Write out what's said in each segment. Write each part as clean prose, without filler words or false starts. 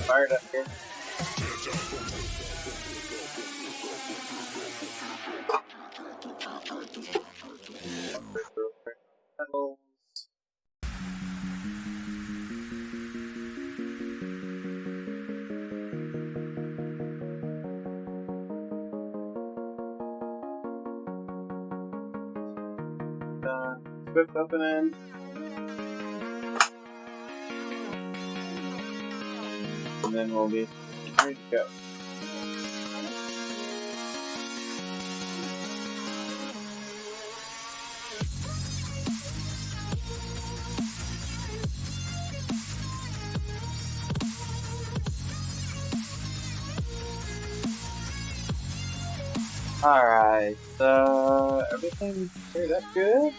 Fired up here. Pedals. Swift opening. And then we'll be ready to go. Alright, everything cleared up good?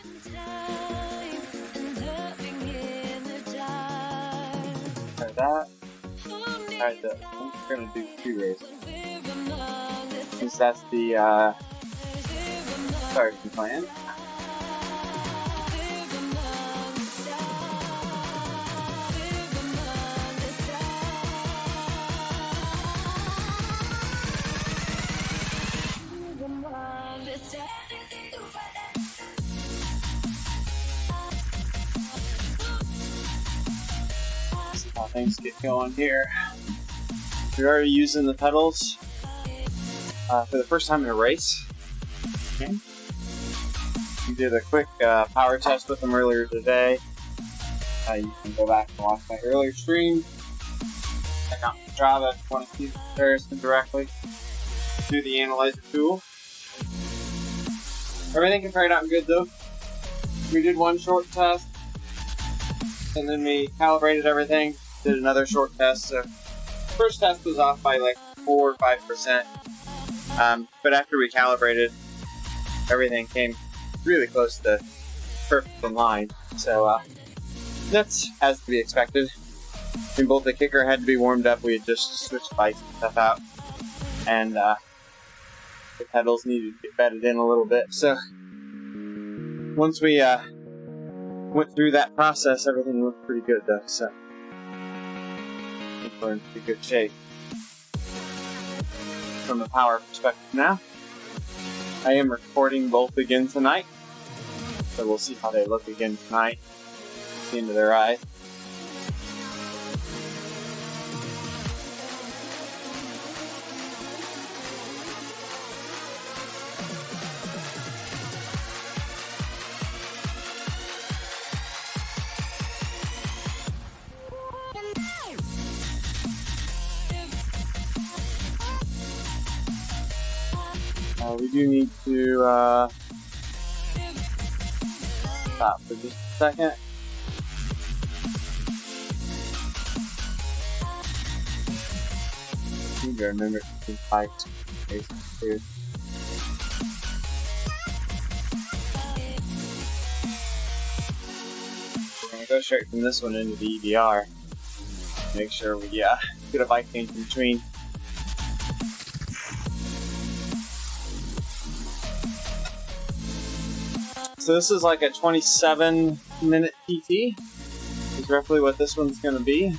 Try that. Alright, we're gonna do 2 races. Since that's the, starting plan. See how things get going here. We're already using the pedals for the first time in a race. Okay. We did a quick power test with them earlier today. You can go back and watch my earlier stream. Check out Strava if you want to see the comparison directly through the analyzer tool. Everything compared out good though. We did one short test, and then we calibrated everything. Did another short test. So first test was off by like 4 or 5%, but after we calibrated, everything came really close to perfect in line. So that's as to be expected. And both the kicker had to be warmed up. We had just switched bikes and stuff out, and the pedals needed to get bedded in a little bit. So once we went through that process, everything looked pretty good though. So I think we're in pretty good shape from the power perspective now. I am recording both again tonight, so we'll see how they look again tonight. See into their eyes. We do need to stop for just a second. I need to remember to keep bikes too. We're going to go straight from this one into the EBR. Make sure we get a bike change in between. So this is like a 27-minute PT. Is roughly what this one's going to be.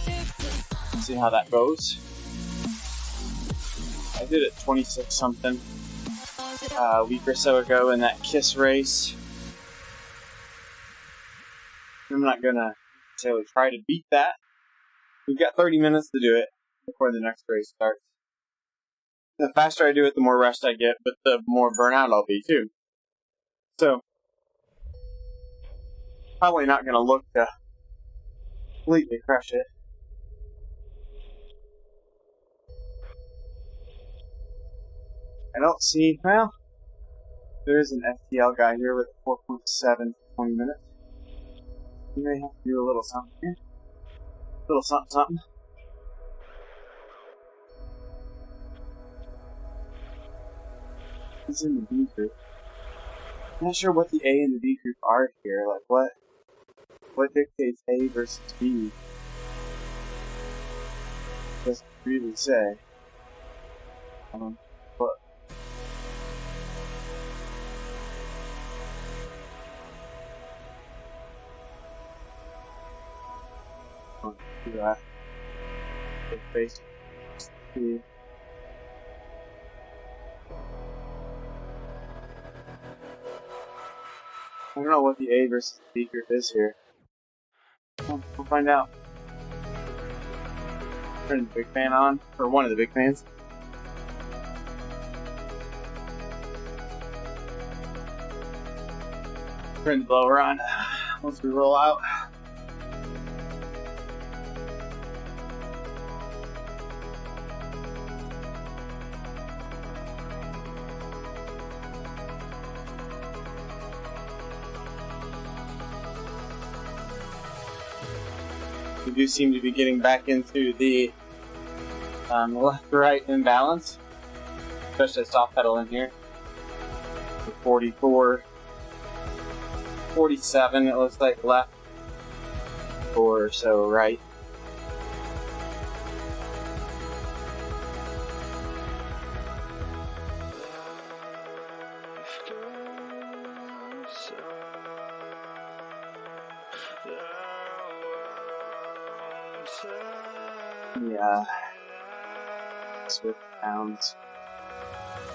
Let's see how that goes. I did it 26 something a week or so ago in that KISS race. I'm not going to necessarily try to beat that. We've got 30 minutes to do it before the next race starts. The faster I do it, the more rest I get, but the more burnout I'll be too. So, probably not going to look to completely crush it. I don't see, well, there is an FTL guy here with 4.7 for 20 minutes. We may have to do a little something here. A little something, something. He's in the B group. I'm not sure what the A and the B group are here. Like, what dictates A versus B? Doesn't really say. But Do that. Face. I don't know what the A versus B group is here. We'll find out. Turn the big fan on, or one of the big fans. Turn the blower on once we roll out. We do seem to be getting back into the left-right imbalance, especially soft pedal in here. 44, 47 it looks like left, or so right. Yeah, switch pounds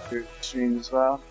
through the stream as well.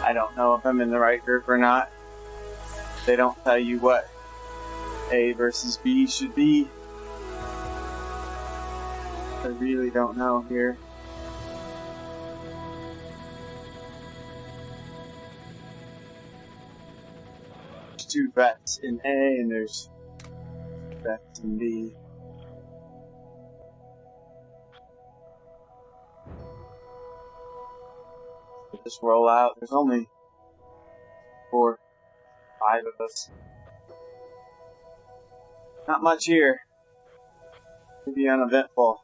I don't know if I'm in the right group or not. They don't tell you what A versus B should be. I really don't know here. There's 2 vets in A and there's vets in B. Just roll out. There's only 4, 5 of us. Not much here. Could be uneventful.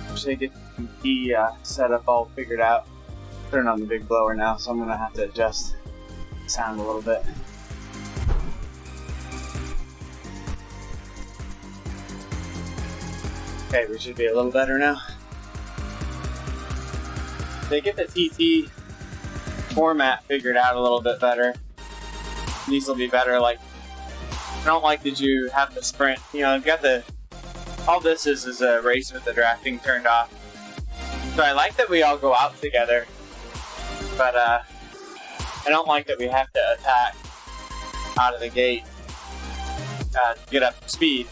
Actually get the setup all figured out. Turn on the big blower now, so I'm gonna have to adjust the sound a little bit. Okay, we should be a little better now. They get the TT format figured out a little bit better. These will be better. Like, I don't like that you have the sprint. You know, I've got the. All this is a race with the drafting turned off. So I like that we all go out together, but I don't like that we have to attack out of the gate to get up to speed.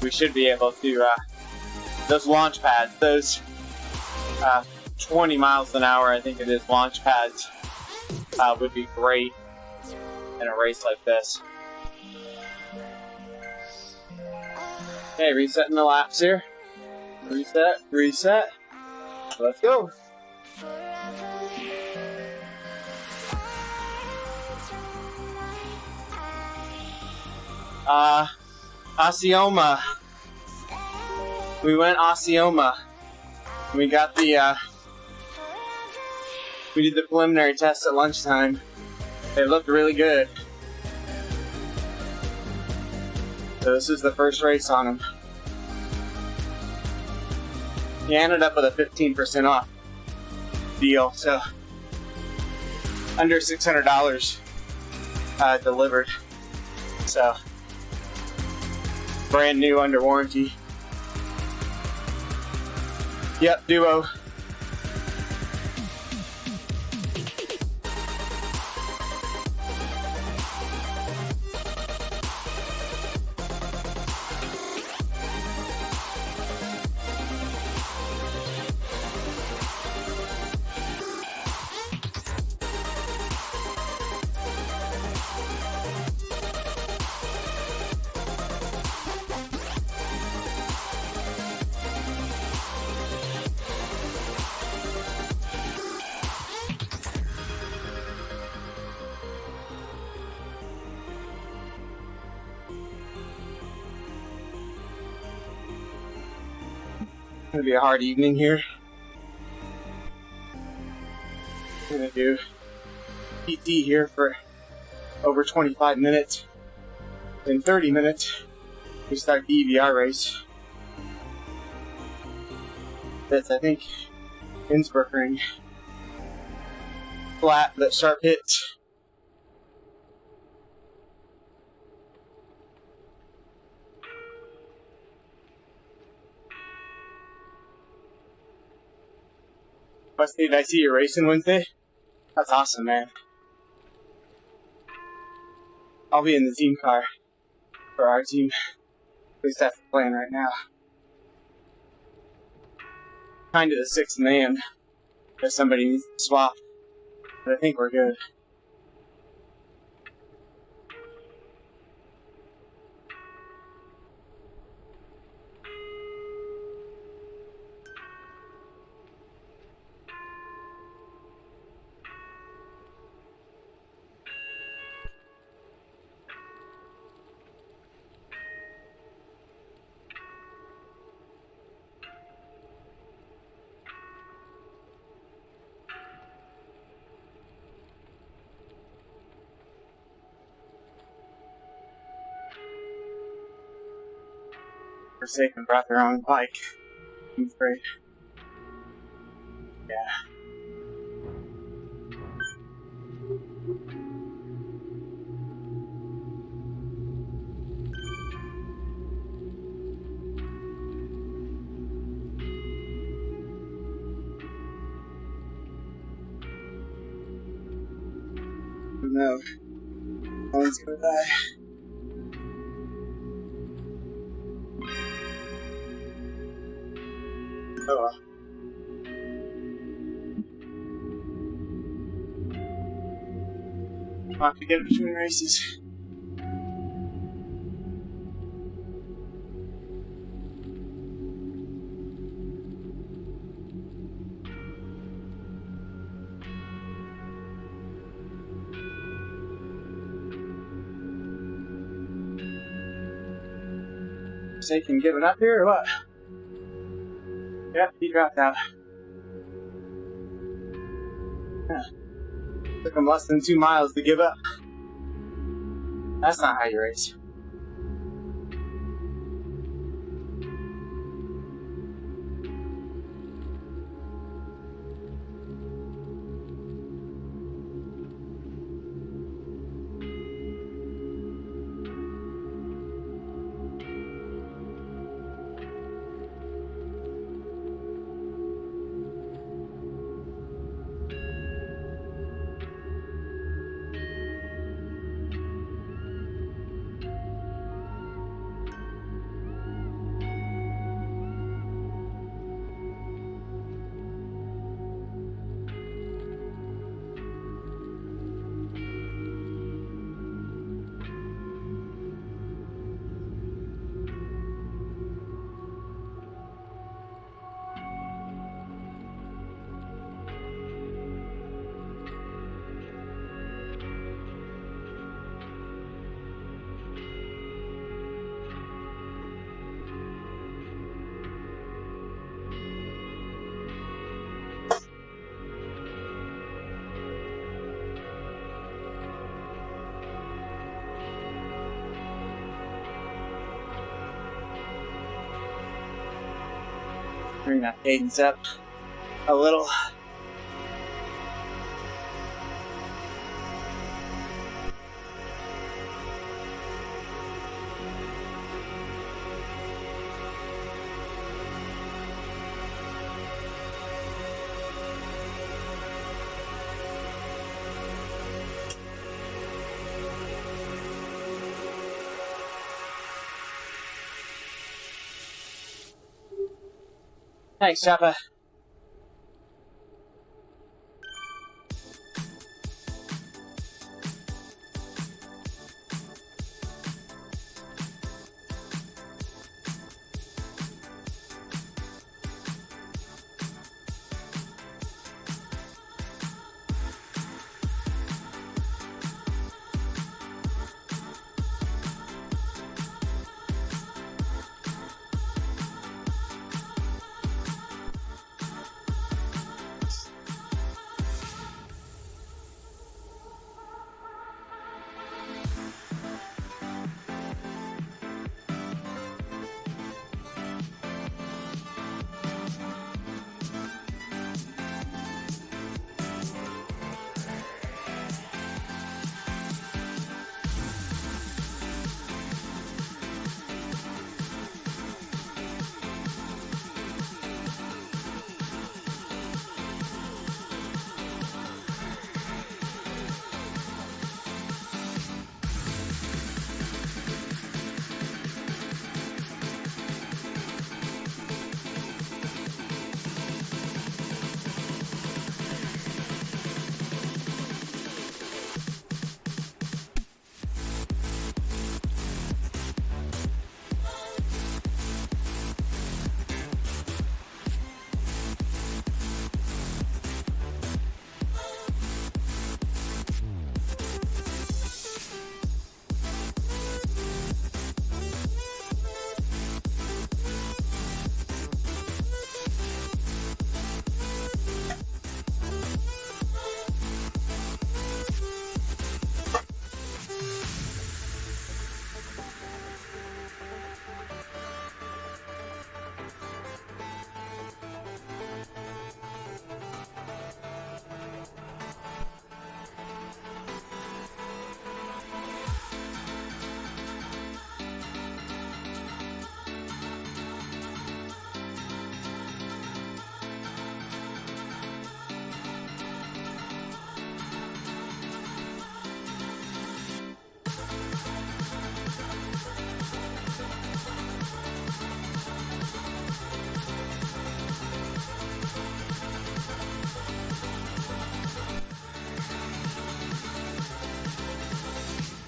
We should be able to, those launch pads, those 20 miles an hour, I think it is, launch pads would be great in a race like this. Okay, resetting the laps here. Reset. Let's go. Osceola. We went Osceola. We got the, we did the preliminary test at lunchtime. It looked really good. So this is the first race on him. He ended up with a 15% off deal, so under $600 delivered. So, brand new under warranty. Yep, Duo. Gonna be a hard evening here. I'm gonna do PT here for over 25 minutes. In 30 minutes, we start the EVR race. That's, I think, Innsbruckring. Flat, but sharp hits. Busty, did I see you racing Wednesday? That's awesome, man. I'll be in the team car for our team. At least that's the plan right now. Kind of the sixth man if somebody needs to swap, but I think we're good. Forsaken brought their own bike. I'm afraid. Yeah. No. One's gonna die. Oh well. I'll have to get between races. Forsaken giving up here or what? Yep, he dropped out. Huh. Took him less than 2 miles to give up. That's not how you race. Bring that cadence up a little. Thanks, Choppa.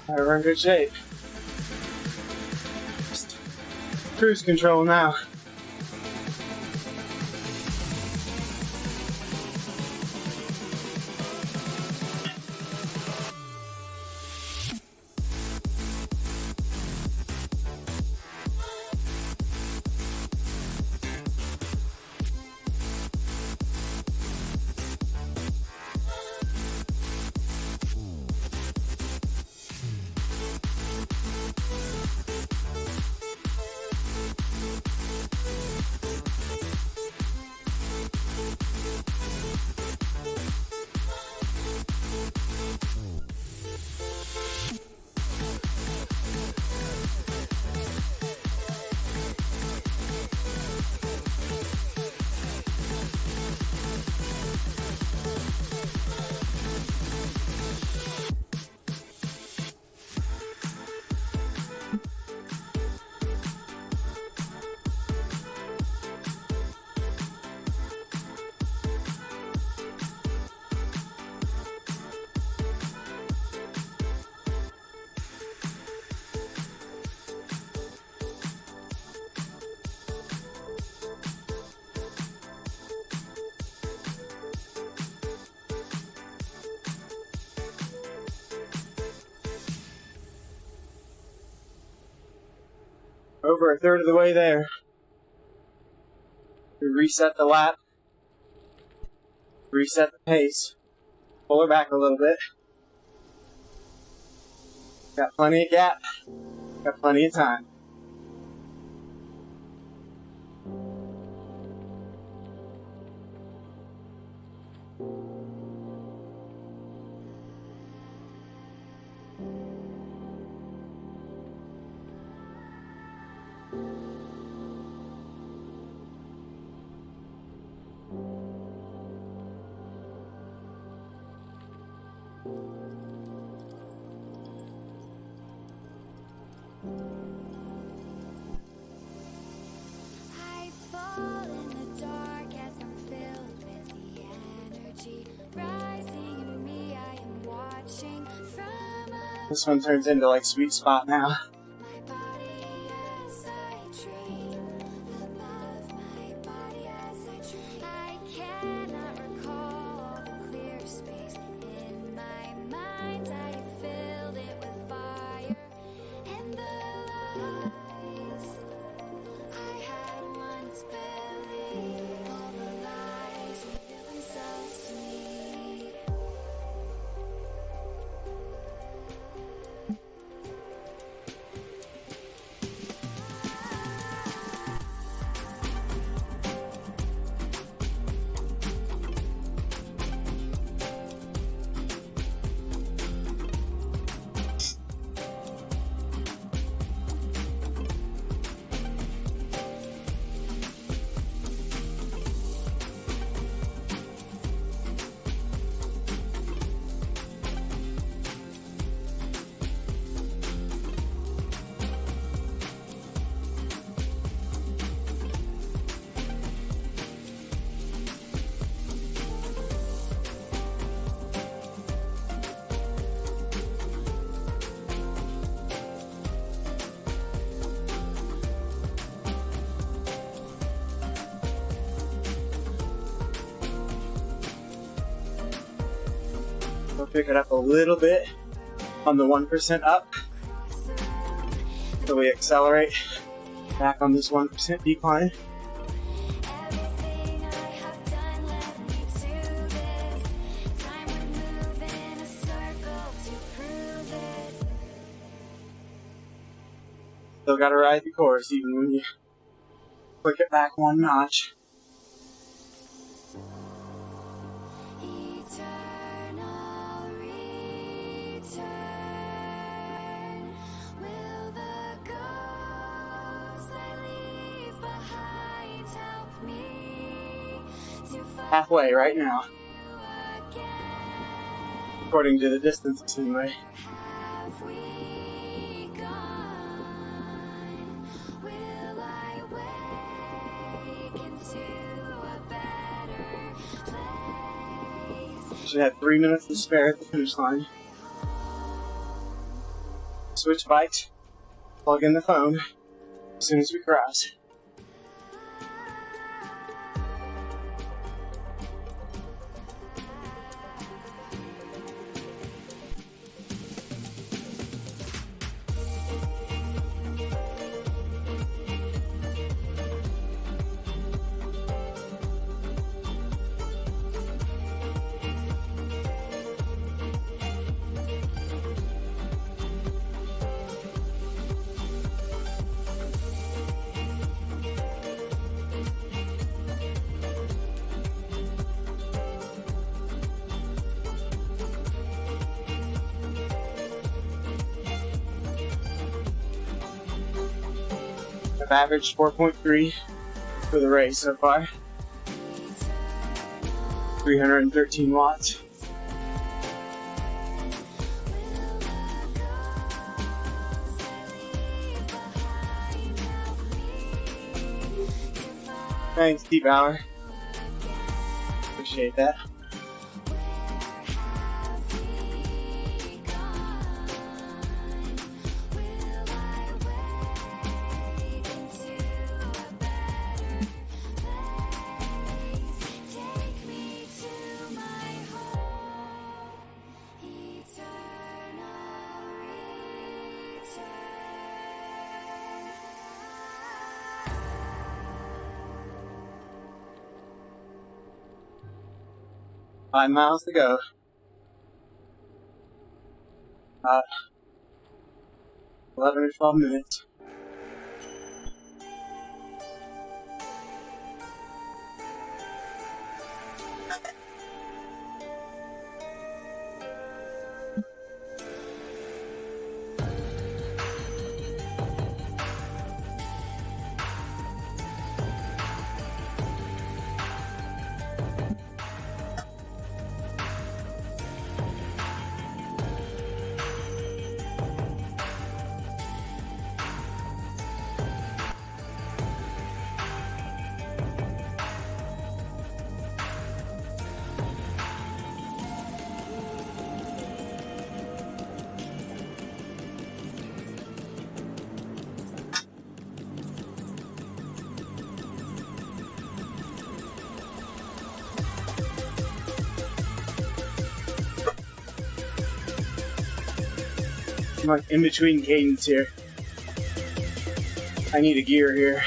We're in good shape. Just cruise control now. Over a third of the way there. We reset the lap. Reset the pace. Pull her back a little bit. Got plenty of gap. Got plenty of time. I fall in the dark. This one turns into like sweet spot now. We'll pick it up a little bit on the 1% up. So we accelerate back on this 1% decline. Still gotta ride the course even when you click it back one notch. Halfway right now, according to the distance anyway. Should have 3 minutes to spare at the finish line. Switch bikes, plug in the phone as soon as we cross. I've averaged 4.3 for the race so far. 313 watts. Thanks, D-Bauer. Appreciate that. Five miles to go. 11 or 12 minutes. I'm like in between cadence here. I need a gear here.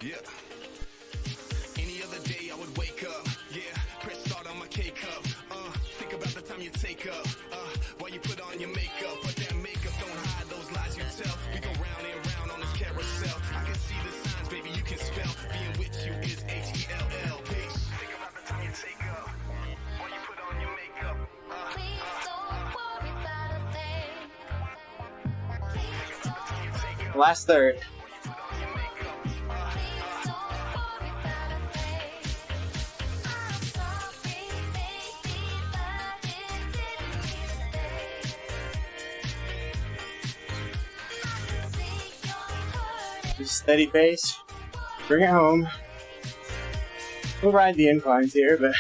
Yeah. Any other day I would wake up. Yeah. Press start on my K-cup. Think about the time you take up. While you put on your makeup. But that makeup don't hide those lies you tell. We go round and round on this carousel. I can see the signs, baby, you can spell. Being with you is H-E-L-L. Peace. Think about the time you take up. While you put on your makeup. Please don't worry about a thing. Please don't worry about Last third. Just steady pace. Bring it home. We'll ride the inclines here, but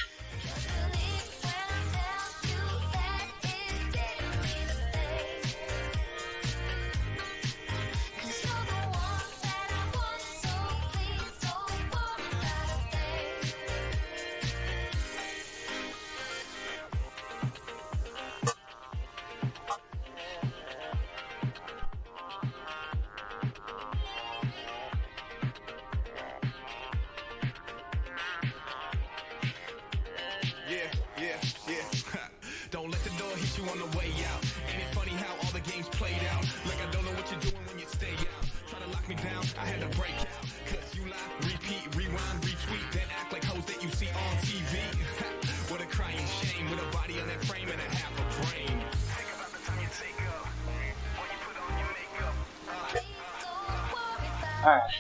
Don't let the door hit you on the way out. Ain't it funny how all the games played out? Like I don't know what you're doing when you stay out. Try to lock me down, I had to break out. Cause you lie, repeat, rewind, retweet. Then act like hoes that you see on TV. What a crying shame, with a body on that frame and a half a brain. Think about the time you take up, when you put on your makeup. alright.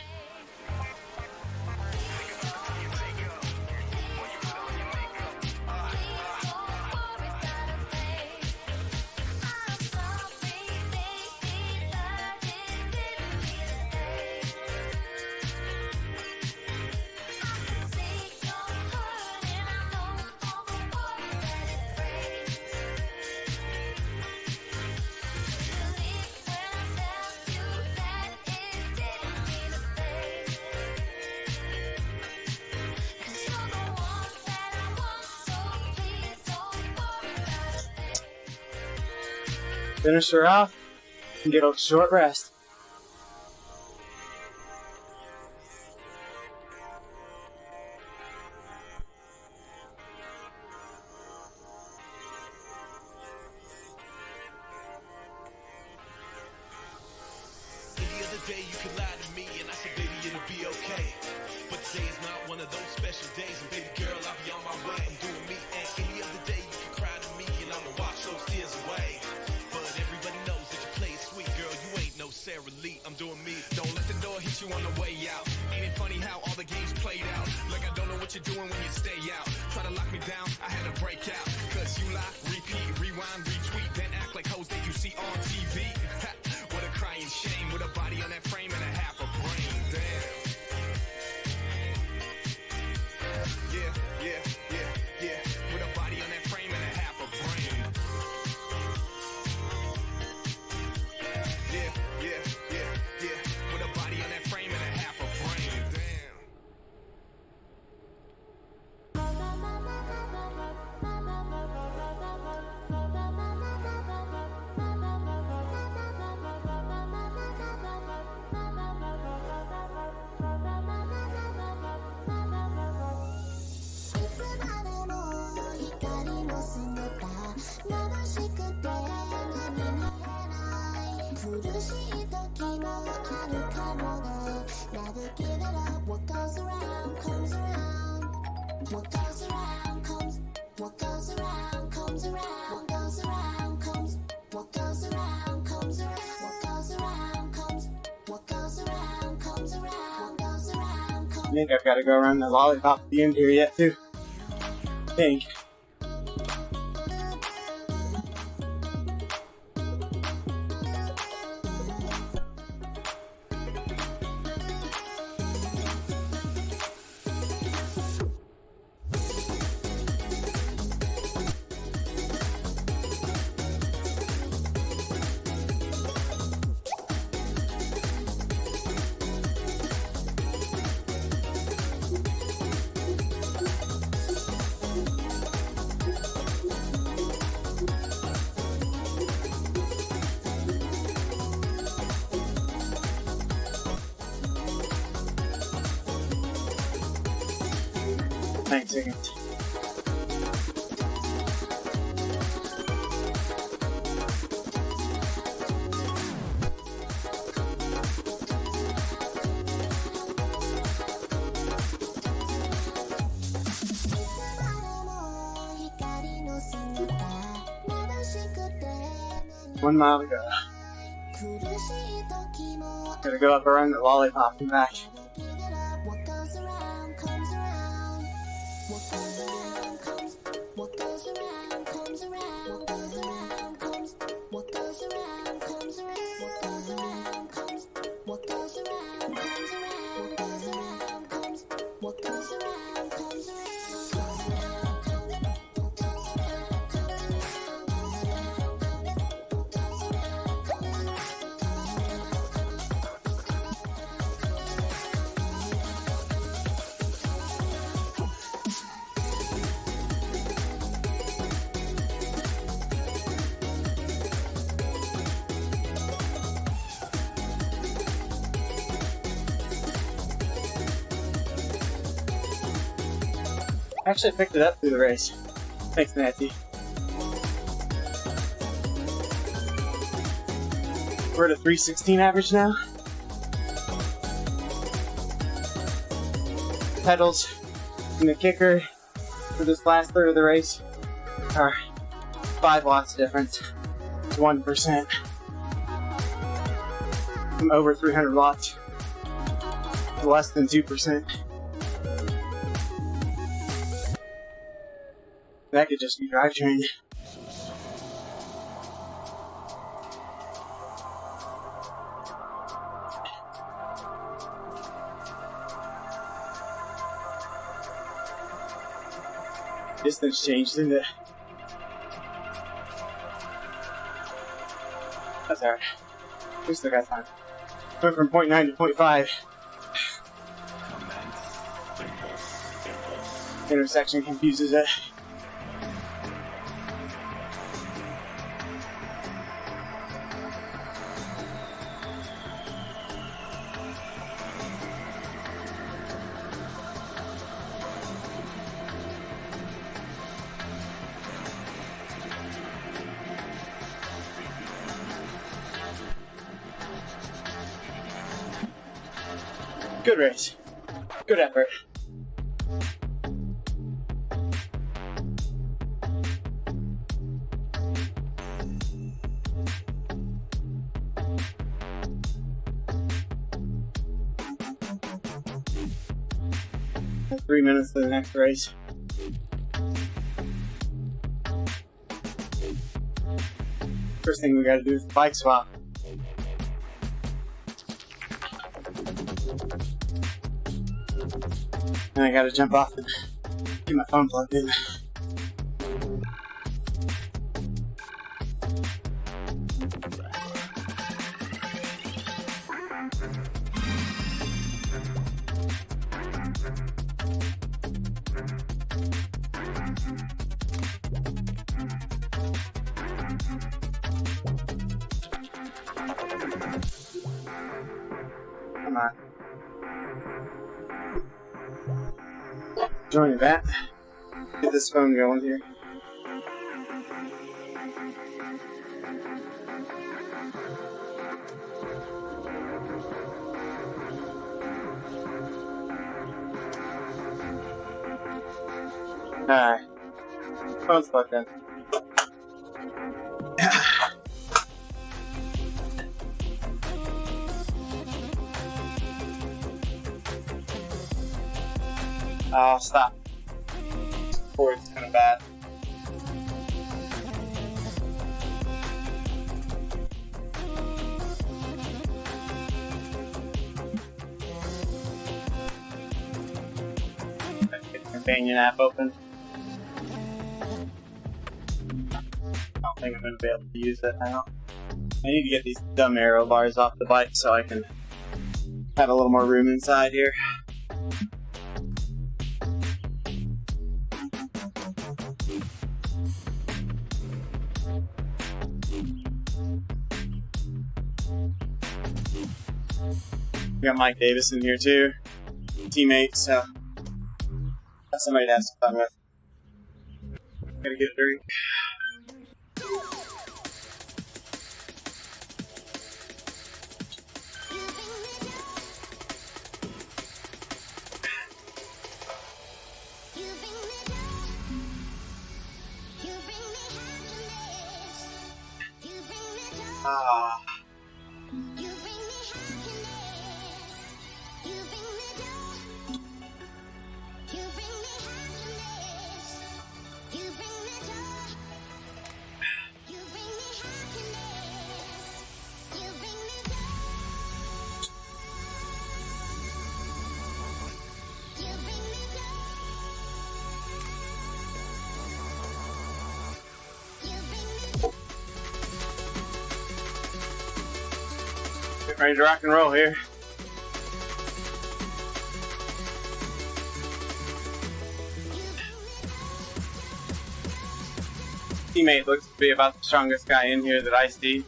Finish her off and get a short rest. day you could lie to me, and I said, baby, it'll be okay. But today is not one of those special days, and baby girl, I'll be on my way. I'm doing me, and any other day you can cry to me, and I'ma wash those tears away. But everybody knows that you play it sweet, girl. You ain't no Sarah Lee. I'm doing me. Don't let the door hit you on the way out. Ain't it funny how all the games played out? Like I don't know what you're doing when you stay out. Try to lock me down, I had to break out. Cause you lie, repeat, rewind, retweet, then act like hoes that you see on TV. What a crying shame, with a body on that frame and a half a brain. Damn. Yeah. With a body on that frame and a half a brain. Yeah. With a body on that frame and a half a brain. Damn. What goes around comes around. What goes around comes. What goes around comes around. What goes around comes. What goes around comes around. What goes around comes. What goes around comes around. What goes around comes. I think I've got to go around the lollipop at the end here yet, too. I think. Thanks, again. One mile to go. Gotta go up around the lollipop and back. What goes around comes around. What goes around comes. What goes around comes around. What goes around comes. What goes around comes around. What goes around comes. What goes around comes around. What goes around comes. What goes around comes around. Actually, I picked it up through the race. Thanks, Nancy. We're at a 316 average now. Pedals and the kicker for this last third of the race are 5 watts difference. It's 1%. From over 300 watts to less than 2%. That could just be drivetrain. Distance changed, didn't it? That's alright. We still got time. Went from 0.9 to 0.5. Intersection confuses it. Good race. Good effort. That's 3 minutes to the next race. First thing we gotta do is the bike swap. And I gotta jump off and get my phone plugged in. Come on. Join that. Get this phone going here. Alright. Phone's plugged in. Oh, stop. Cord's kind of bad. Get the companion app open. I don't think I'm going to be able to use it now. I need to get these dumb aero bars off the bike so I can have a little more room inside here. We got Mike Davis in here too, teammate, so got somebody to have some fun with. Gotta get a drink. Ah. Get ready to rock and roll here. Teammate looks to be about the strongest guy in here that I see.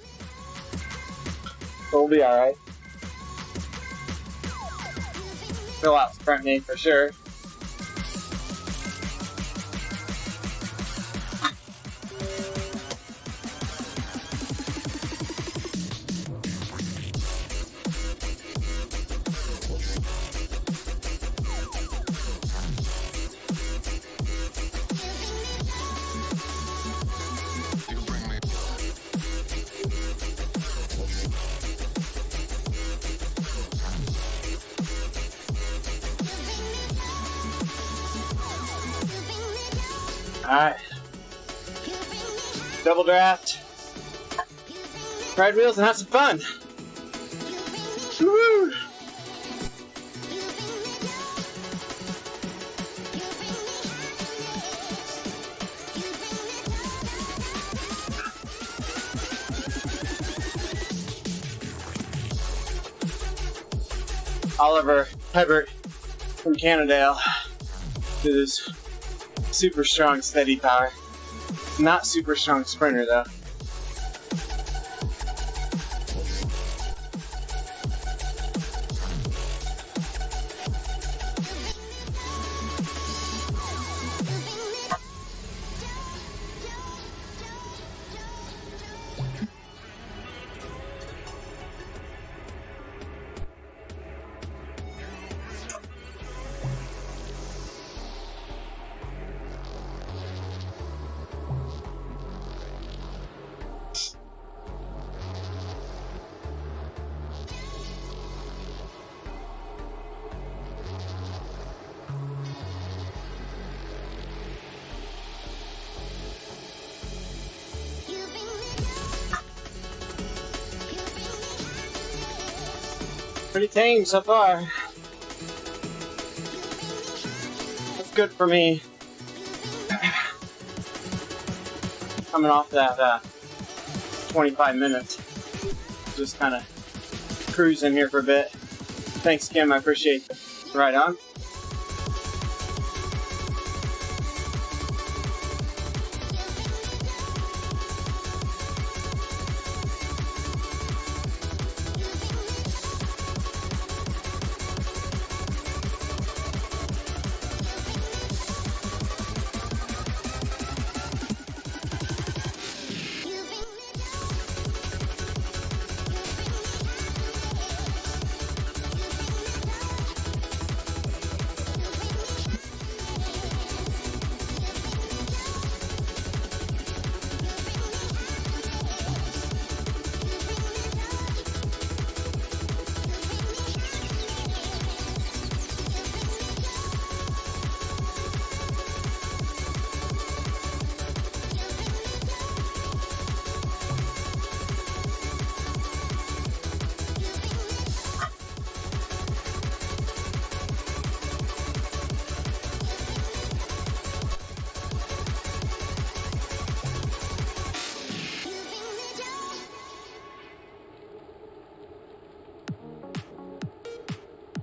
We'll be alright. Still out front me for sure. Alright. Double draft. Ride wheels and have some fun. Woo! Oliver Hebert from Cannondale did his super strong steady power. Not super strong sprinter though. Pretty tame so far. That's good for me. Coming off that 25 minutes. Just kind of cruising here for a bit. Thanks, Kim. I appreciate it. Right on.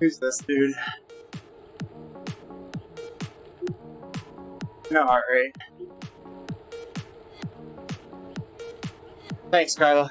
Who's this dude? No heart rate. Thanks, Carla.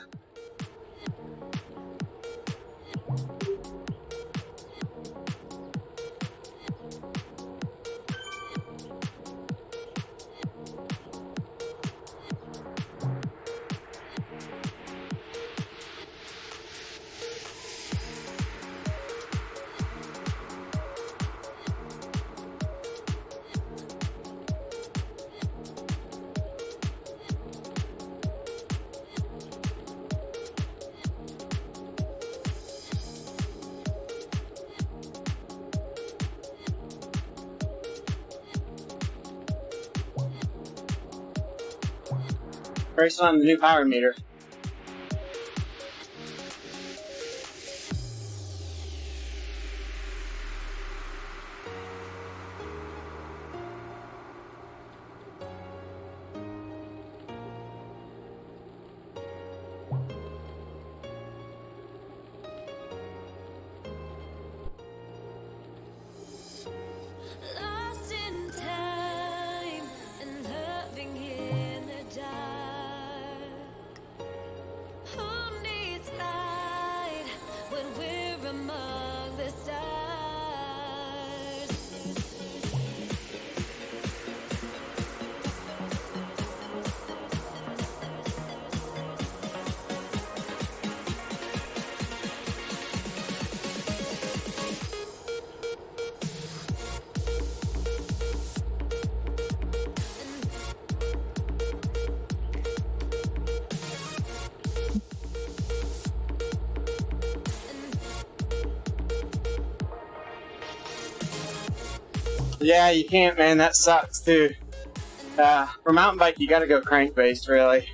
Racing on the new power meter. Lost in time and loving in the dark. Who needs light when we're among the stars? Yeah, you can't, man. That sucks, too. For mountain bike, you gotta go crank-based, really.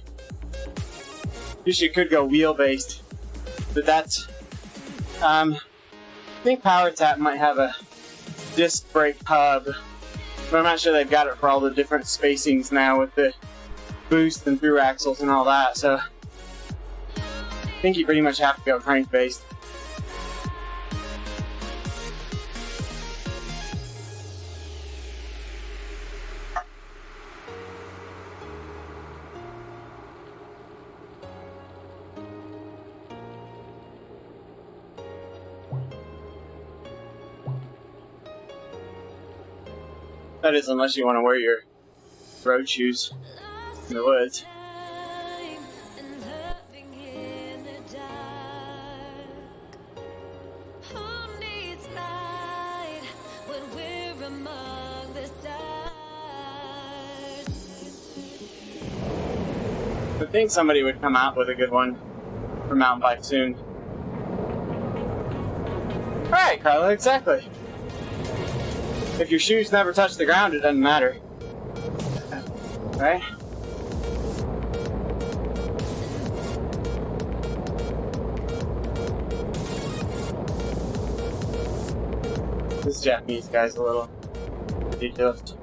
You could go wheel-based. But that's... I think PowerTap might have a disc brake hub. But I'm not sure they've got it for all the different spacings now with the boost and through axles and all that, so... I think you pretty much have to go crank-based. That is, unless you want to wear your road shoes in the woods. Time and loving in the dark. Who needs light when we're among the stars? I think somebody would come out with a good one for mountain bike soon. Alright, Carla, exactly. If your shoes never touch the ground, it doesn't matter. Right? This Japanese guy's a little ridiculous.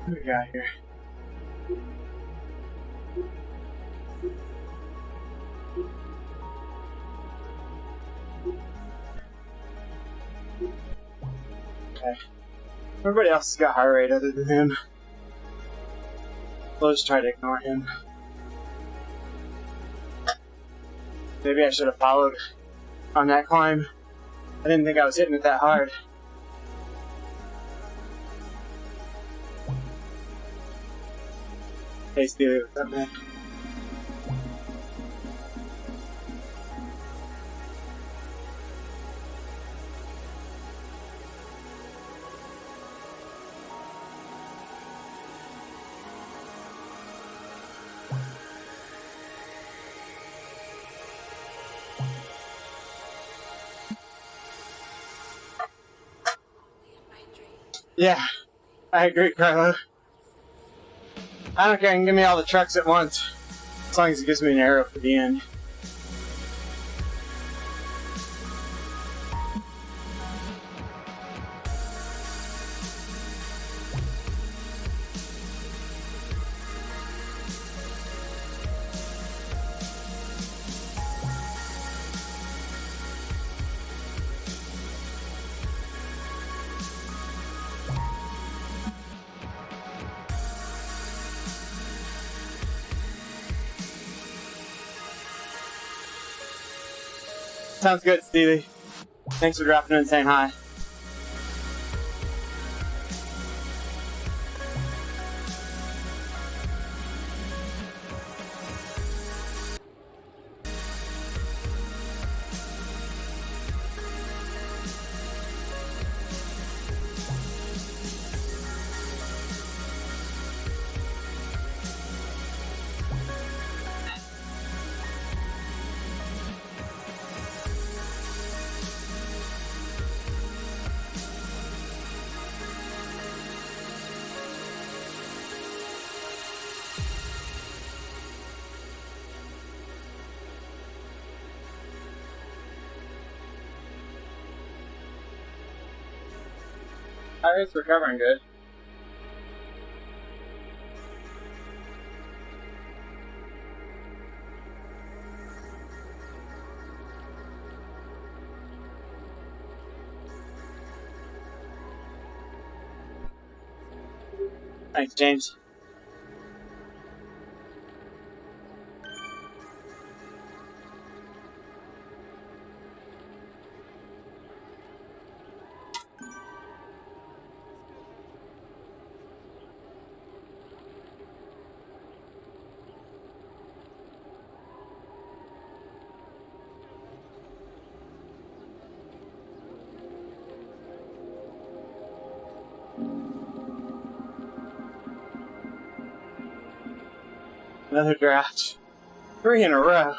What do we got here? Okay. Everybody else has got heart rate other than him. We'll just try to ignore him. Maybe I should have followed on that climb. I didn't think I was hitting it that hard. Hey Steely, what's up, man? Yeah, I agree, Carlo. I don't care, you can give me all the trucks at once. As long as it gives me an arrow for the end. Sounds good, Stevie. Thanks for dropping in and saying hi. Heart rate's recovering good. Thanks, James. Another draft. 3 in a row.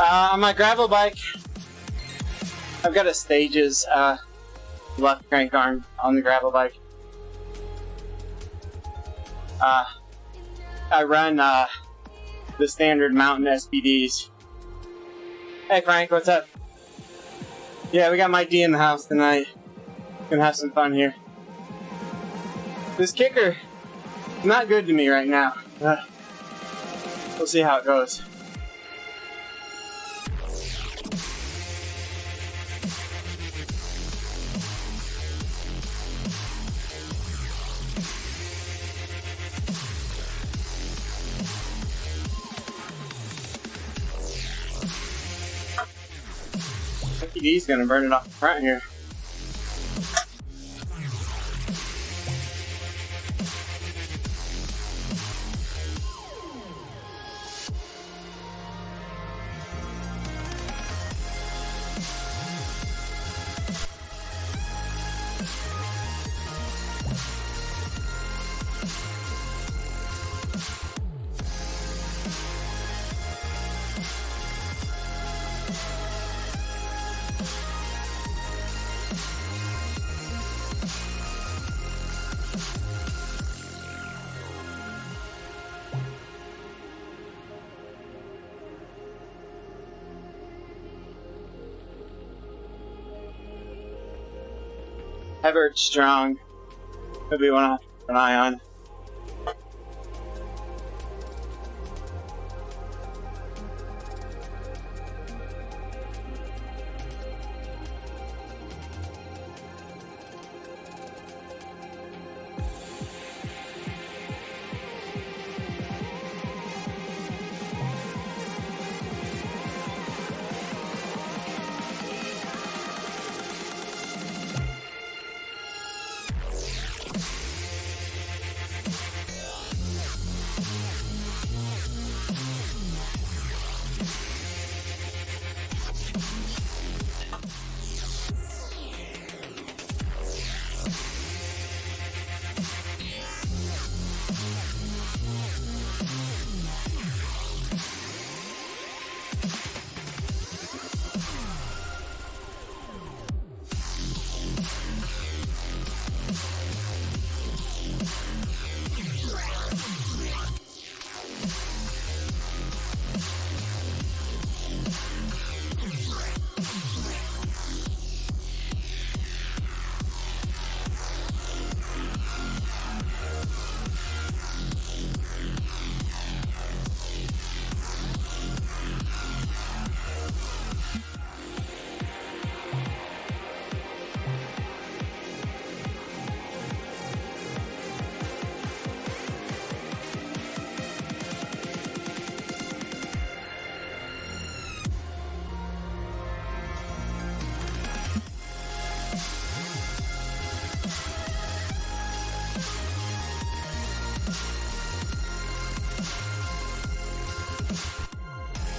On my gravel bike, I've got a Stages left crank arm on the gravel bike. I run the standard mountain SPDs. Hey Frank, what's up? Yeah, we got Mike D in the house tonight. Gonna have some fun here. This kicker, not good to me right now. We'll see how it goes. He's gonna burn it off the front here. Everett Strong. Could be one I keep an eye on.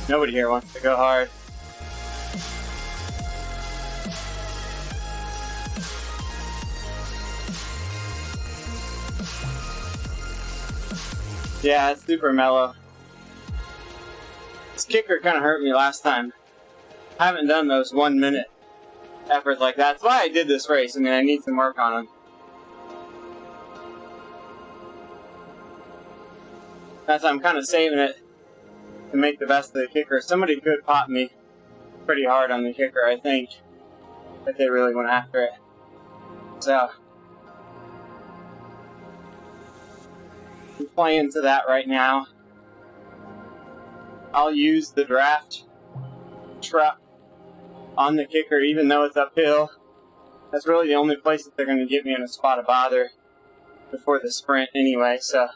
Nobody here wants to go hard. Yeah, it's super mellow. This kicker kind of hurt me last time. I haven't done those 1 minute efforts like that. That's why I did this race. I mean, I need some work on them. That's why I'm kind of saving it to make the best of the kicker. Somebody could pop me pretty hard on the kicker, I think, if they really went after it. So, I'm playing to that right now. I'll use the draft truck on the kicker, even though it's uphill. That's really the only place that they're going to get me in a spot of bother before the sprint anyway, so.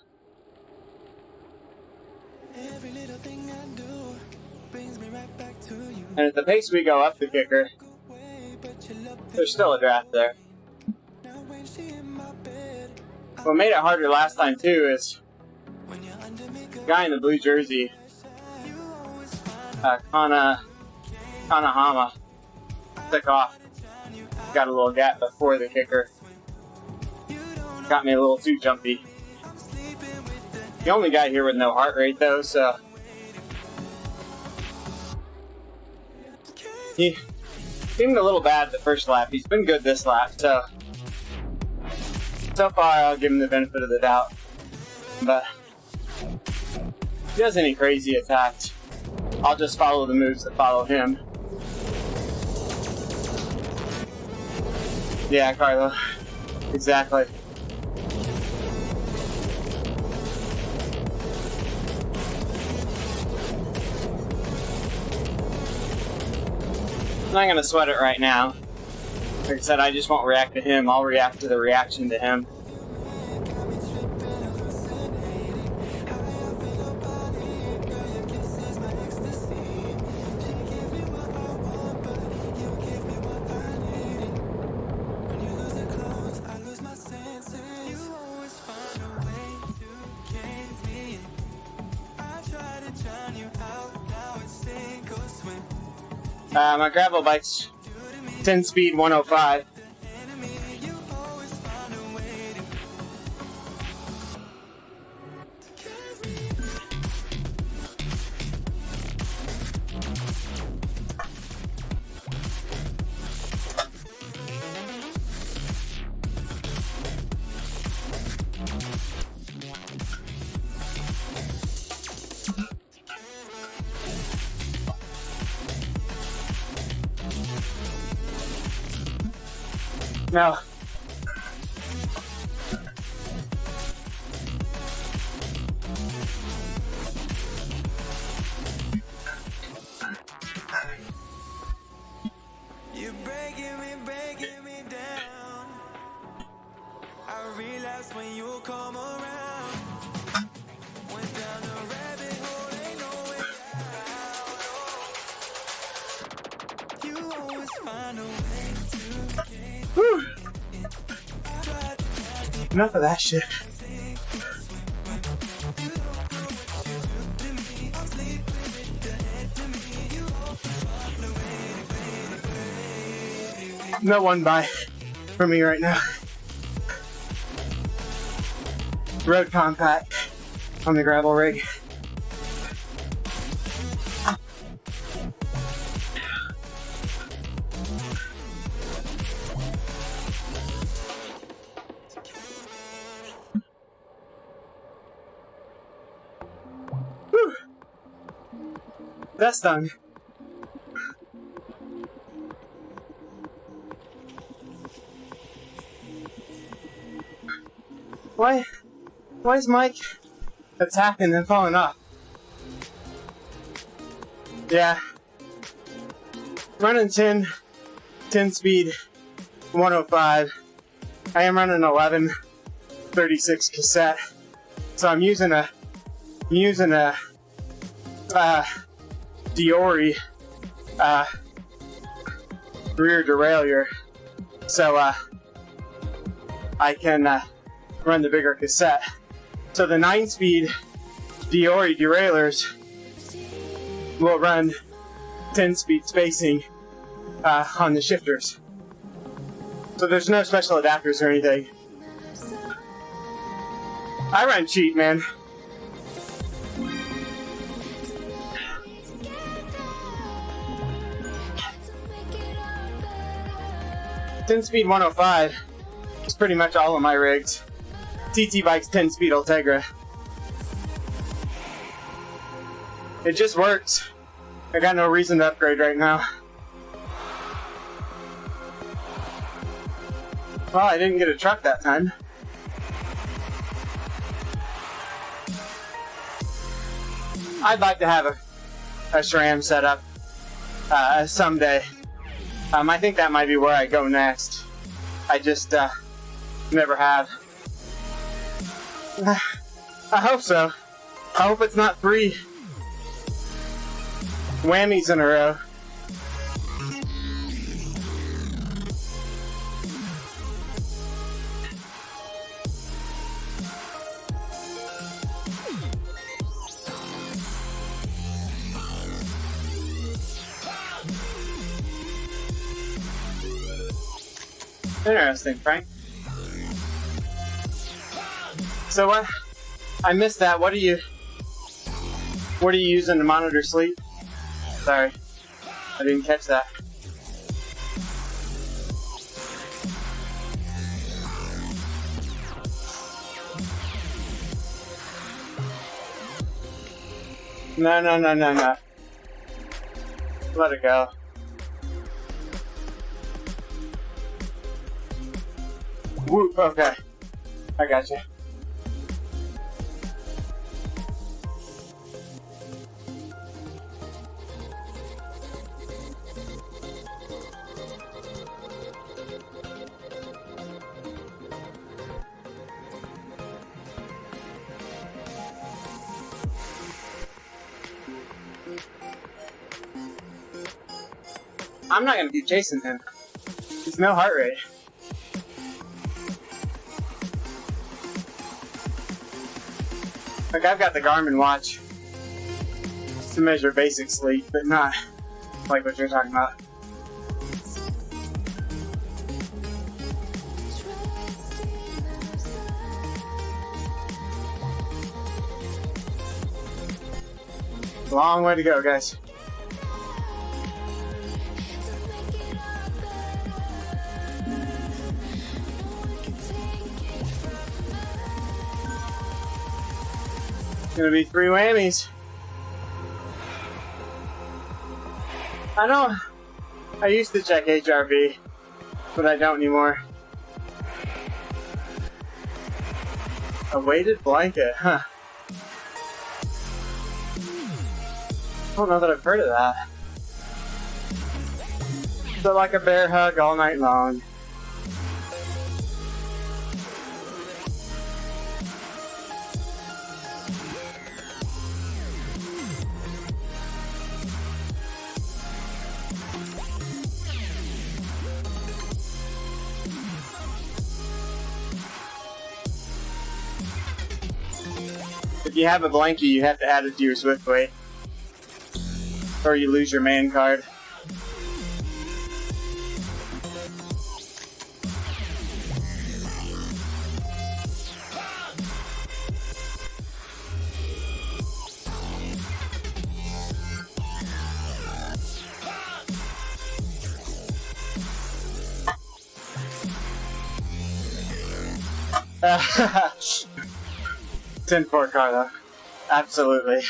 Every little thing I do brings me right back to you. And at the pace we go up the kicker, there's still a draft there. Now when she in my bed, What made it harder last time too is when you're under me, the guy in the blue jersey, you always find Kanahama, took off. Got a little gap before the kicker. Got me a little too jumpy. The only guy here with no heart rate though, so he seemed a little bad the first lap. He's been good this lap, so far I'll give him the benefit of the doubt. But if he does any crazy attacks, I'll just follow the moves that follow him. Yeah, Carlo. Exactly. I'm not gonna sweat it right now. Like I said, I just won't react to him. I'll react to the reaction to him. My gravel bike's 10 speed 105. No. You're breaking me down. I relapse when you come around. Went down a rabbit hole, ain't no way out. You always find a way to get. Whew. Enough of that shit. No one buy for me right now. Road compact on the gravel rig. Whew. That's done. Why is Mike attacking and falling off? Yeah. Running 10 speed, 105. I am running 1136 cassette. So I'm using a Diori rear derailleur. So I can run the bigger cassette. So the 9-speed Diori derailleurs will run 10-speed spacing on the shifters. So there's no special adapters or anything. I run cheap, man. 10-speed 105 is pretty much all of my rigs. TT Bike's 10-speed Ultegra. It just works. I got no reason to upgrade right now. Well, I didn't get a truck that time. I'd like to have a SRAM set up someday. I think that might be where I go next. I just never have. I hope so. I hope it's not 3 whammies in a row. Interesting, Frank. So what? I missed that. What are you using to monitor sleep? Sorry, I didn't catch that. No. Let it go. Whoop, okay. I got you. I'm not gonna keep chasing him. There's no heart rate. Like, I've got the Garmin watch to measure basic sleep, but not like what you're talking about. Long way to go, guys. Gonna be 3 whammies. I used to check HRV, but I don't anymore. A weighted blanket, huh? I don't know that I've heard of that. So like a bear hug all night long. If you have a blankie, you have to add it to your Swiftway, or you lose your man card. It's 10-4 car though. Absolutely.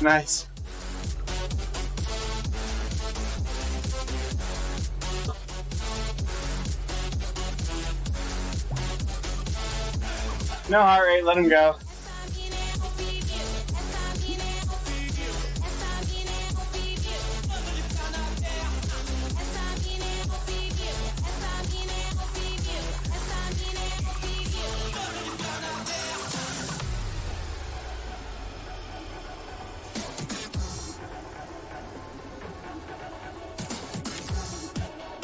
Nice. No heart rate, let him go.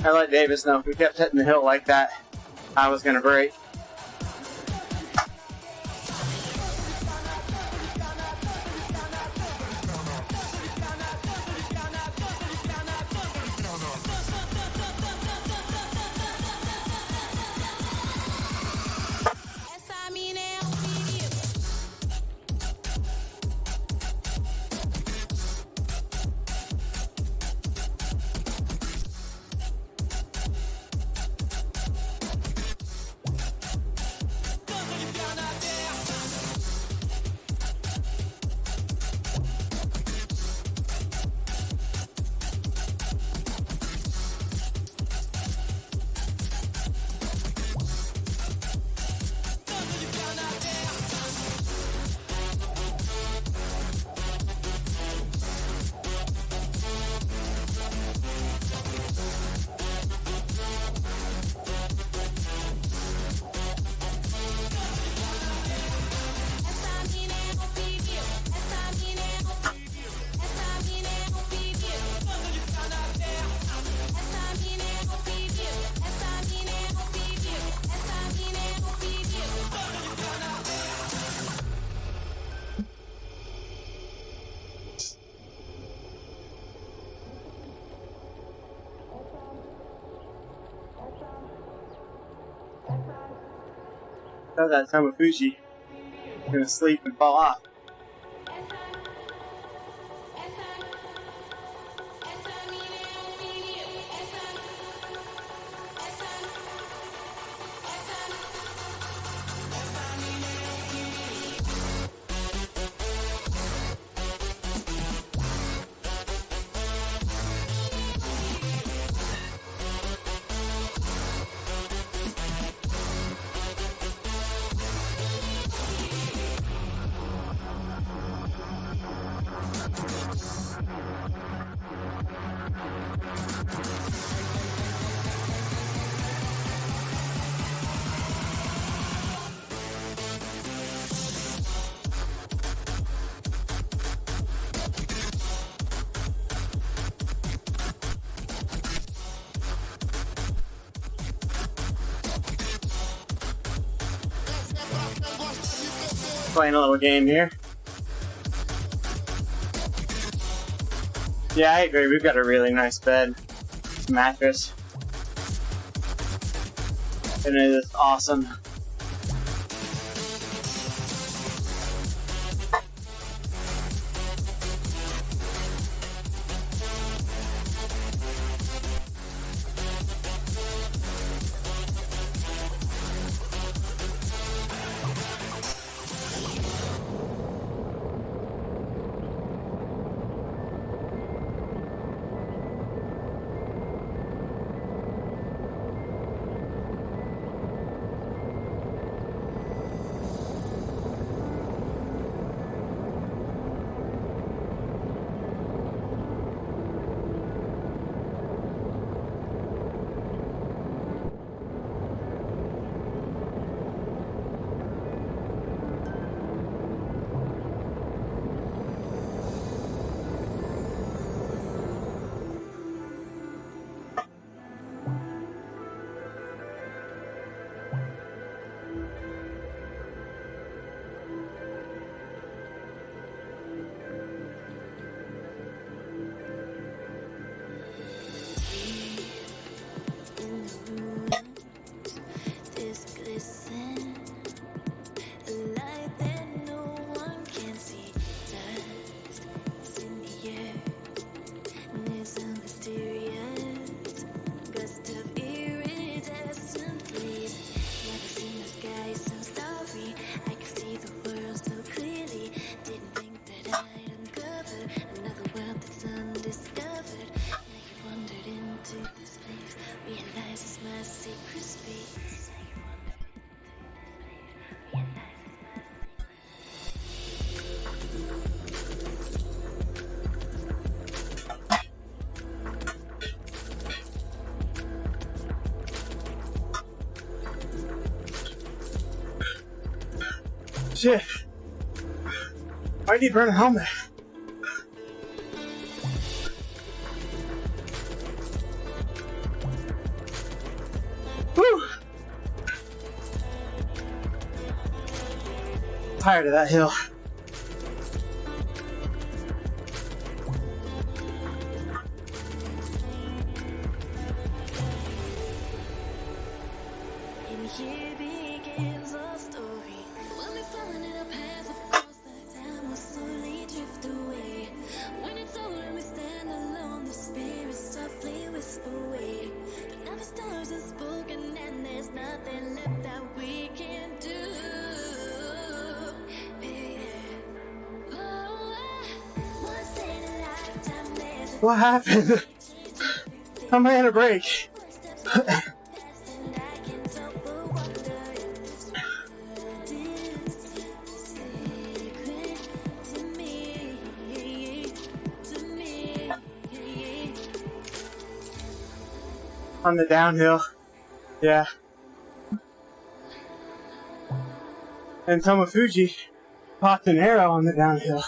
I let Davis know if we kept hitting the hill like that, I was gonna break. Thought that Tamafushi was gonna sleep and fall off. Playing a little game here. Yeah, I agree. We've got a really nice bed, mattress, and it is awesome. Shit. I need to burn a helmet. Woo! Tired of that hill. And here begins our story. When we falling in our paths, of course, the time will slowly drift away. When it's over and we stand alone, the spirits softly whisper away. But now the stars have spoken and there's nothing left that we can do. Yeah. Oh, once in a lifetime, there's a What happened? I'm on a break. On the downhill. Yeah. And Tomofuji popped an arrow on the downhill.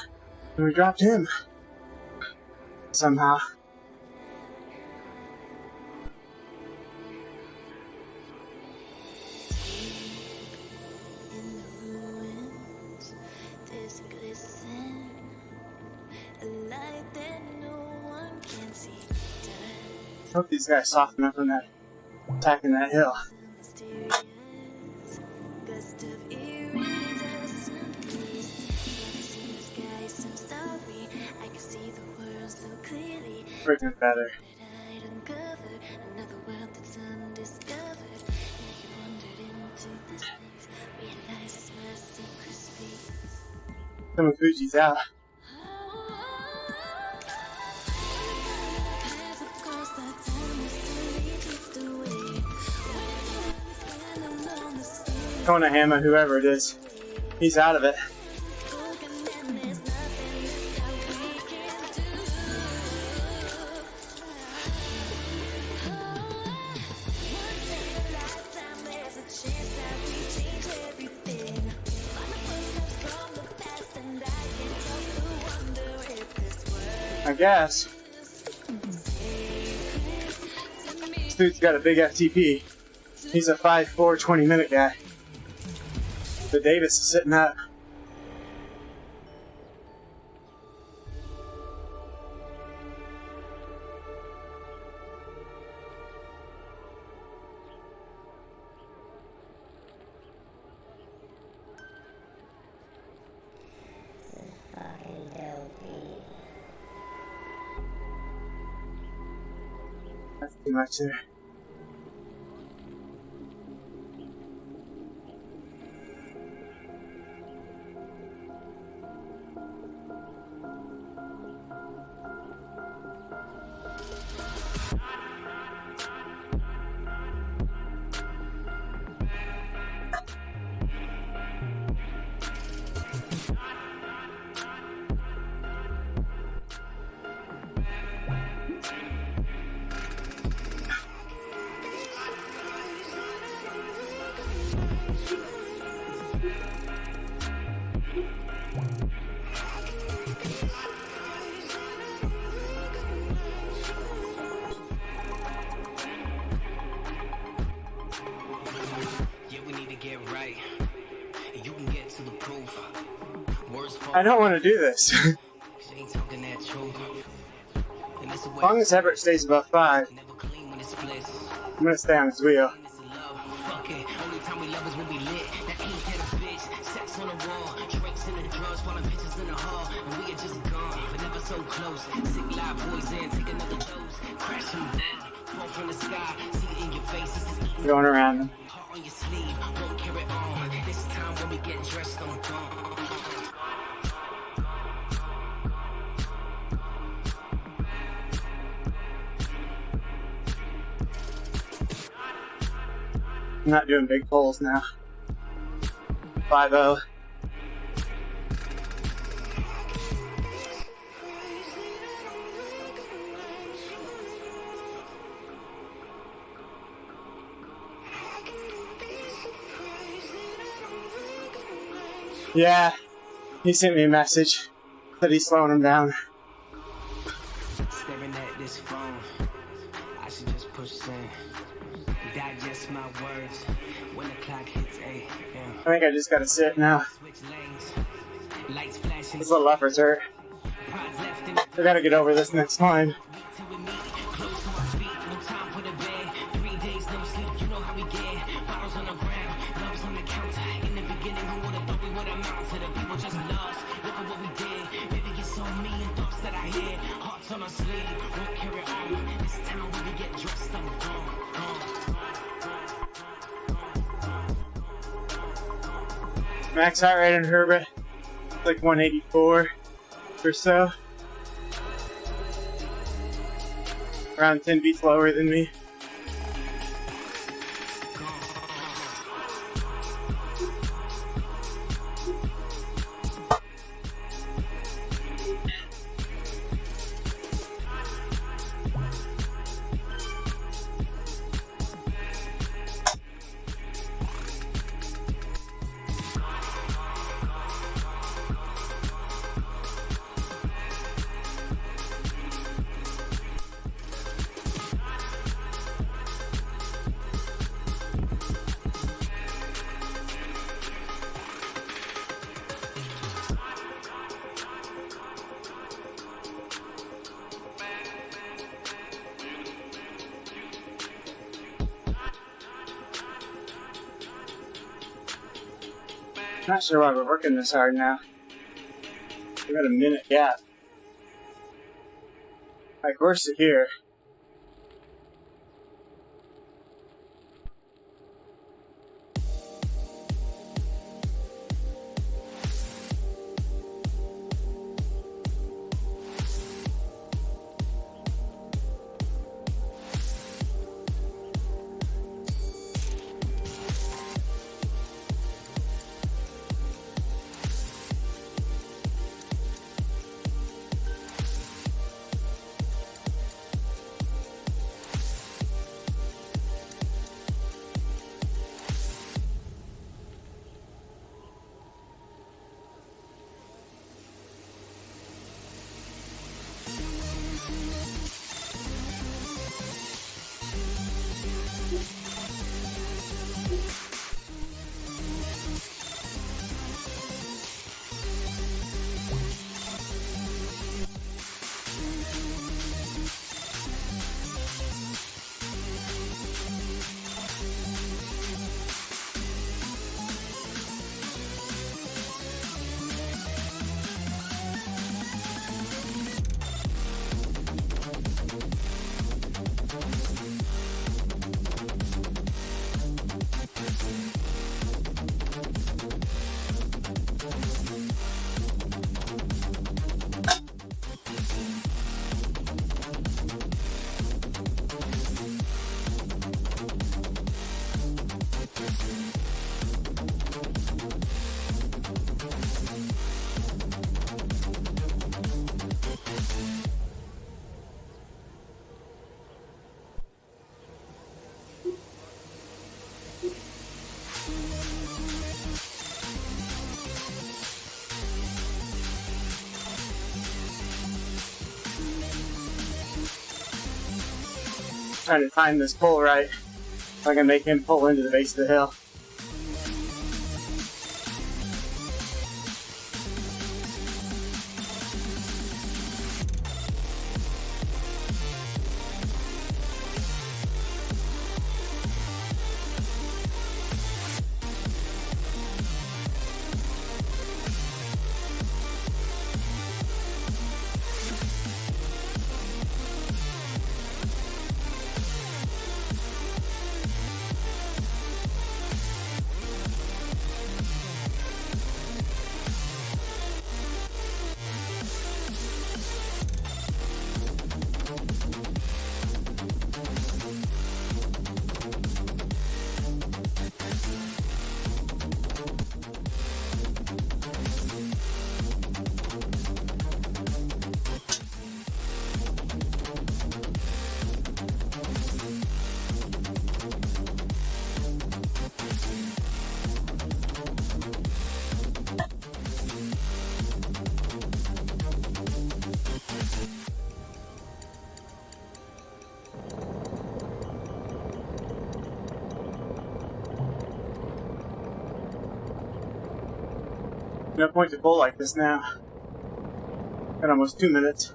And we dropped him. Somehow. In the ruins, this glisten, a light that no one can see. Hope these guys soften up on that attacking that hill. Mysterious gust of iridescent breeze. Never seen the sky so starry. I can see the world so clearly. Freaking better. That I'd uncover another world that's undiscovered. Now you wandered into distance, realize it's mercy crispy. Tomofuji's out. Konohama, whoever it is, he's out of it. I guess. This dude's got a big FTP. He's a 5'4", 20-minute guy. But Davis is sitting up. That's too much there. I don't want to do this. As long as Everett stays above 5, I'm going to stay on his wheel. Going around him. I'm not doing big pulls now. 5-0. Yeah, he sent me a message. Said he's slowing him down. Staring at this phone, I should just push send. Digest my words when the clock hits 8 a.m. I think I just gotta sit now. Switch lanes, lights flashing. This little efforts hurt. Pods left in I gotta get over this next time. till we meet. Close to our feet, no time for the bed. 3 days no sleep, you know how we get. Bottles on the ground, loves on the counter. In the beginning, who would've thought we would amount to the people just lost. Look at what we did. Maybe it's on me and thoughts that I had. Hearts on our sleeve, won't carry on. This town where we get dressed, I'm gone. Max heart rate on Herbert, like 184 or so. Around 10 beats lower than me. Not sure why we're working this hard now. We got a minute gap. Like, we're secure. Trying to time this pull right, so I can make him pull into the base of the hill. No point to pull like this now. Got almost 2 minutes.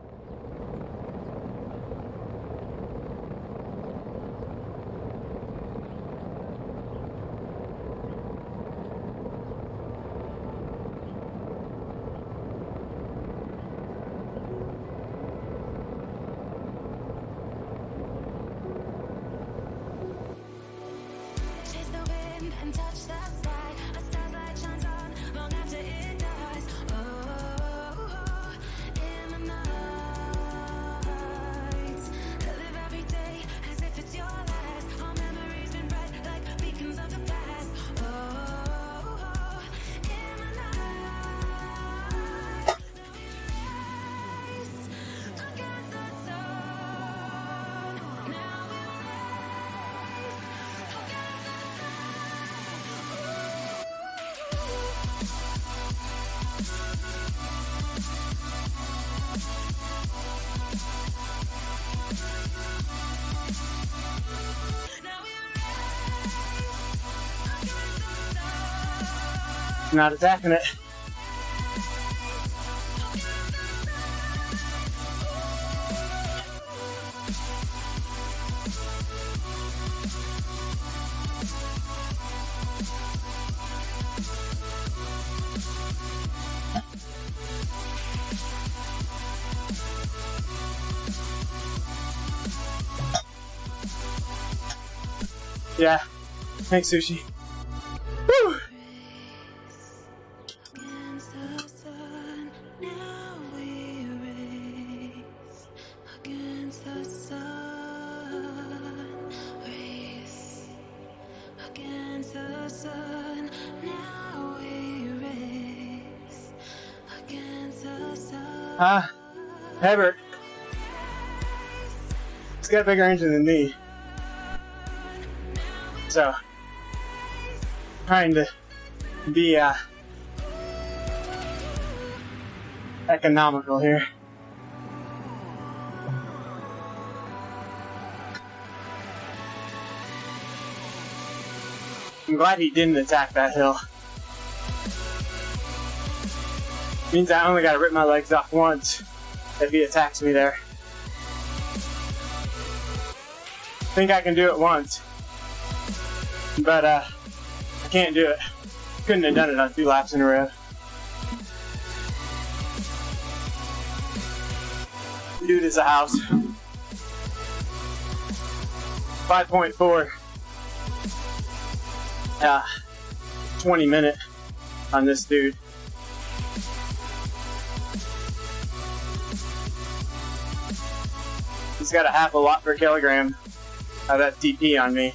Chase the wind and touch the sky. A star's light shines on long after it dies. Oh, in the night, live every day as if it's your last. Our memories been bright like beacons of the past. Oh, in the night, race against the sun. Now we race against the Not attacking it. Yeah. Thanks, Sushi. Woo! against the sun. Now we race against the sun. Race against the sun. Now we race against the sun. Hebert. He's got a bigger engine than me. So, trying to be economical here. I'm glad he didn't attack that hill. Means I only gotta rip my legs off once if he attacks me there. Think I can do it once. But, I can't do it. Couldn't have done it on 2 laps in a row. Dude is a house. 5.4. 20 minute on this dude. He's got a half a watt per kilogram of FTP on me.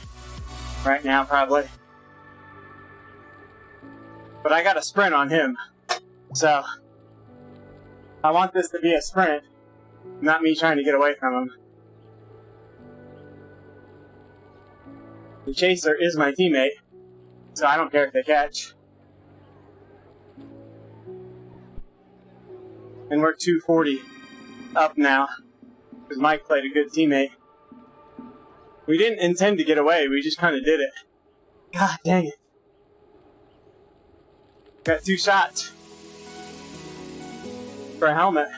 Right now, probably. But I got a sprint on him. So, I want this to be a sprint, not me trying to get away from him. The chaser is my teammate, so I don't care if they catch. And we're 240 up now, because Mike played a good teammate. We didn't intend to get away, we just kind of did it. God dang it. Got 2 shots for a helmet.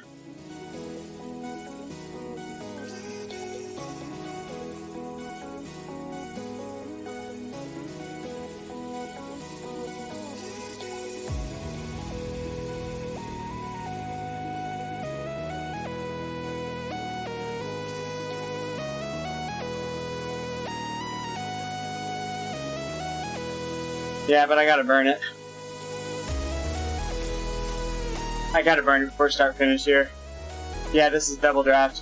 Yeah, but I gotta burn it. I gotta burn it before start finish here. Yeah, this is double draft.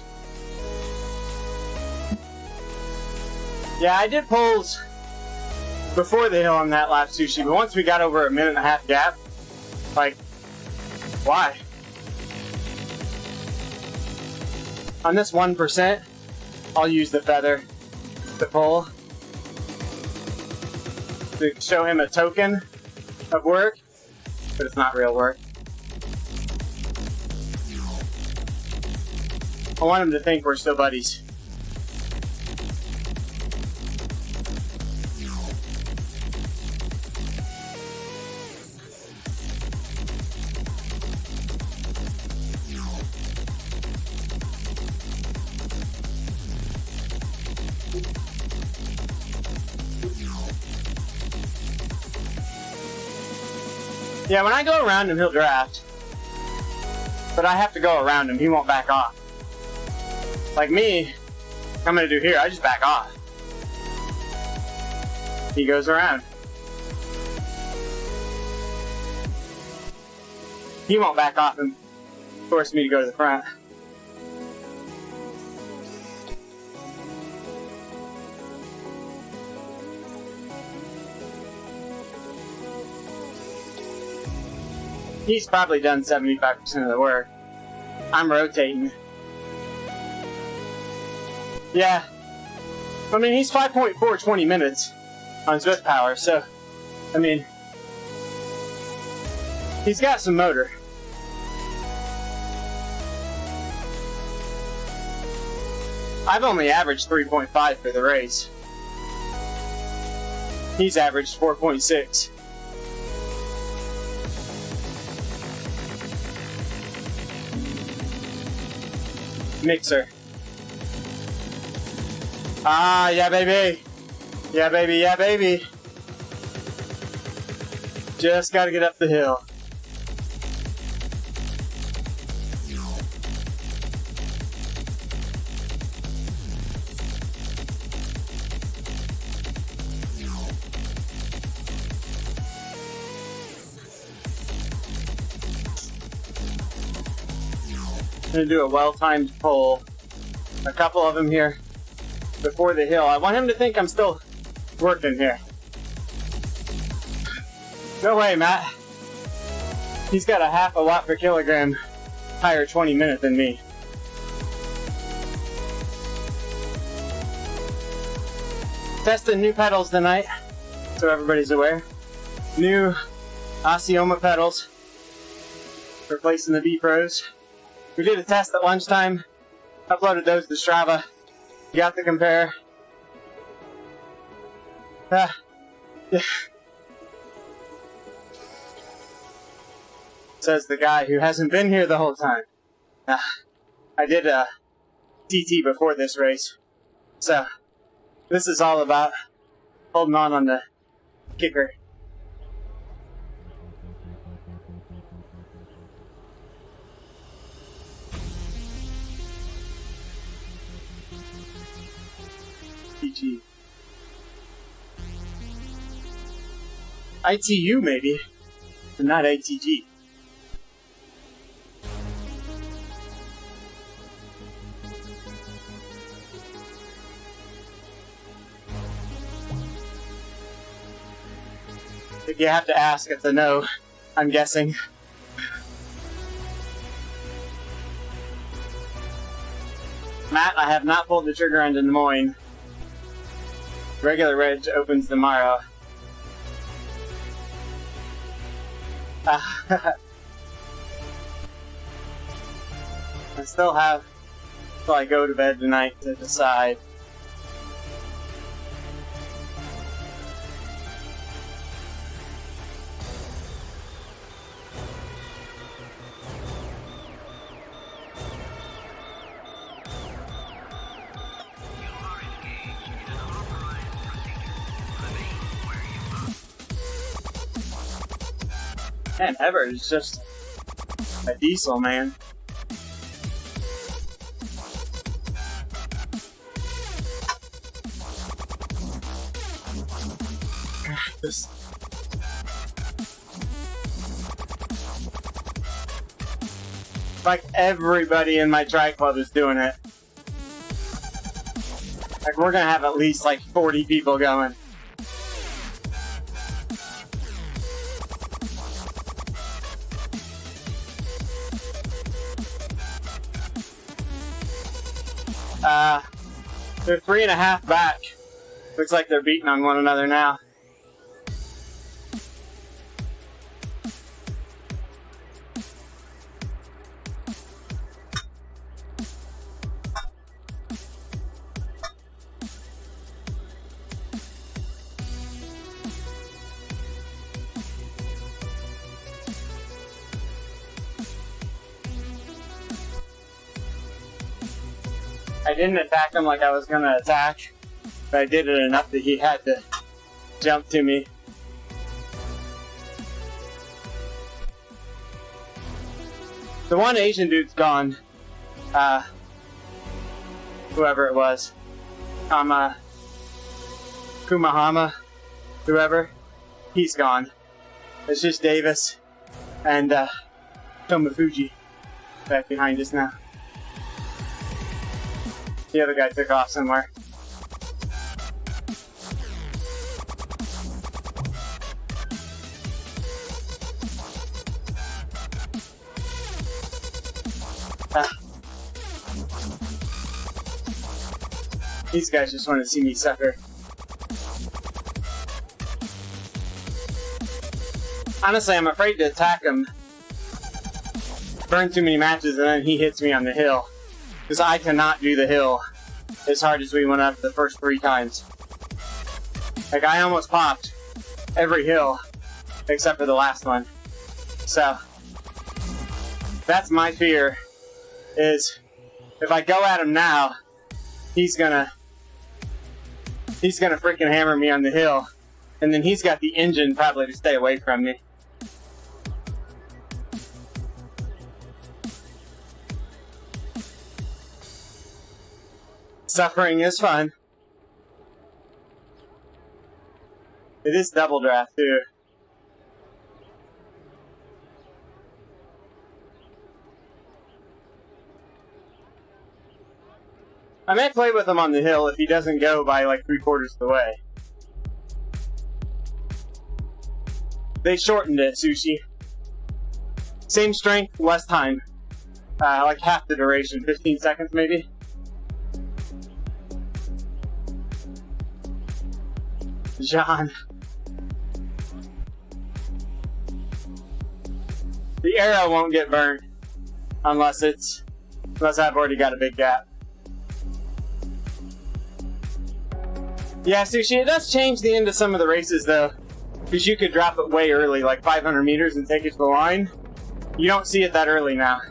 Yeah, I did pulls before the hill on that lap, Sushi, but once we got over a 1.5 minute gap, like, why? On this 1%, I'll use the feather to pull to show him a token of work, but it's not real work. I want him to think we're still buddies. Yeah, when I go around him, he'll draft. But I have to go around him. He won't back off. Like me, I'm gonna do here. I just back off. He goes around. He won't back off and force me to go to the front. He's probably done 75% of the work. I'm rotating. Yeah. I mean, he's 5.4 20 minutes on Swift Power, so, I mean, he's got some motor. I've only averaged 3.5 for the race. He's averaged 4.6. Mixer. Ah, yeah, baby. Yeah, baby, yeah, baby. Just gotta get up the hill. I'm gonna do a well-timed pull. A couple of them here before the hill. I want him to think I'm still working here. No way, Matt. He's got a half a watt per kilogram higher 20 minute than me. Testing new pedals tonight, so everybody's aware. New Osceola pedals, replacing the B-Pros. We did a test at lunchtime, uploaded those to Strava. You got to compare. Yeah. Says the guy who hasn't been here the whole time. I did a TT before this race, so this is all about holding on the kicker. PG. ITU maybe, but not ATG. If you have to ask, it's a no, I'm guessing. Matt, I have not pulled the trigger on Des Moines. Regular reg opens tomorrow. I still have till I go to bed tonight to decide. Man, Everett is just a diesel, man. This. Like everybody in my tri club is doing it. Like we're gonna have at least like 40 people going. They're 3.5 back. Looks like they're beating on one another now. I didn't attack him like I was gonna attack, but I did it enough that he had to jump to me. The one Asian dude's gone. Whoever it was. Kumahama. Whoever. He's gone. It's just Davis and Tomofuji back behind us now. The other guy took off somewhere. These guys just want to see me suffer. Honestly, I'm afraid to attack him. Burn too many matches and then he hits me on the hill. Because I cannot do the hill as hard as we went up the first 3 times. Like, I almost popped every hill except for the last one. So, that's my fear, is if I go at him now, he's gonna freaking hammer me on the hill. And then he's got the engine probably to stay away from me. Suffering is fun. It is double draft too. I may play with him on the hill if he doesn't go by like 3/4 of the way. They shortened it, Sushi. Same strength, less time. Like half the duration, 15 seconds maybe. John. The arrow won't get burned unless I've already got a big gap. Yeah, Sushi, it does change the end of some of the races though, because you could drop it way early, like 500 meters and take it to the line. You don't see it that early now.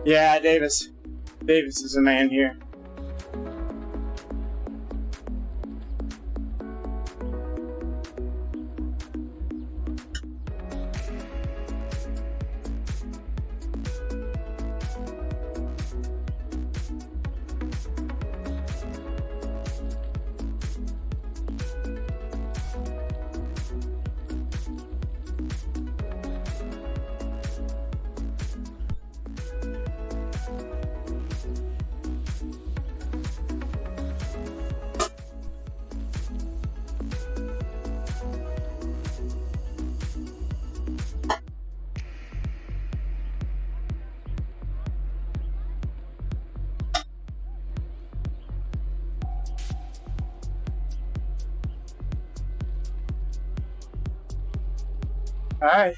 Yeah, Davis. Davis is a man here. Alright.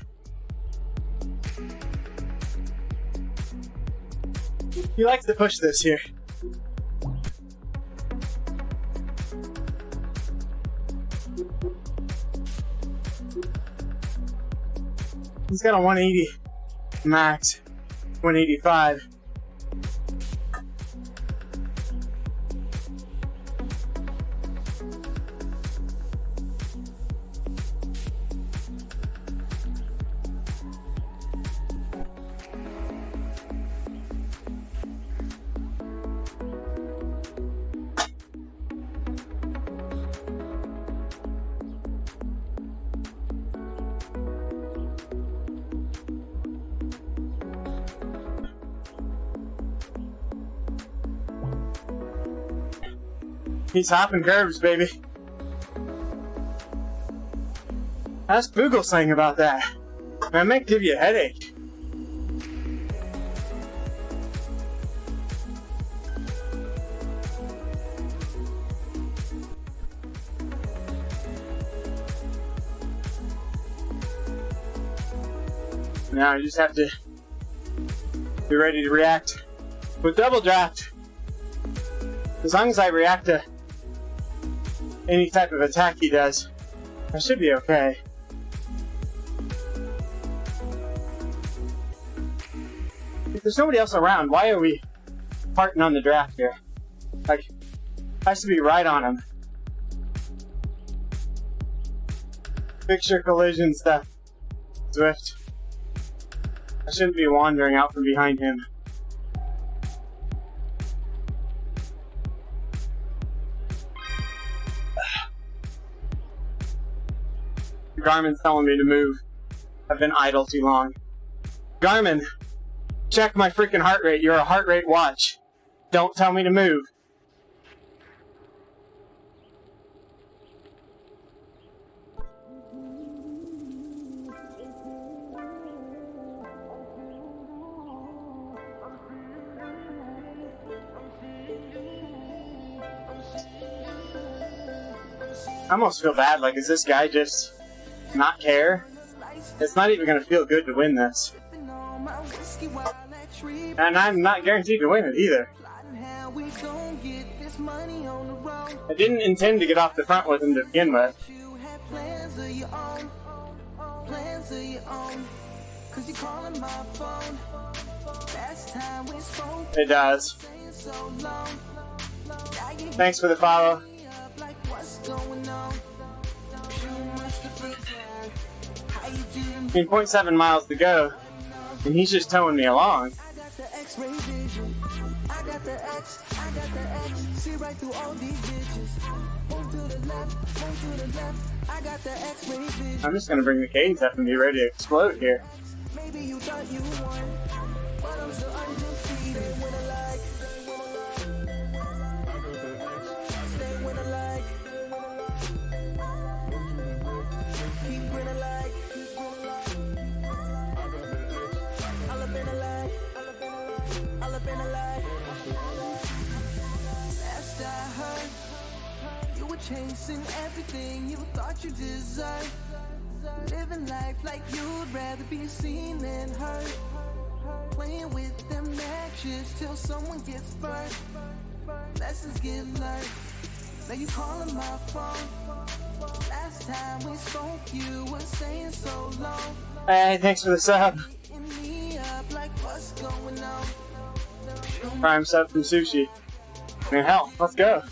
He likes to push this here. He's got a 180 max, 185. He's hopping curves, baby. Ask Vogelsang about that. That might give you a headache. Now I just have to be ready to react with double draft. As long as I react to any type of attack he does, I should be okay. If there's nobody else around, why are we parting on the draft here? Like, I should be right on him. Picture collision stuff. Swift. I shouldn't be wandering out from behind him. Garmin's telling me to move. I've been idle too long. Garmin, check my freaking heart rate. You're a heart rate watch. Don't tell me to move. I almost feel bad. Like, is this guy just not care? It's not even going to feel good to win this. And I'm not guaranteed to win it either. I didn't intend to get off the front with him to begin with. It does. Thanks for the follow. I mean, 0.7 miles to go, and he's just towing me along. I'm just gonna bring the cadence up and be ready to explode here. Chasing everything you thought you deserved. Living life like you'd rather be seen than heard. Playing with them matches till someone gets burned. Lessons get learned. Now you calling my phone. Last time we spoke, you were saying so long. Hey, thanks for the sub. Beating me up like what's going on? Prime sub from Sushi. I mean, hell, let's go.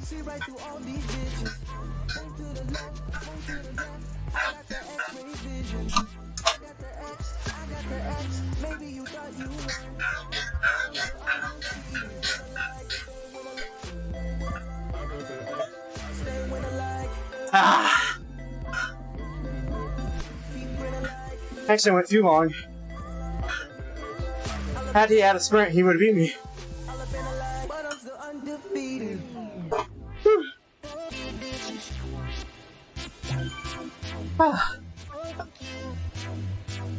See right through all these bitches. Move to the left, move to the left. I got the X-ray vision. I got the X, I got the X. Maybe you thought you were. Stay when I like. Ah. Actually, went too long. Had he had a sprint, he would have beat me. But I'm still undefeated.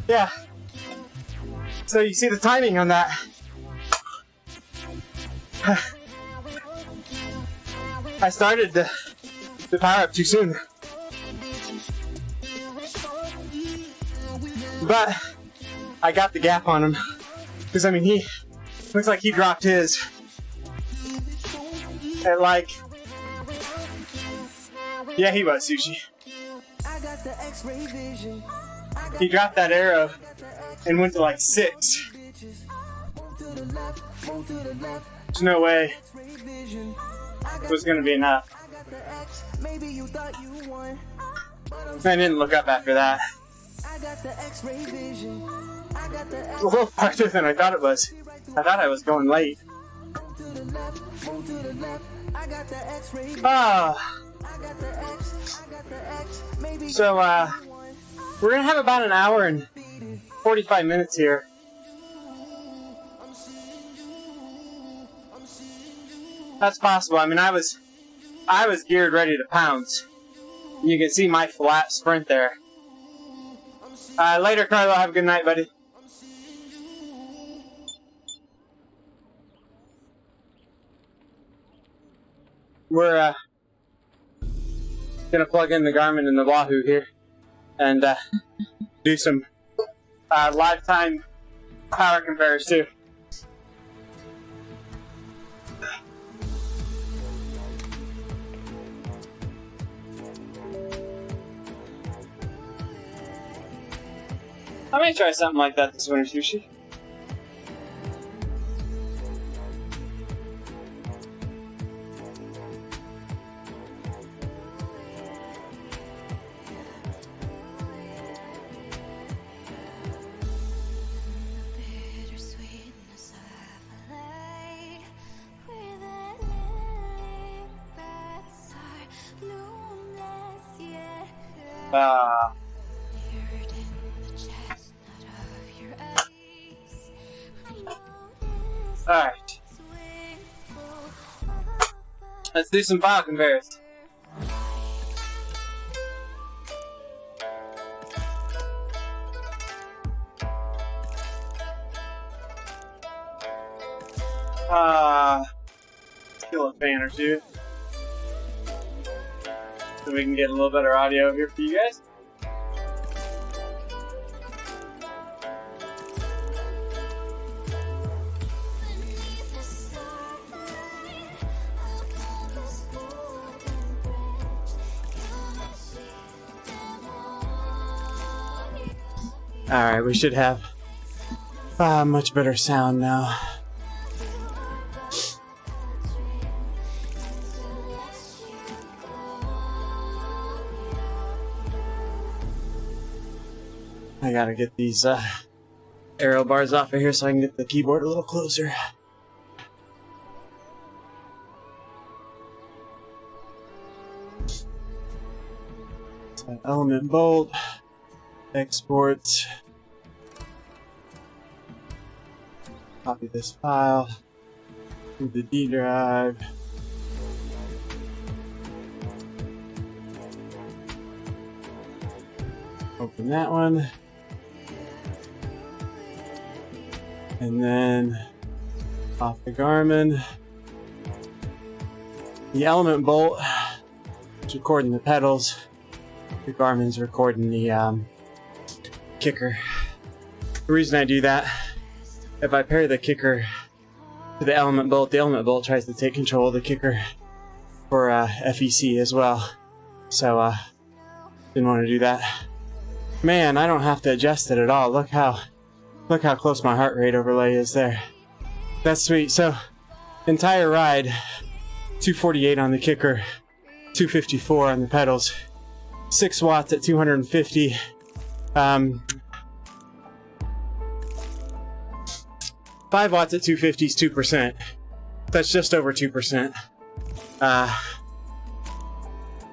Yeah. So you see the timing on that. I started the power up too soon. But I got the gap on him. Because, I mean, he looks like he dropped his at like... Yeah, he was, Sushi. I got the X-ray vision. He dropped that arrow and went to like 6. Move to the left, move to the left. There's no way X-ray vision. it was gonna be enough. I got the X. Maybe you thought you won. I didn't look up after that. I got the X-ray vision. I got the It's X. a little farther than I thought it was. I thought I was going late. Move to the left, move to the left. I got the X-ray vision. Ah, I got the X. I got the X. Maybe so we're gonna have about an hour and 45 minutes here. That's possible. I mean, I was geared ready to pounce. You can see my flat sprint there. Later, Carlo. Have a good night, buddy. We're gonna plug in the Garmin and the Wahoo here and do some lifetime power compares too. I may try something like that this winter, Sushi. Bittersweetness of light, where the lily pads are luminous, yeah. Mirrored in the chestnut of your eyes, I noticed Alright, wistful of let's do some file compares. Kill a fan or two so we can get a little better audio here for you guys. beneath the starlight, upon this golden bridge, you'll see them all. Alright, we should have much better sound now. I gotta get these aero bars off of here so I can get the keyboard a little closer. So Element Bolt, export, copy this file to the D drive. Open that one. And then off the Garmin. The Element Bolt is recording the pedals. The Garmin's recording the kicker. The reason I do that, if I pair the kicker to the Element Bolt tries to take control of the kicker for FEC as well. So didn't want to do that. Man, I don't have to adjust it at all. Look how close my heart rate overlay is there. That's sweet. So, entire ride, 248 on the kicker, 254 on the pedals, 6 watts at 250. 5 watts at 250 is 2%. That's just over 2%.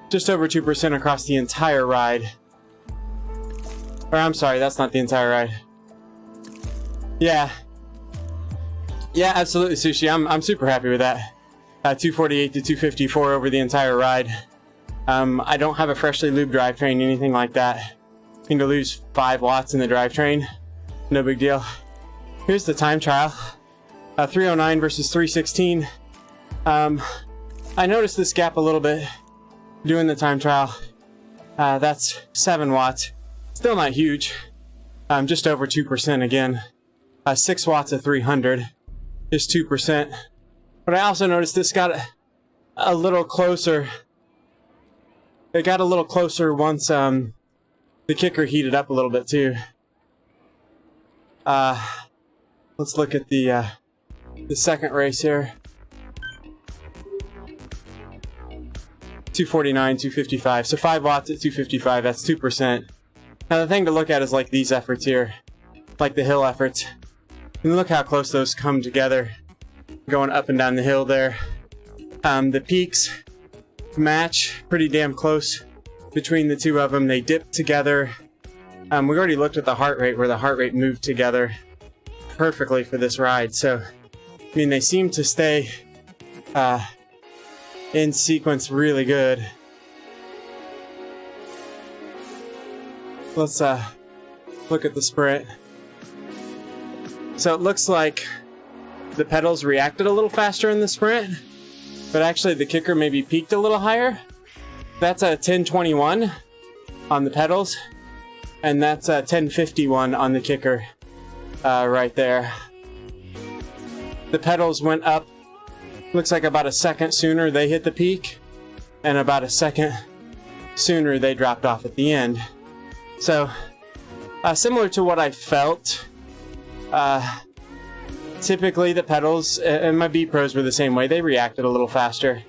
Just over 2% across the entire ride. Or I'm sorry, that's not the entire ride. Yeah, absolutely, Sushi. I'm super happy with that. 248 to 254 over the entire ride. I don't have a freshly lubed drivetrain, anything like that. I'm going to lose 5 watts in the drivetrain. No big deal. Here's the time trial. 309 versus 316. I noticed this gap a little bit doing the time trial. That's 7 watts. Still not huge. Just over 2% again. 6 watts at 300 is 2%. But I also noticed this got a little closer. It got a little closer once the kicker heated up a little bit too. Let's look at the second race here. 249, 255. So 5 watts at 255, that's 2%. Now the thing to look at is like these efforts here, like the hill efforts. And look how close those come together, going up and down the hill there. The peaks match pretty damn close between the two of them. They dip together. We already looked at the heart rate, where the heart rate moved together perfectly for this ride. So, I mean, they seem to stay in sequence really good. Let's look at the sprint. So it looks like the pedals reacted a little faster in the sprint, but actually the kicker maybe peaked a little higher. that's a 1021 on the pedals, and that's a 1051 on the kicker right there. The pedals went up, looks like about a second sooner they hit the peak, and about a second sooner they dropped off at the end. So, similar to what I felt, typically the pedals and my Beat Pros were the same way. They reacted a little faster.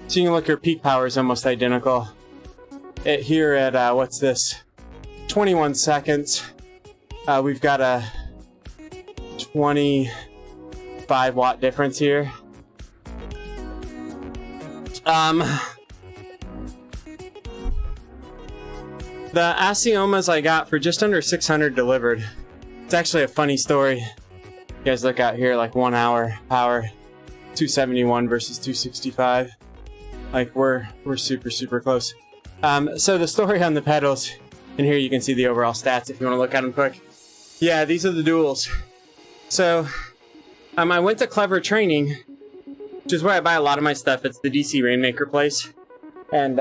So you can look, your peak power is almost identical. Here at, what's this? 21 seconds. We've got a 25 watt difference here. The Asiomas I got for just under 600 delivered. It's actually a funny story. You guys look out here, like 1 hour power, 271 versus 265. Like we're super close. So the story on the pedals, and here you can see the overall stats if you want to look at them quick. Yeah, these are the duals. So I went to Clever Training, which is where I buy a lot of my stuff. It's the DC Rainmaker place, and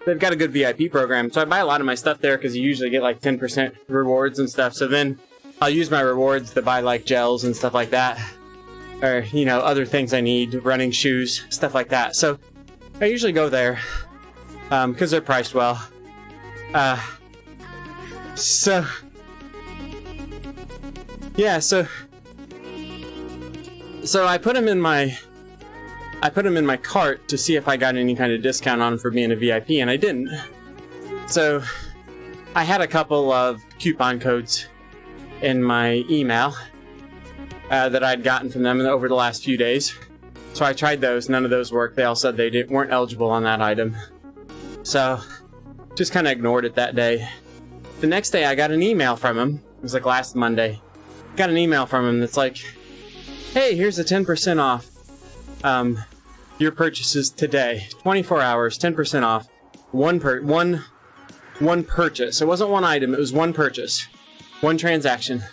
they've got a good VIP program. So I buy a lot of my stuff there because you usually get like 10% rewards and stuff. So then I'll use my rewards to buy like gels and stuff like that, or you know, other things I need, running shoes, stuff like that. So I usually go there because they're priced well. So yeah, so I put them in my cart to see if I got any kind of discount on them for being a VIP, and I didn't. So I had a couple of coupon codes in my email that I'd gotten from them over the last few days. So I tried those. None of those worked. They all said they weren't eligible on that item. So just kind of ignored it that day. The next day I got an email from him. It was like last Monday. Got an email from him that's like, hey, here's a 10% off your purchases today. 24 hours, 10% off. One purchase. It wasn't one item, it was one purchase. One transaction.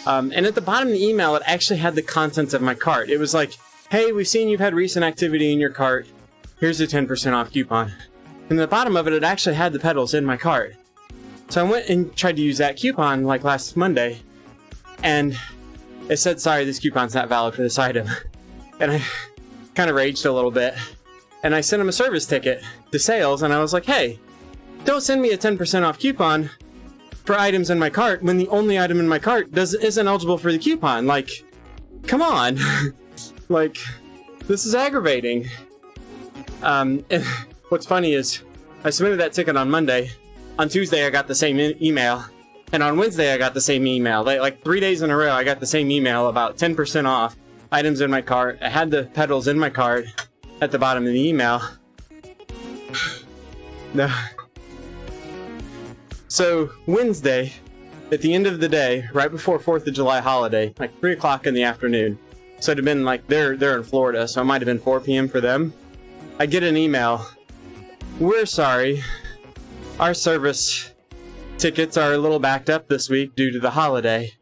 And at the bottom of the email, it actually had the contents of my cart. It was like, hey, we've seen you've had recent activity in your cart. Here's a 10% off coupon. And at the bottom of it, it actually had the pedals in my cart. So I went and tried to use that coupon like last Monday. And it said, sorry, this coupon's not valid for this item. And I kind of raged a little bit. And I sent him a service ticket to sales. And I was like, hey, don't send me a 10% off coupon for items in my cart when the only item in my cart isn't eligible for the coupon. Like, come on. Like, this is aggravating. And what's funny is I submitted that ticket on Monday. On Tuesday, I got the same email. And on Wednesday, I got the same email. Like 3 days in a row, I got the same email about 10% off items in my cart. I had the pedals in my cart at the bottom of the email. No. So Wednesday, at the end of the day, right before 4th of July holiday, like 3 o'clock in the afternoon. So it'd have been like, they're in Florida, so it might have been 4 p.m. for them. I get an email. We're sorry. Our service tickets are a little backed up this week due to the holiday.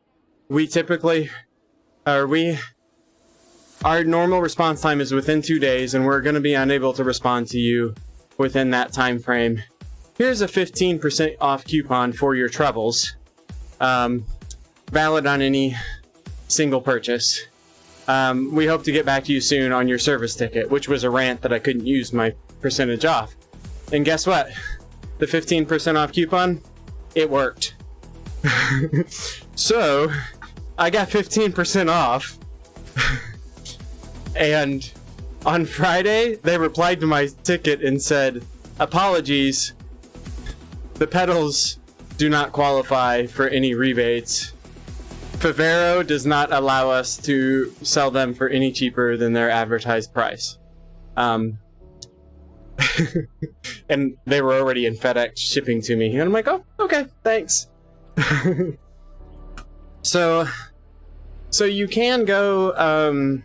Our normal response time is within 2 days, and we're going to be unable to respond to you within that time frame. Here's a 15% off coupon for your troubles. Valid on any single purchase. We hope to get back to you soon on your service ticket, which was a rant that I couldn't use my percentage off. And guess what? The 15% off coupon, it worked. So, I got 15% off. And on Friday, they replied to my ticket and said, apologies, the pedals do not qualify for any rebates. Favero does not allow us to sell them for any cheaper than their advertised price. And they were already in FedEx shipping to me. And I'm like, oh, okay, thanks. So you can go,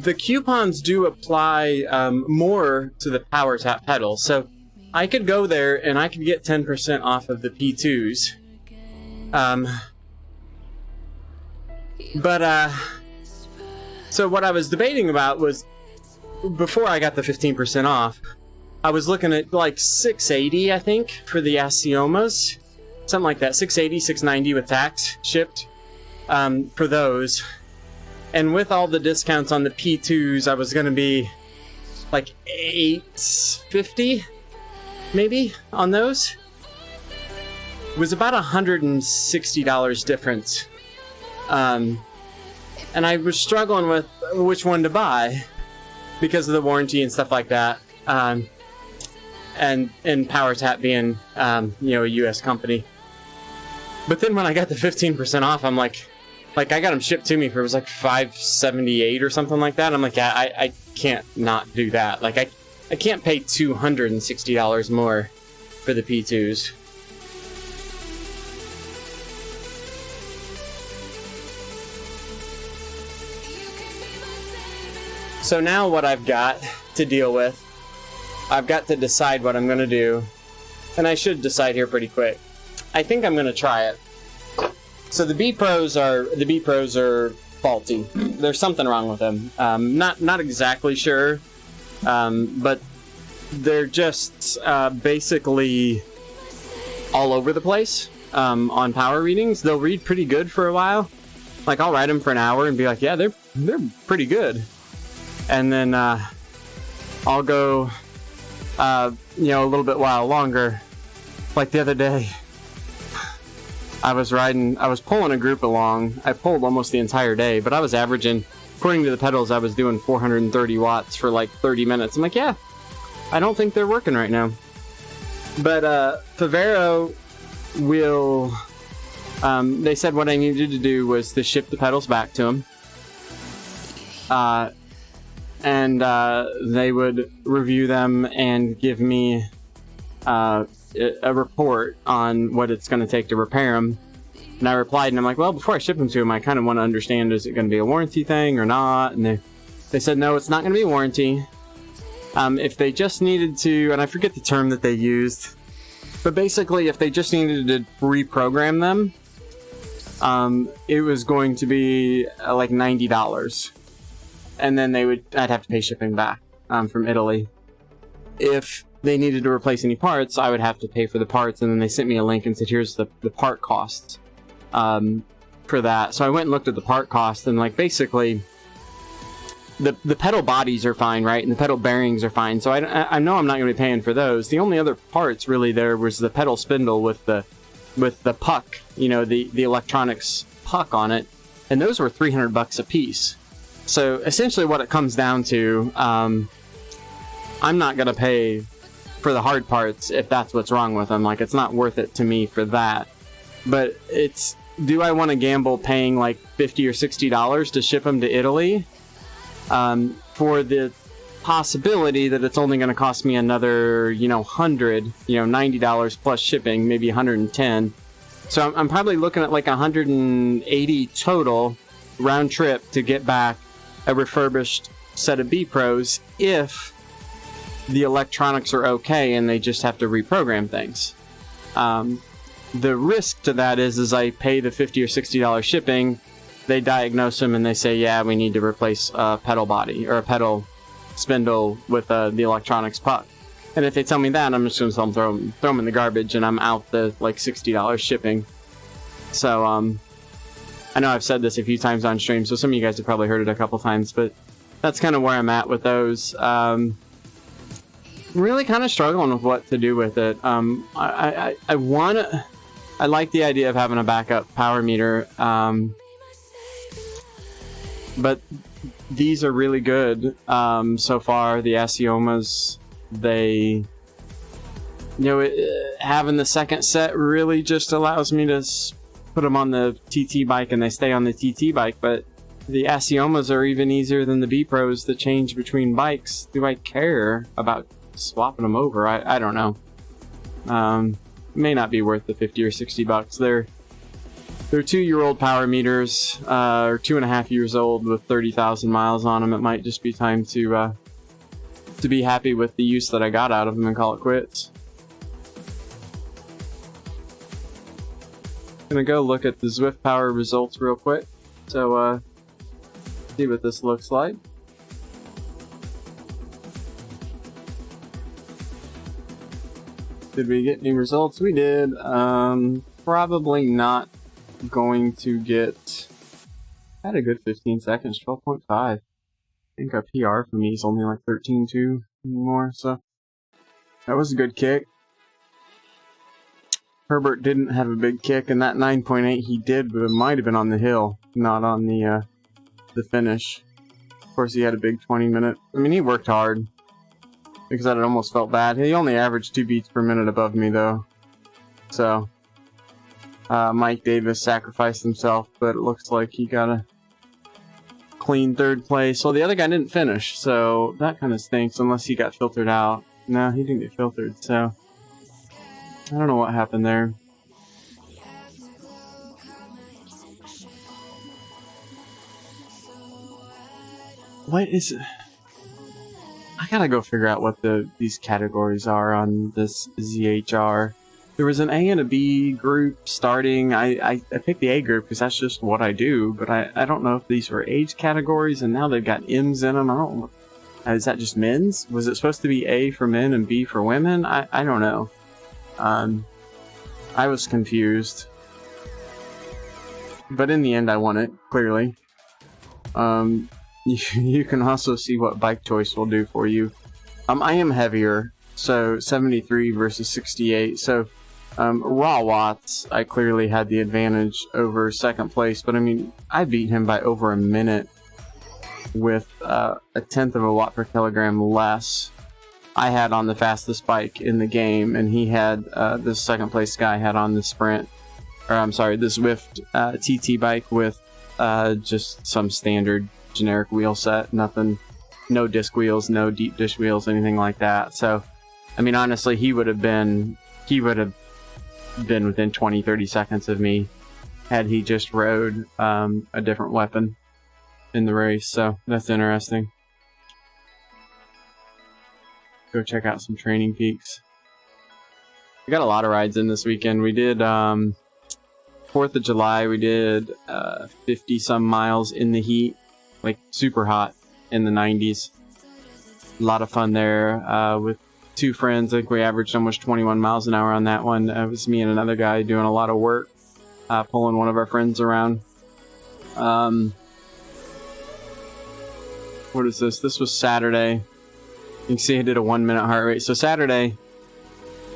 the coupons do apply more to the Power Tap pedal. So I could go there and I could get 10% off of the P2s. So what I was debating about was, before I got the 15% off, I was looking at like 680, I think, for the Asiomas. Something like that, 680, 690 with tax shipped for those. And with all the discounts on the P2s, I was going to be like $850, maybe, on those. It was about $160 difference. And I was struggling with which one to buy because of the warranty and stuff like that. And PowerTap being, a US company. But then when I got the 15% off, I'm like I got them shipped to me for, it was like $578 or something like that. I'm like, yeah, I can't not do that. Like, I can't pay $260 more for the P2s. So now what I've got to deal with, I've got to decide what I'm going to do. And I should decide here pretty quick. I think I'm going to try it. So the B Pros are faulty. There's something wrong with them. Not exactly sure, but they're just basically all over the place on power readings. They'll read pretty good for a while. Like, I'll ride them for an hour and be like, yeah, they're pretty good. And then I'll go a little bit while longer. Like the other day, I was pulling a group along. I pulled almost the entire day, but I was averaging, according to the pedals, I was doing 430 watts for like 30 minutes. I'm like, yeah, I don't think they're working right now. But Favero will, they said what I needed to do was to ship the pedals back to them. And they would review them and give me a report on what it's going to take to repair them. And I replied, and I'm like, well, before I ship them to them, I kind of want to understand, is it going to be a warranty thing or not? And they said, no, it's not going to be a warranty. If they just needed to, and I forget the term that they used, but basically if they just needed to reprogram them, it was going to be like $90. And then I'd have to pay shipping back from Italy. If they needed to replace any parts, I would have to pay for the parts, and then they sent me a link and said, here's the part costs for that. So I went and looked at the part cost, and like basically the pedal bodies are fine, right? And the pedal bearings are fine. So I know I'm not going to be paying for those. The only other parts really there was the pedal spindle with the puck, the electronics puck on it, and those were $300 a piece. So essentially what it comes down to, I'm not going to pay for the hard parts if that's what's wrong with them. Like, it's not worth it to me for that. But do I want to gamble paying like $50 or $60 to ship them to Italy for the possibility that it's only going to cost me another, $90 plus shipping, maybe $110. So I'm probably looking at like $180 total round trip to get back a refurbished set of B Pros if the electronics are okay and they just have to reprogram things. The risk to that is I pay the $50 or $60 shipping, they diagnose them and they say, yeah, we need to replace a pedal body or a pedal spindle with the electronics puck. And if they tell me that, I'm just going to throw them in the garbage, and I'm out the like $60 shipping. So I know I've said this a few times on stream, so some of you guys have probably heard it a couple times, but that's kind of where I'm at with those. Really kind of struggling with what to do with it. I like the idea of having a backup power meter, but these are really good so far. The Asiomas, having the second set really just allows me to put them on the TT bike and they stay on the TT bike, but the Asiomas are even easier than the B Pros to change between bikes. Do I care about swapping them over? I don't know. May not be worth the $50 or $60. They're 2-year-old power meters, or 2.5 years old with 30,000 miles on them. It might just be time to be happy with the use that I got out of them and call it quits. Gonna go look at the Zwift power results real quick. So see what this looks like. Did we get any results? We did. Probably not going to get... I had a good 15 seconds, 12.5. I think our PR for me is only like 13.2 anymore, so that was a good kick. Herbert didn't have a big kick, and that 9.8 he did, but it might have been on the hill, not on the finish. Of course, he had a big 20-minute. I mean, he worked hard, because I almost felt bad. He only averaged 2 beats per minute above me, though. So, Mike Davis sacrificed himself, but it looks like he got a clean 3rd place. Well, the other guy didn't finish, so that kind of stinks, unless he got filtered out. No, he didn't get filtered, so I don't know what happened there. What is it? I gotta go figure out what these categories are on this ZHR. There was an A and a B group starting. I picked the A group because that's just what I do, but I don't know if these were age categories, and now they've got M's in them. I don't know. Is that just men's? Was it supposed to be A for men and B for women? I don't know. I was confused. But in the end, I won it, clearly. You can also see what bike choice will do for you. I am heavier, so 73 versus 68. So, raw watts, I clearly had the advantage over 2nd place. But I mean, I beat him by over a minute with a 1/10 of a watt per kilogram less. I had on the fastest bike in the game, and he had, this 2nd place guy had on the Sprint, or I'm sorry, the Zwift TT bike with just some standard generic wheel set, nothing, no disc wheels, no deep dish wheels, anything like that. So, I mean, honestly, he would have been within 20-30 seconds of me had he just rode a different weapon in the race. So that's interesting. Go check out some training peaks. We got a lot of rides in this weekend. We did 4th of July, we did 50 some miles in the heat, like super hot in the 90s. A lot of fun there with 2 friends. I think we averaged almost 21 miles an hour on that one. It was me and another guy doing a lot of work, pulling one of our friends around. What is this? This was Saturday. You can see I did a 1-minute heart rate. So Saturday,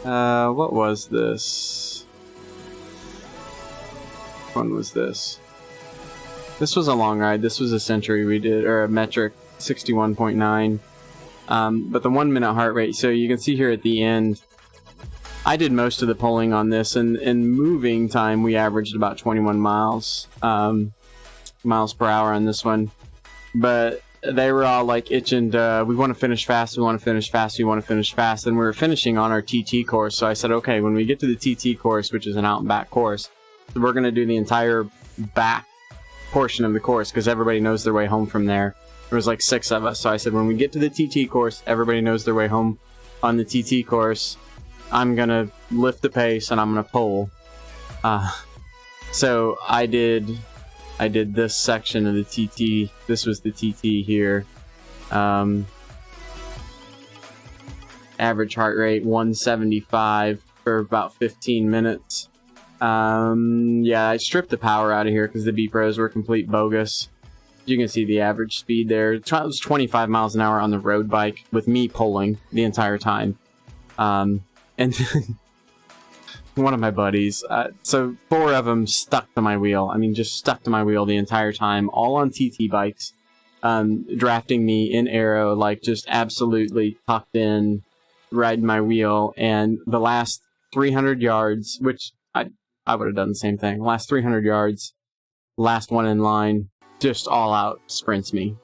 what was this? When was this? This was a long ride. This was a Century we did, or a metric 61.9. But the 1-minute heart rate, so you can see here at the end, I did most of the pulling on this, and in moving time, we averaged about 21 miles per hour on this one. But they were all like itching to, we want to finish fast, we want to finish fast, we want to finish fast, and we were finishing on our TT course. So I said, okay, when we get to the TT course, which is an out and back course, we're going to do the entire back portion of the course because everybody knows their way home from there. There was like 6 of us, so I said when we get to the TT course, everybody knows their way home on the TT course. I'm gonna lift the pace and I'm gonna pull. So I did this section of the TT. This was the TT here. Average heart rate 175 for about 15 minutes. Yeah, I stripped the power out of here because the B-Pros were complete bogus. You can see the average speed there. It was 25 miles an hour on the road bike with me pulling the entire time. And one of my buddies, so 4 of them stuck to my wheel. I mean, just stuck to my wheel the entire time, all on TT bikes, drafting me in aero, like just absolutely tucked in, riding my wheel. And the last 300 yards, which I would have done the same thing. Last 300 yards, last one in line, just all out sprints me,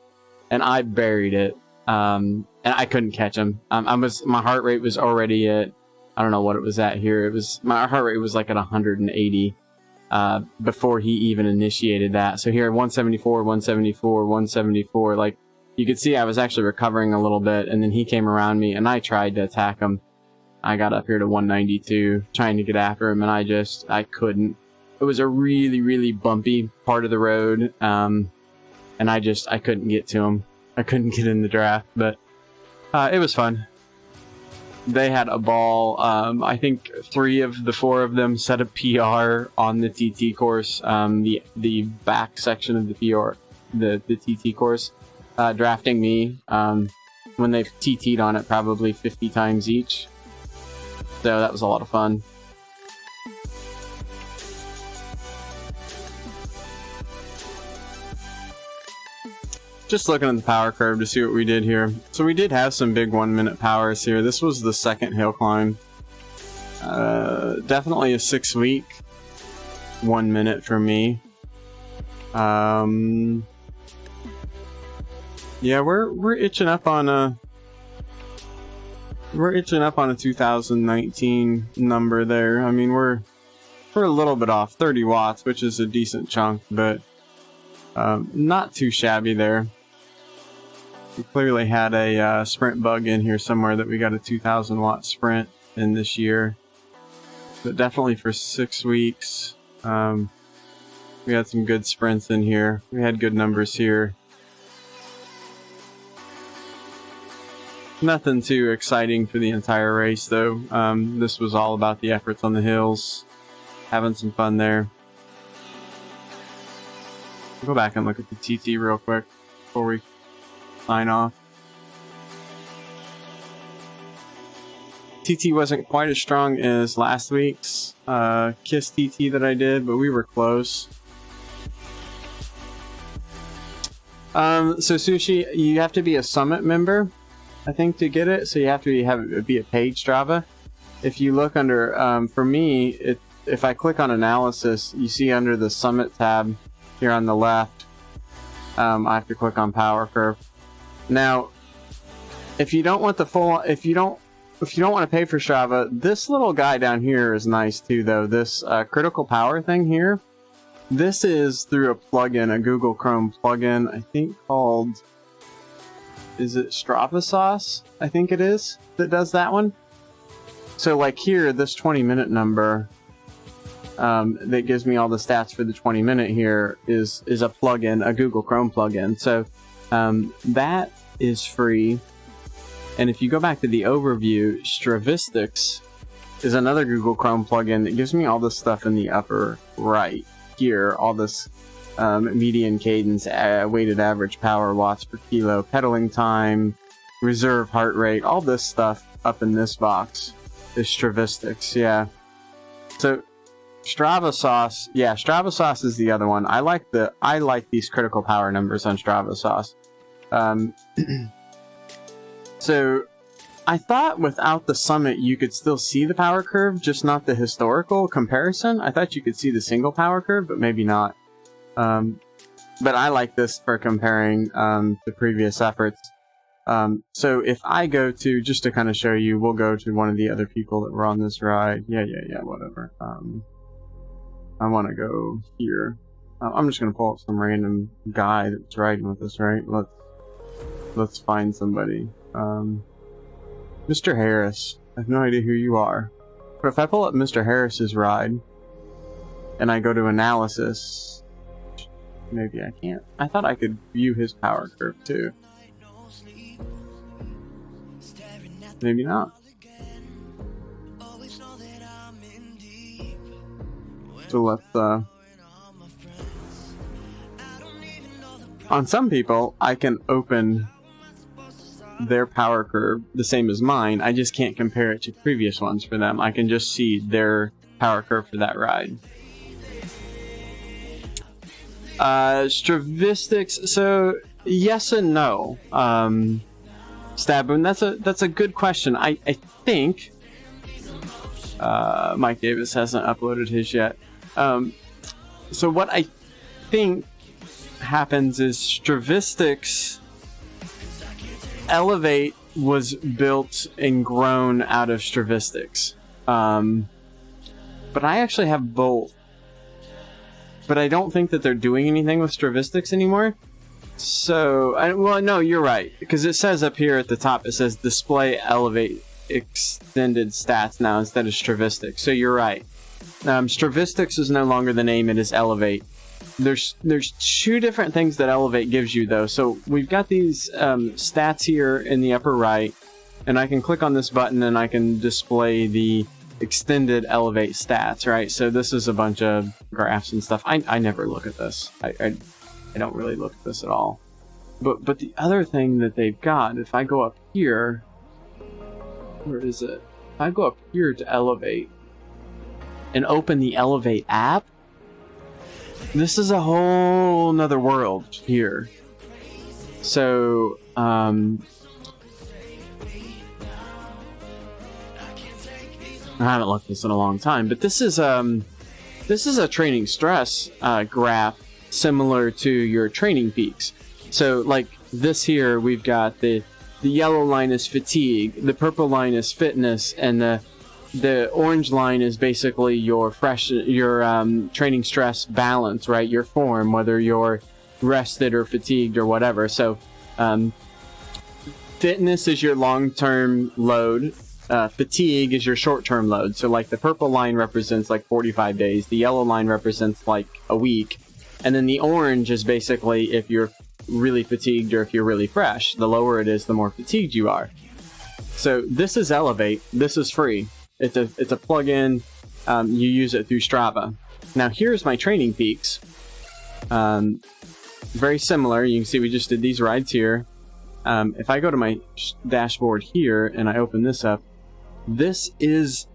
and I buried it. And I couldn't catch him. My heart rate was already at, I don't know what it was at here. My heart rate was like at 180 before he even initiated that. So here, 174, 174, 174. Like you could see, I was actually recovering a little bit, and then he came around me, and I tried to attack him. I got up here to 192, trying to get after him, and I couldn't. It was a really, really bumpy part of the road, and I couldn't get to him. I couldn't get in the draft, but it was fun. they had a ball. I think 3 of the 4 of them set a PR on the TT course. The back section of the PR, the TT course, drafting me when they've TT'd on it probably 50 times each. So that was a lot of fun. Just looking at the power curve to see what we did here. So we did have some big 1-minute powers here. This was the second hill climb. Definitely a 6-week 1 minute for me. Yeah, we're itching up on a 2019 number there. I mean, we're a little bit off 30 watts, which is a decent chunk, but not too shabby there. We clearly had a sprint bug in here somewhere that we got a 2,000 watt sprint in this year. But definitely for 6 weeks, we had some good sprints in here. We had good numbers here. Nothing too exciting for the entire race though. This was all about the efforts on the hills. Having some fun there. Go back and look at the TT real quick before we sign off. TT wasn't quite as strong as last week's KISS TT that I did, but we were close. So Sushi, you have to be a Summit member, I think, to get it. So you have to be a paid Strava. If you look under, for me, if I click on analysis, you see under the Summit tab here on the left, I have to click on Power Curve. Now, if you don't want the full, if you don't want to pay for Strava, this little guy down here is nice too, though. This critical power thing here, this is through a plugin, a Google Chrome plugin, I think called, is it Strava Sauce? I think it is, that does that one. So like here, this 20-minute number that gives me all the stats for the 20-minute here is a plugin, a Google Chrome plugin. So that is free. And if you go back to the overview, Stravistics is another Google Chrome plugin that gives me all this stuff in the upper right here, all this median cadence, weighted average power, watts per kilo, pedaling time, reserve heart rate, all this stuff up in this box is Stravistics, yeah. So Strava Sauce, yeah, Strava Sauce is the other one. I like these critical power numbers on Strava Sauce. So I thought without the Summit you could still see the power curve, just not the historical comparison. I thought you could see the single power curve, but maybe not. But I like this for comparing the previous efforts. So if I go to, just to kind of show you, we'll go to one of the other people that were on this ride. Yeah, whatever. I want to go here. I'm just going to pull up some random guy that's riding with us, right? Let's find somebody. Mr. Harris. I have no idea who you are. But if I pull up Mr. Harris's ride, and I go to analysis, maybe I can't. I thought I could view his power curve too. Maybe not. So let's, on some people, I can open their power curve the same as mine. I just can't compare it to previous ones for them. I can just see their power curve for that ride. Stravistics, so yes and no. Stabboon, that's a good question. I think Mike Davis hasn't uploaded his yet. So what I think happens is Stravistics Elevate was built and grown out of Stravistics. But I actually have both. But I don't think that they're doing anything with Stravistics anymore. So, well, no, you're right. Because it says up here at the top, it says display Elevate extended stats now instead of Stravistics. So you're right. Stravistics is no longer the name, it is Elevate. There's two different things that Elevate gives you though. So we've got these stats here in the upper right. and I can click on this button and I can display the extended Elevate stats, right? So this is a bunch of graphs and stuff. I never look at this. I don't really look at this at all. But the other thing that they've got, if I go up here, where is it? If I go up here to Elevate and open the Elevate app, this is a whole nother world here. So, I haven't looked at this in a long time, but this is a training stress graph similar to your training peaks. So like this here, we've got the yellow line is fatigue, the purple line is fitness, and the orange line is basically your training stress balance, right? Your form, whether you're rested or fatigued or whatever. So fitness is your long-term load. Fatigue is your short-term load. So like the purple line represents like 45 days, the yellow line represents like a week, and then the orange is basically if you're really fatigued or if you're really fresh. The lower it is, the more fatigued you are. So this is Elevate. This is free. It's a plugin. You use it through Strava. Now here's my training peaks. Very similar. You can see we just did these rides here. If I go to my dashboard here and I open this up, this is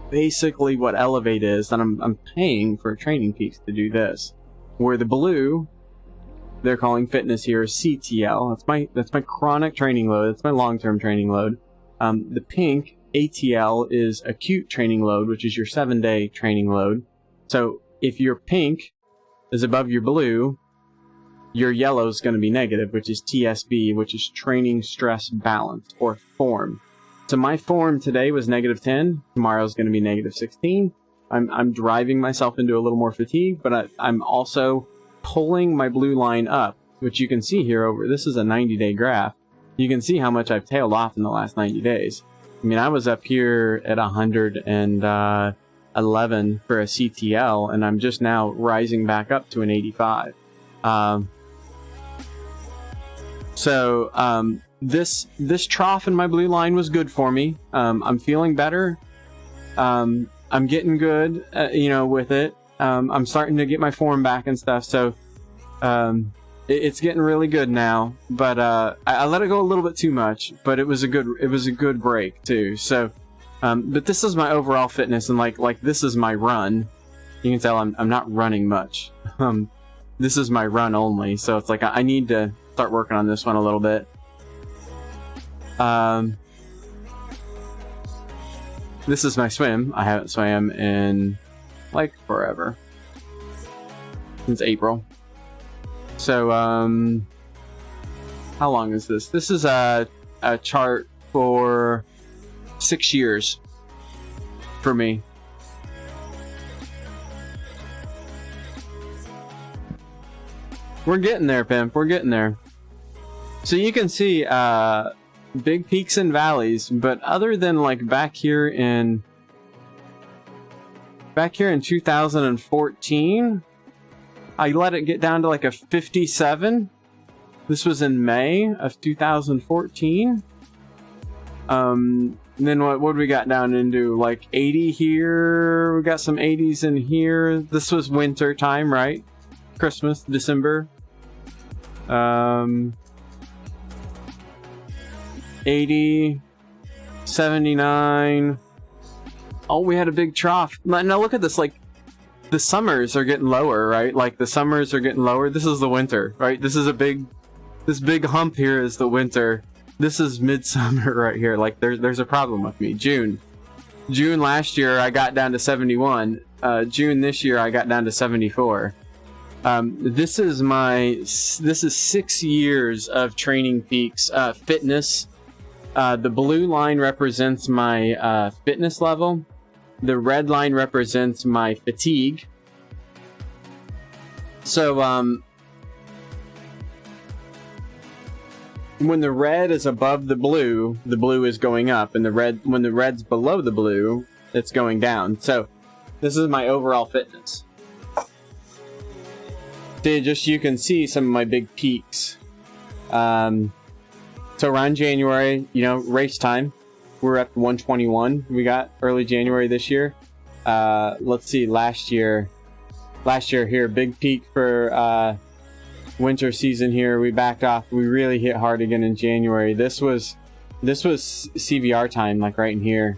basically what Elevate is, and I'm paying for Training Peaks to do this. Where the blue, they're calling fitness here, CTL. That's my chronic training load. That's my long-term training load. The pink, ATL, is acute training load, which is your 7-day training load. So if your pink is above your blue, your yellow is going to be negative, which is TSB, which is training stress balance or form. So my form today was -10. Tomorrow's going to be -16. I'm driving myself into a little more fatigue, but I'm also pulling my blue line up, which you can see here over. This is a 90-day graph. You can see how much I've tailed off in the last 90 days. I mean, I was up here at 111 for a CTL, and I'm just now rising back up to an 85. This trough in my blue line was good for me. I'm feeling better. I'm getting good, with it. I'm starting to get my form back and stuff. So, it's getting really good now. But I let it go a little bit too much. But it was a good break too. So, but this is my overall fitness, and like this is my run. You can tell I'm not running much. This is my run only. So it's like I need to start working on this one a little bit. This is my swim. I haven't swam in like forever, since April. So how long is this? This is a chart for 6 years for me. We're getting there, Pimp. We're getting there. So you can see big peaks and valleys, but other than like back here in 2014, I let it get down to like a 57. This was in May of 2014. And then what we got down into like 80 here. We got some 80s in here. This was winter time, right? Christmas, December. 80, 79. Oh, we had a big trough. Now look at this, like the summers are getting lower, right? Like the summers are getting lower. This is the winter, right? This big hump here is the winter. This is midsummer right here. Like there's a problem with me. June last year I got down to 71. June this year I got down to 74. This is 6 years of Training Peaks fitness. The blue line represents my fitness level. The red line represents my fatigue. So when the red is above the blue is going up, and when the red's below the blue, it's going down. So this is my overall fitness. So you can see some of my big peaks. So So around January, race time, we're up to 121. We got early January this year. Let's see, last year here, big peak for winter season here. We backed off. We really hit hard again in January. This was CVR time, like right in here.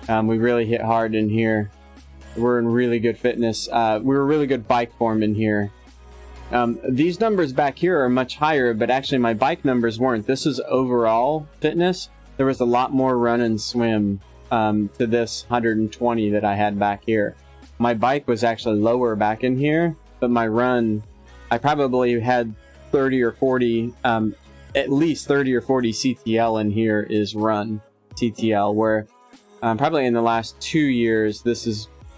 We really hit hard in here. We're in really good fitness. We were really good bike form in here. These numbers back here are much higher, but actually my bike numbers weren't. This is overall fitness. There was a lot more run and swim to this 120 that I had back here. My bike was actually lower back in here, but my run, I probably had 30 or 40, at least 30 or 40 CTL in here is run CTL, where probably in the last 2 years,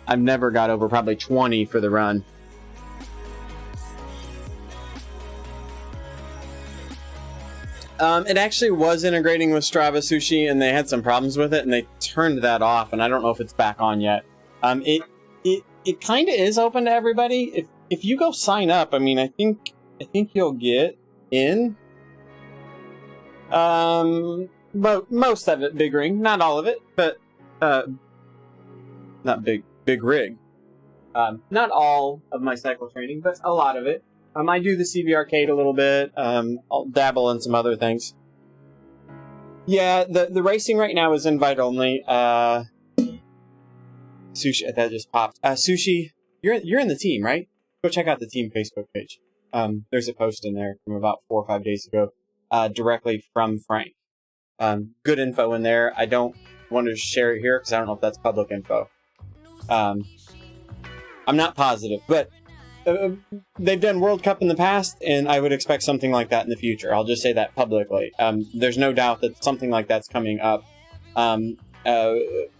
I've never got over probably 20 for the run. It actually was integrating with Strava Sushi, and they had some problems with it, and they turned that off, and I don't know if it's back on yet. It kind of is open to everybody. If you go sign up, I think you'll get in. But most of it, Big Ring, not all of it, but not Big Rig. Not all of my cycle training, but a lot of it. I do the CV Arcade a little bit. I'll dabble in some other things. Yeah, the racing right now is invite only. Sushi, that just popped. Sushi, you're in the team, right? Go check out the team Facebook page. There's a post in there from about 4 or 5 days ago, directly from Frank. Good info in there. I don't want to share it here because I don't know if that's public info. I'm not positive, but they've done World Cup in the past, and I would expect something like that in the future. I'll just say that publicly. There's no doubt that something like that's coming up,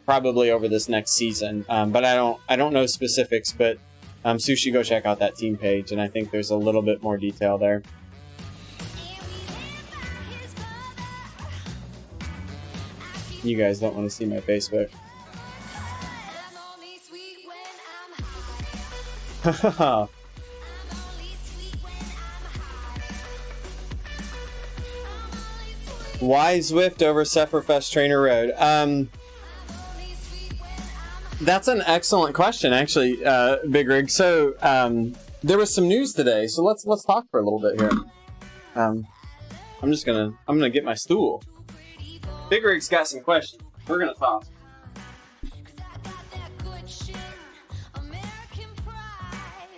probably over this next season. But I don't know specifics. But Sushi, go check out that team page, and I think there's a little bit more detail there. You guys don't want to see my Facebook. Why Zwift over Sufferfest Trainer Road? That's an excellent question, actually, Big Rig. So there was some news today, so let's talk for a little bit here. I'm gonna get my stool. Big Rig's got some questions. We're gonna talk.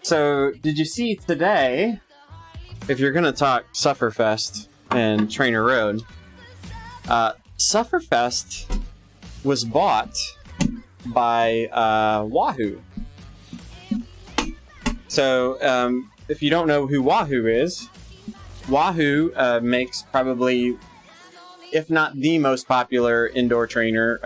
So, did you see today, if you're going to talk Sufferfest and Trainer Road, Sufferfest was bought by Wahoo. So, if you don't know who Wahoo is, Wahoo makes probably, if not the most popular indoor trainer,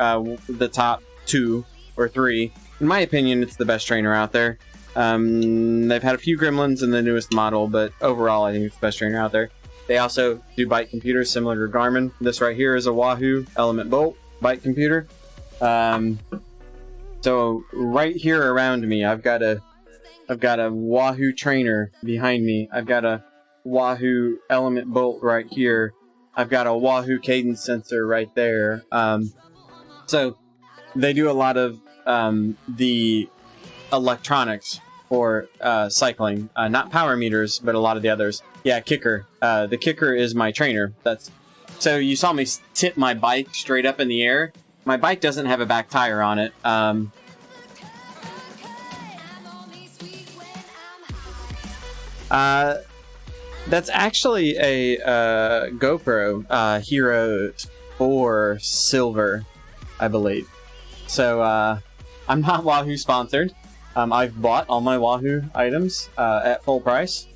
the top 2 or 3. In my opinion, it's the best trainer out there. They've had a few gremlins in the newest model, but overall I think it's the best trainer out there. They also do bike computers similar to Garmin. This right here is a Wahoo Element Bolt bike computer. So right here around me, I've got a Wahoo trainer behind me. I've got a Wahoo Element Bolt right here. I've got a Wahoo cadence sensor right there. So they do a lot of the electronics for cycling, not power meters, but a lot of the others. Yeah, Kicker. The Kicker is my trainer. So you saw me tip my bike straight up in the air. My bike doesn't have a back tire on it. That's actually a GoPro Hero 4 Silver, I believe. So I'm not Wahoo sponsored. I've bought all my Wahoo items at full price.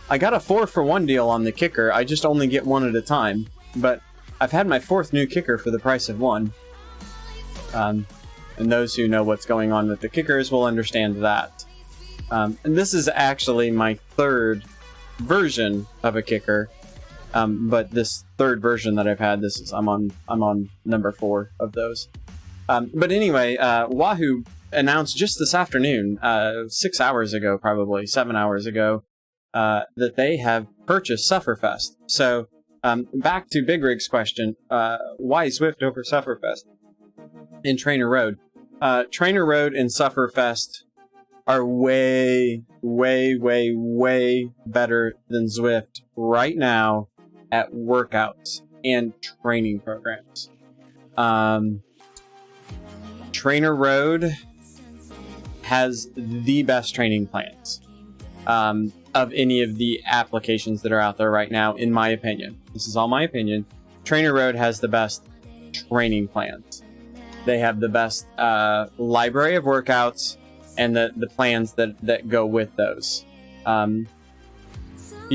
I got a 4-for-1 deal on the Kicker. I just only get one at a time. But I've had my 4th new Kicker for the price of one. And those who know what's going on with the Kickers will understand that. And this is actually my 3rd version of a Kicker. But this 3rd version that I've had, I'm on number 4 of those. But anyway, Wahoo announced just this afternoon, 6 hours ago, probably 7 hours ago, that they have purchased Sufferfest. So Back to Big Rig's question, why Zwift over Sufferfest in Trainer Road? Trainer Road and Sufferfest are way, way, way, way better than Zwift right now at workouts and training programs. Trainer Road has the best training plans of any of the applications that are out there right now, in my opinion. This is all my opinion. Trainer Road has the best training plans. They have the best library of workouts and the plans that go with those. You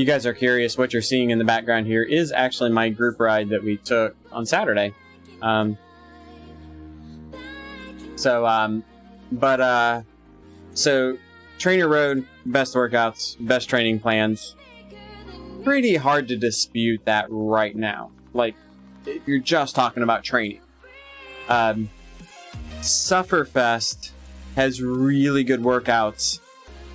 guys are curious, what you're seeing in the background here is actually my group ride that we took on Saturday. So Trainer Road, best workouts, best training plans. Pretty hard to dispute that right now. Like, if you're just talking about training. Sufferfest has really good workouts.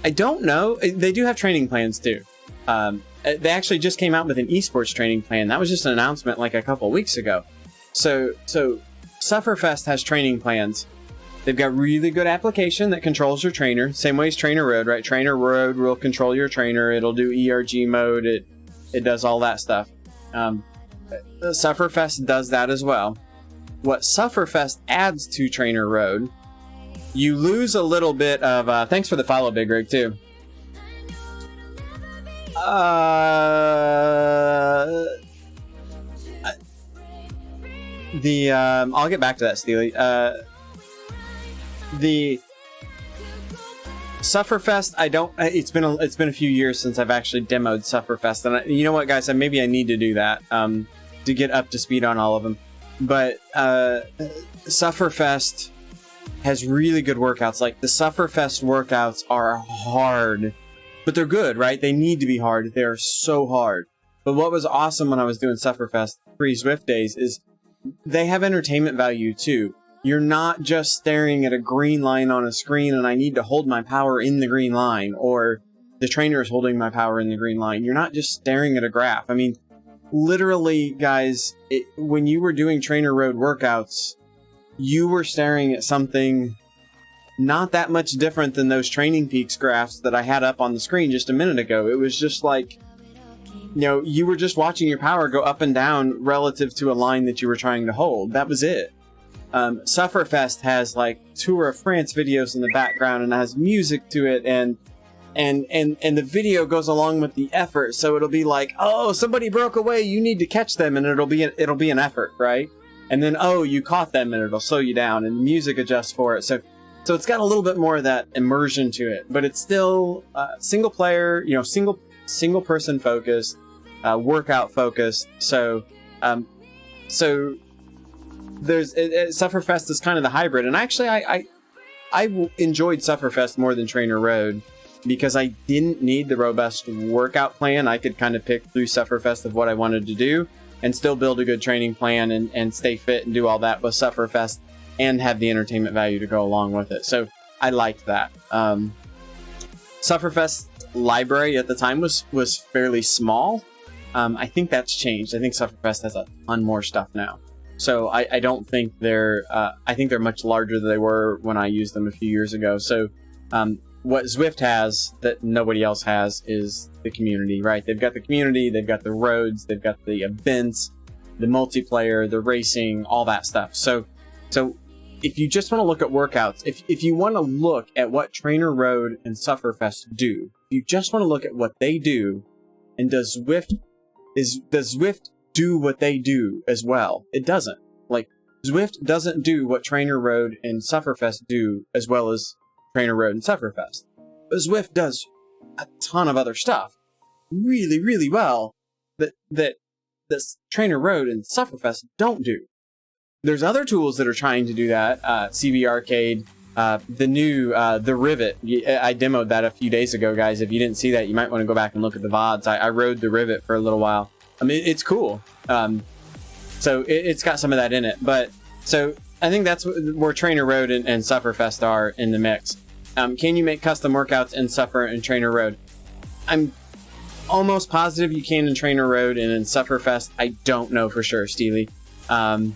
I don't know. They do have training plans too. They actually just came out with an esports training plan. That was just an announcement like a couple weeks ago. So Sufferfest has training plans. They've got really good application that controls your trainer. Same way as Trainer Road, right? Trainer Road will control your trainer. It'll do ERG mode. It does all that stuff. Sufferfest does that as well. What Sufferfest adds to Trainer Road, you lose a little bit of... thanks for the follow, Big Rig, too. I'll get back to that, Steely. The Sufferfest, I don't... It's been a few years since I've actually demoed Sufferfest, and you know what, guys? Maybe I need to do that to get up to speed on all of them. But Sufferfest has really good workouts. Like, the Sufferfest workouts are hard, but they're good, right? They need to be hard. They're so hard. But what was awesome when I was doing Sufferfest pre-Zwift days is they have entertainment value too. You're not just staring at a green line on a screen and I need to hold my power in the green line, or the trainer is holding my power in the green line. You're not just staring at a graph. I mean, literally, guys, when you were doing Trainer Road workouts, you were staring at something not that much different than those Training Peaks graphs that I had up on the screen just a minute ago. It was just like, you were just watching your power go up and down relative to a line that you were trying to hold. That was it. Sufferfest has like Tour of France videos in the background and has music to it, and the video goes along with the effort. So it'll be like, oh, somebody broke away, you need to catch them, and it'll be an effort, right? And then, oh, you caught them, and it'll slow you down, and the music adjusts for it. So it's got a little bit more of that immersion to it, but it's still single player, single person focused, workout focused. So there's Sufferfest is kind of the hybrid, and actually I enjoyed Sufferfest more than Trainer Road because I didn't need the robust workout plan. I could kind of pick through Sufferfest of what I wanted to do and still build a good training plan and stay fit and do all that with Sufferfest and have the entertainment value to go along with it. So I liked that. Sufferfest library at the time was fairly small. I think that's changed. I think Sufferfest has a ton more stuff now. So I don't think I think they're much larger than they were when I used them a few years ago. So what Zwift has that nobody else has is the community, right? They've got the community, they've got the roads, they've got the events, the multiplayer, the racing, all that stuff. So if you just want to look at workouts, if you want to look at what Trainer Road and Sufferfest do, if you just want to look at what they do, and does Zwift do what they do as well? It doesn't. Like, Zwift doesn't do what Trainer Road and Sufferfest do as well as Trainer Road and Sufferfest. But Zwift does a ton of other stuff really, really well that this Trainer Road and Sufferfest don't do. There's other tools that are trying to do that. CB Arcade, the new the Rivet. I demoed that a few days ago, guys. If you didn't see that, you might want to go back and look at the VODs. I rode the Rivet for a little while. I mean, it's cool. So it's got some of that in it. But so I think that's where Trainer Road and Sufferfest are in the mix. Can you make custom workouts in Suffer and Trainer Road? almost positive you can in Trainer Road, and in Sufferfest, I don't know for sure, Steely. I'm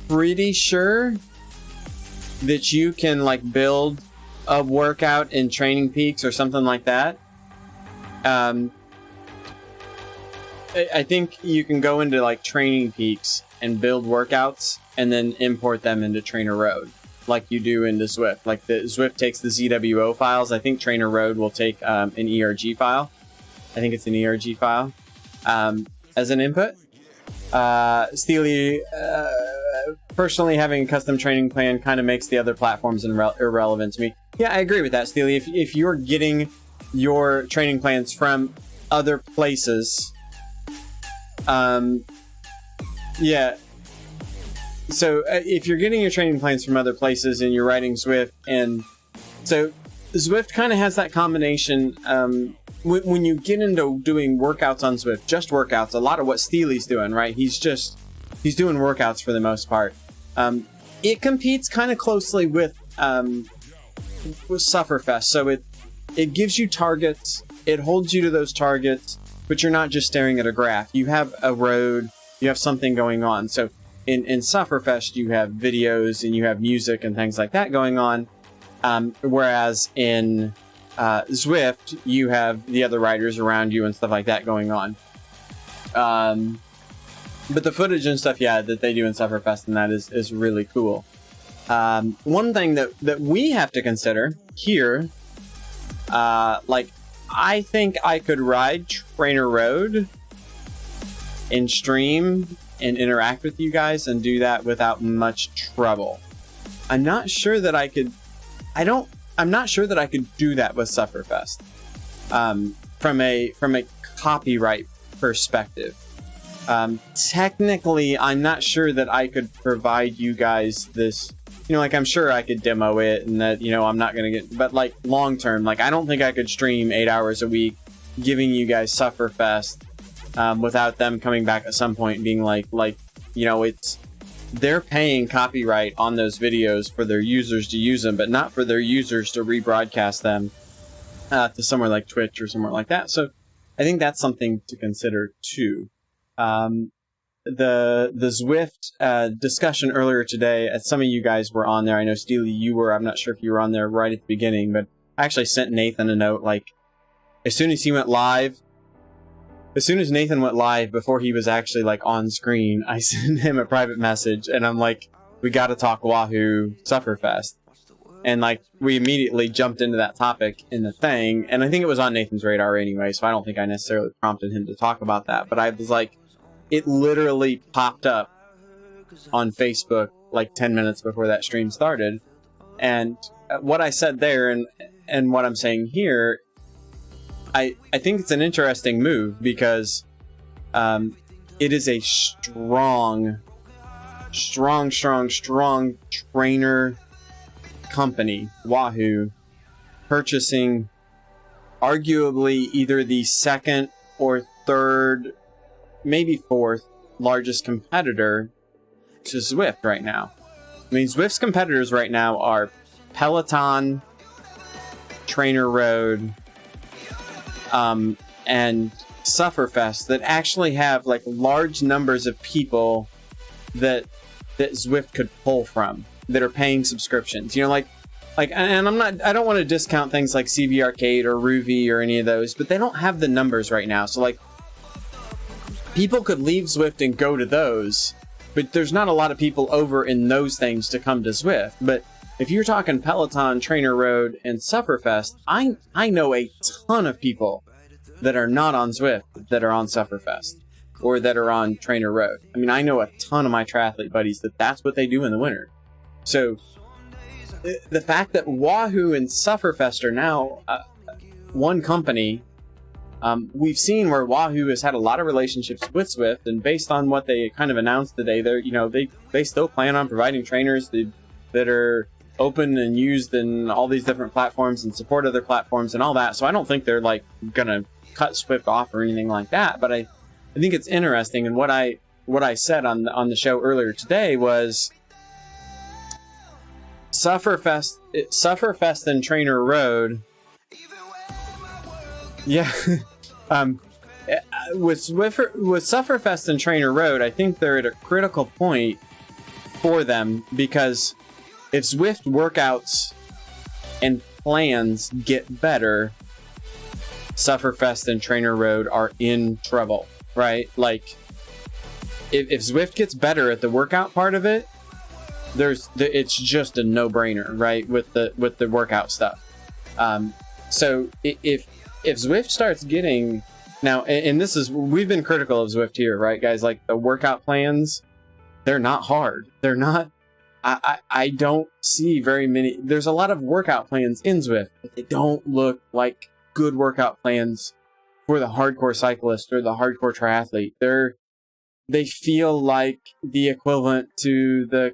pretty sure that you can like build a workout in Training Peaks or something like that. I think you can go into like Training Peaks and build workouts and then import them into Trainer Road, like you do into Zwift. Like the Zwift takes the ZWO files. I think Trainer Road will take an ERG file. I think it's an ERG file as an input. Steely, personally, having a custom training plan kind of makes the other platforms irrelevant to me. Yeah, I agree with that, Steely. If you're getting your training plans from other places, yeah. So if you're getting your training plans from other places and you're writing Zwift, and so Zwift kind of has that combination. When you get into doing workouts on Zwift, just workouts, a lot of what Steely's doing, right? He's doing workouts for the most part. It competes kind of closely with Sufferfest, so it gives you targets, it holds you to those targets, but you're not just staring at a graph. You have a road, you have something going on. So in Sufferfest, you have videos and you have music and things like that going on, whereas in Zwift, you have the other riders around you and stuff like that going on. But the footage and stuff, yeah, that they do in Sufferfest and that is really cool. One thing that we have to consider here, like, I think I could ride Trainer Road and stream and interact with you guys and do that without much trouble. I'm not sure that I could. I'm not sure that I could do that with Sufferfest. From a copyright perspective. Technically, I'm not sure that I could provide you guys this. You know, like, I'm sure I could demo it and that, you know, I'm not going to get... But, like, long term, like, I don't think I could stream 8 hours a week giving you guys Sufferfest without them coming back at some point and being like, you know, it's... They're paying copyright on those videos for their users to use them, but not for their users to rebroadcast them to somewhere like Twitch or somewhere like that. So I think that's something to consider, too. The Zwift discussion earlier today, some of you guys were on there. I know, Steely, you were. I'm not sure if you were on there right at the beginning, but I actually sent Nathan a note, like, as soon as Nathan went live, before he was actually, like, on screen, I sent him a private message, and I'm like, we gotta talk Wahoo Sufferfest. And, like, we immediately jumped into that topic in the thing, and I think it was on Nathan's radar anyway, so I don't think I necessarily prompted him to talk about that, but I was like, it literally popped up on Facebook like 10 minutes before that stream started. And what I said there and what I'm saying here, I think it's an interesting move because it is a strong trainer company, Wahoo, purchasing arguably either the second or third, maybe fourth largest competitor to Zwift right now. I mean, Zwift's competitors right now are Peloton, Trainer Road, and Sufferfest, that actually have like large numbers of people that Zwift could pull from, that are paying subscriptions. You know, like, and I don't want to discount things like CV Arcade or Ruvi or any of those, but they don't have the numbers right now. So, like, people could leave Zwift and go to those, but there's not a lot of people over in those things to come to Zwift. But if you're talking Peloton, Trainer Road, and Sufferfest, I know a ton of people that are not on Zwift that are on Sufferfest or that are on Trainer Road. I mean, I know a ton of my triathlete buddies that's what they do in the winter. So the fact that Wahoo and Sufferfest are now one company. We've seen where Wahoo has had a lot of relationships with Zwift, and based on what they kind of announced today, they still plan on providing trainers that are open and used in all these different platforms and support other platforms and all that. So I don't think they're like gonna cut Zwift off or anything like that. But I think it's interesting, and what I said on the show earlier today was Sufferfest and Trainer Road. Yeah. With Sufferfest and Trainer Road, I think they're at a critical point for them, because if Zwift workouts and plans get better, Sufferfest and Trainer Road are in trouble, right? Like, if Zwift gets better at the workout part of it, it's just a no-brainer, right? With the workout stuff. So if Zwift starts getting now, and we've been critical of Zwift here, right, guys? Like, the workout plans, they're not hard. They're not. I don't see very many. There's a lot of workout plans in Zwift, but they don't look like good workout plans for the hardcore cyclist or the hardcore triathlete. They feel like the equivalent to the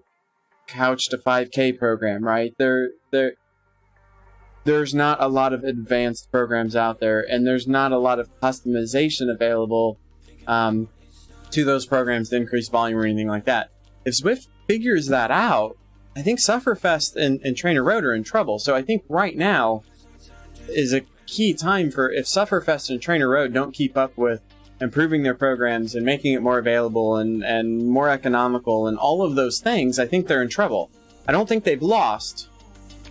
Couch to 5K program, right? There's not a lot of advanced programs out there, and there's not a lot of customization available to those programs to increase volume or anything like that. If Zwift figures that out, I think Sufferfest and Trainer Road are in trouble. So I think right now is a key time for, if Sufferfest and Trainer Road don't keep up with improving their programs and making it more available and more economical and all of those things, I think they're in trouble. I don't think they've lost,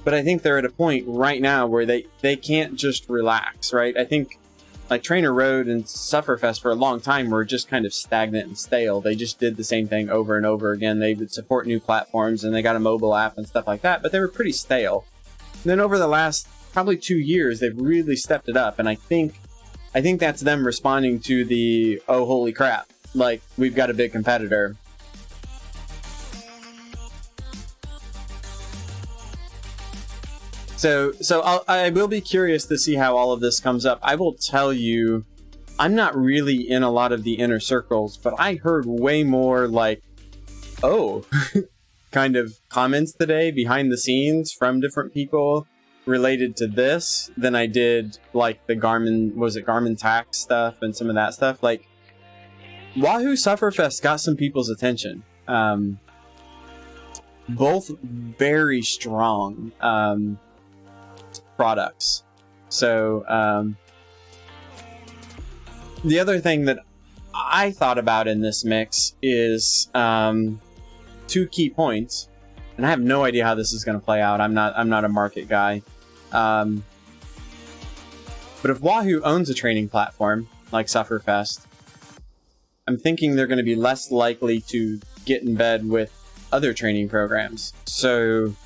but I think they're at a point right now where they can't just relax, right? I think like Trainer Road and Sufferfest for a long time were just kind of stagnant and stale. They just did the same thing over and over again. They would support new platforms and they got a mobile app and stuff like that, but they were pretty stale. And then over the last probably 2 years, they've really stepped it up, and I think that's them responding to the, oh, holy crap, like, we've got a big competitor. So I will be curious to see how all of this comes up. I will tell you, I'm not really in a lot of the inner circles, but I heard way more like, oh, kind of comments today behind the scenes from different people related to this than I did like the Garmin Tax stuff and some of that stuff. Like, Wahoo Sufferfest got some people's attention. Both very strong products. So the other thing that I thought about in this mix is 2 key points, and I have no idea how this is going to play out. I'm not a market guy. But if Wahoo owns a training platform like Sufferfest, I'm thinking they're going to be less likely to get in bed with other training programs. So,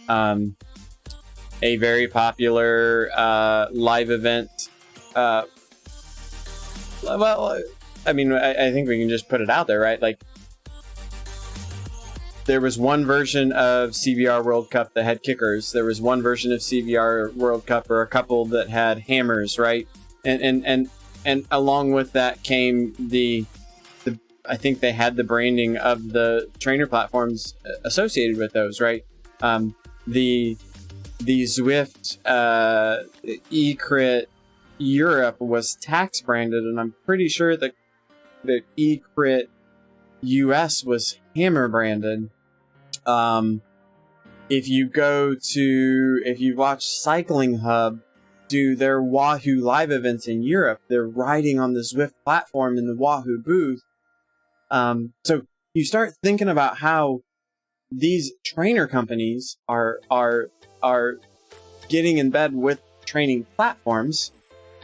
a very popular live event. Well, I mean, I think we can just put it out there, right? Like, there was one version of CBR World Cup that had kickers. There was one version of CBR World Cup, or a couple that had hammers, right? And along with that came the I think they had the branding of the trainer platforms associated with those, right? The Zwift eCrit Europe was tax branded, and I'm pretty sure that the eCrit US was hammer branded. If you watch Cycling Hub do their Wahoo live events in Europe, they're riding on the Zwift platform in the Wahoo booth. So you start thinking about how these trainer companies are getting in bed with training platforms.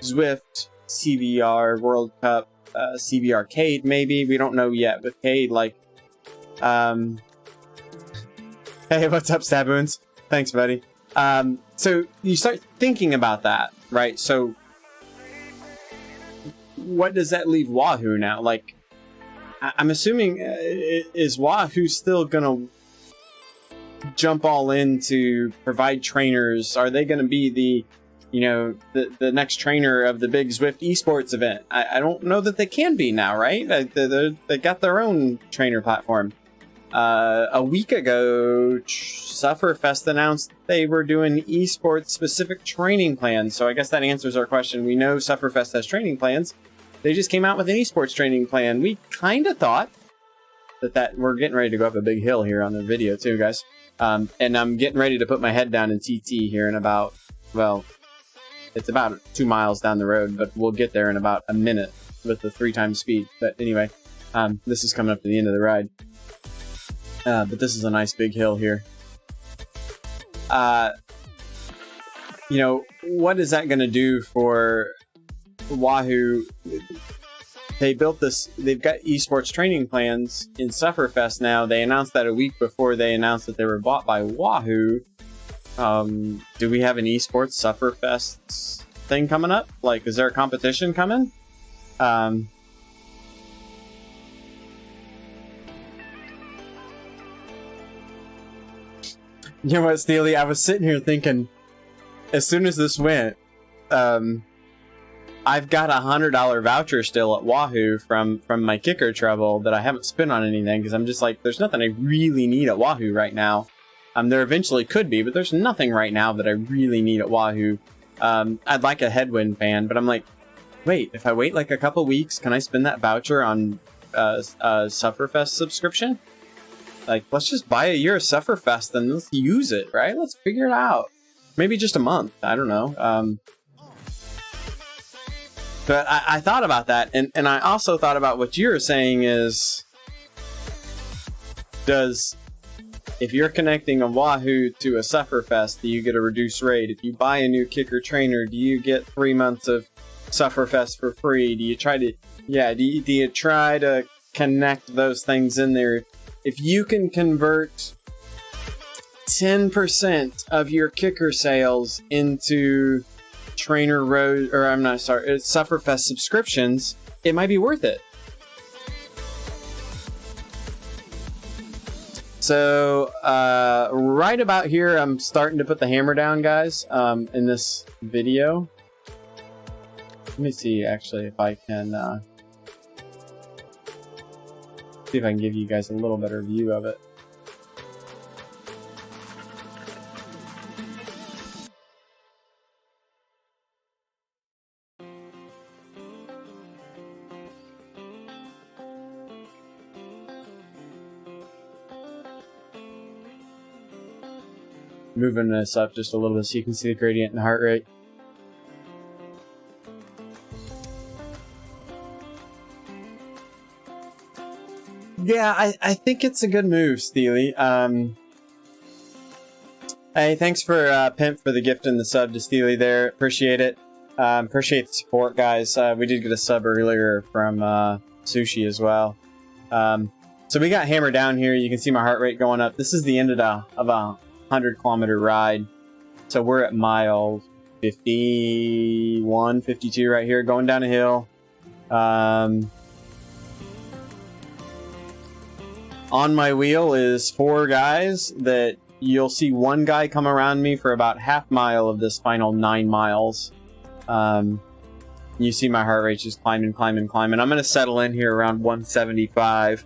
Zwift, CBR World Cup, CBR Cade, maybe. We don't know yet with Cade. Like, hey, what's up, Staboons? Thanks, buddy. So you start thinking about that, right? So what does that leave Wahoo now? Like, I'm assuming, is Wahoo still gonna jump all in to provide trainers? Are they gonna be the next trainer of the big Zwift esports event? I don't know that they can be now, right? They got their own trainer platform. A week ago, Sufferfest announced they were doing esports specific training plans. So I guess that answers our question. We know Sufferfest has training plans. They just came out with an esports training plan. We kind of thought that we're getting ready to go up a big hill here on the video too, guys. And I'm getting ready to put my head down in TT here in about, well, It's about 2 miles down the road, but we'll get there in about a minute with the 3 times speed. But anyway, this is coming up to the end of the ride. But this is a nice big hill here. You know, what is that going to do for Wahoo? They built this, they've got esports training plans in Sufferfest now. They announced that a week before they announced that they were bought by Wahoo. Do we have an esports Sufferfest thing coming up? Like, is there a competition coming? You know what, Steely? I was sitting here thinking, as soon as this went, I've got a $100 voucher still at Wahoo from my kicker treble that I haven't spent on anything, because I'm just like, there's nothing I really need at Wahoo right now. There eventually could be, but there's nothing right now that I really need at Wahoo. I'd like a Headwind fan, but I'm like, wait, if I wait like a couple weeks, can I spend that voucher on a Sufferfest subscription? Like, let's just buy a year of Sufferfest and let's use it, right? Let's figure it out. Maybe just a month. I don't know. But I thought about that, and I also thought about what you're saying is, if you're connecting a Wahoo to a Sufferfest, do you get a reduced rate? If you buy a new kicker trainer, do you get 3 months of Sufferfest for free? Do you try to, do you try to connect those things in there? If you can convert 10% of your kicker sales into Trainer Road, or I'm not sorry, Sufferfest subscriptions, it might be worth it. So, right about here, I'm starting to put the hammer down, guys, in this video. Let me see, actually, if I can, see if I can give you guys a little better view of it. Moving this up just a little bit so you can see the gradient in heart rate. Yeah, I think it's a good move, Steely. Hey, thanks for Pimp for the gift and the sub to Steely there. Appreciate it. Appreciate the support, guys. We did get a sub earlier from Sushi as well. So we got hammered down here. You can see my heart rate going up. This is the end of a 100-kilometer ride. So we're at mile 51, 52 right here, going down a hill. On my wheel is 4 guys that you'll see one guy come around me for about half mile of this final 9 miles. You see my heart rate just climbing. I'm going to settle in here around 175,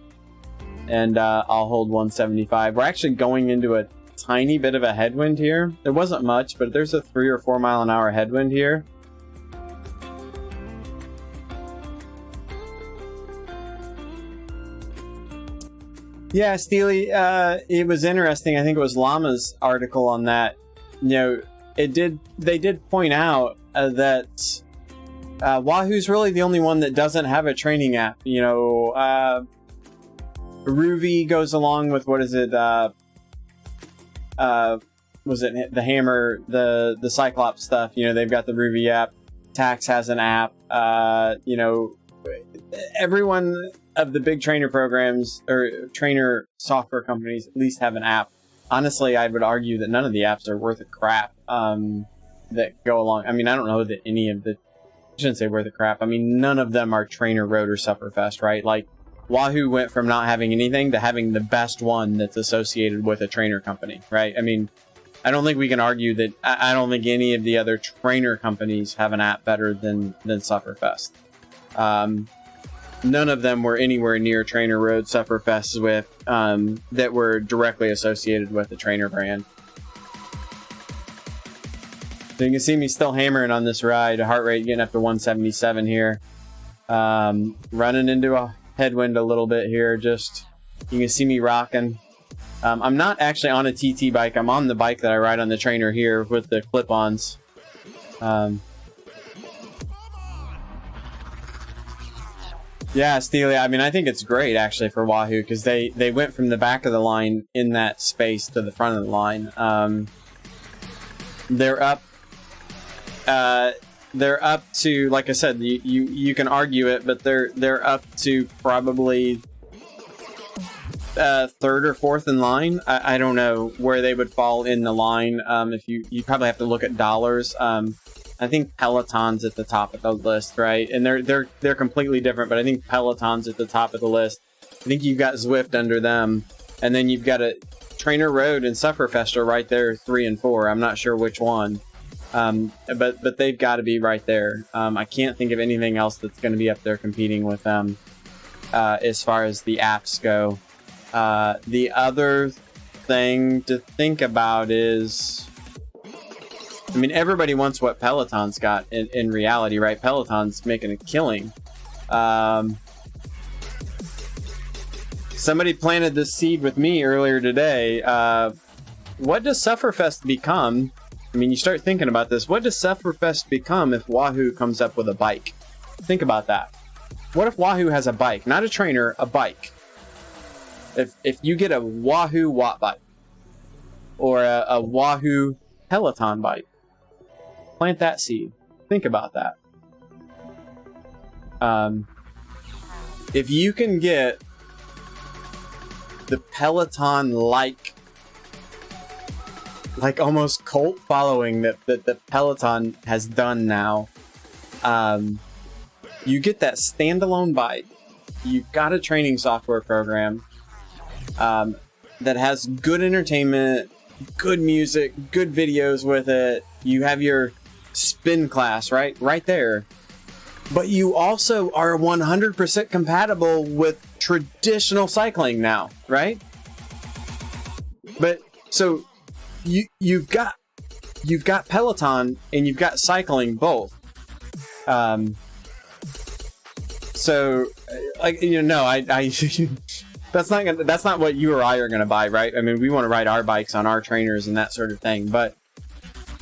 and I'll hold 175. We're actually going into a tiny bit of a headwind here. There wasn't much, but there's a 3 or 4 mile an hour headwind here. Yeah, Steely, it was interesting. I think it was Llama's article on that. You know, they did point out that Wahoo's really the only one that doesn't have a training app. You know, Ruby goes along with, what is it? Was it the Hammer, the Cyclops stuff? You know, they've got the Ruby app. Tax has an app. You know, everyone of the big trainer programs or trainer software companies at least have an app. Honestly, I would argue that none of the apps are worth a crap that go along. I mean, I don't know that any of the, I shouldn't say worth a crap. I mean, none of them are Trainer Road or Sufferfest, right? Like, Wahoo went from not having anything to having the best one that's associated with a trainer company, right? I mean, I don't think we can argue that. I don't think any of the other trainer companies have an app better than Sufferfest. None of them were anywhere near Trainer Road, Sufferfest with that were directly associated with the trainer brand. So you can see me still hammering on this ride. Heart rate getting up to 177 here. Running into a headwind a little bit here. Just you can see me rocking. I'm not actually on a TT bike. I'm on the bike that I ride on the trainer here with the clip-ons. Yeah, Steely, I mean, I think it's great, actually, for Wahoo, because they went from the back of the line in that space to the front of the line. They're up to, like I said, you can argue it, but they're up to probably third or fourth in line. I don't know where they would fall in the line. If you probably have to look at dollars. I think Peloton's at the top of the list, right? And they're completely different, but I think Peloton's at the top of the list. I think you've got Zwift under them, and then you've got a Trainer Road and Sufferfest are right there, 3 and 4. I'm not sure which one, but they've got to be right there. I can't think of anything else that's going to be up there competing with them as far as the apps go. The other thing to think about is, I mean, everybody wants what Peloton's got in reality, right? Peloton's making a killing. Somebody planted this seed with me earlier today. What does Sufferfest become? I mean, you start thinking about this. What does Sufferfest become if Wahoo comes up with a bike? Think about that. What if Wahoo has a bike? Not a trainer, a bike. If you get a Wahoo Watt bike or a Wahoo Peloton bike, plant that seed. Think about that. If you can get the Peloton like almost cult following that the Peloton has done now, you get that standalone bike. You've got a training software program that has good entertainment, good music, good videos with it. You have your spin class right there, but you also are 100% compatible with traditional cycling now, right? But so you've got Peloton and you've got cycling both. So like, you know, I that's not what you or I are gonna buy, right? I mean, we want to ride our bikes on our trainers and that sort of thing, but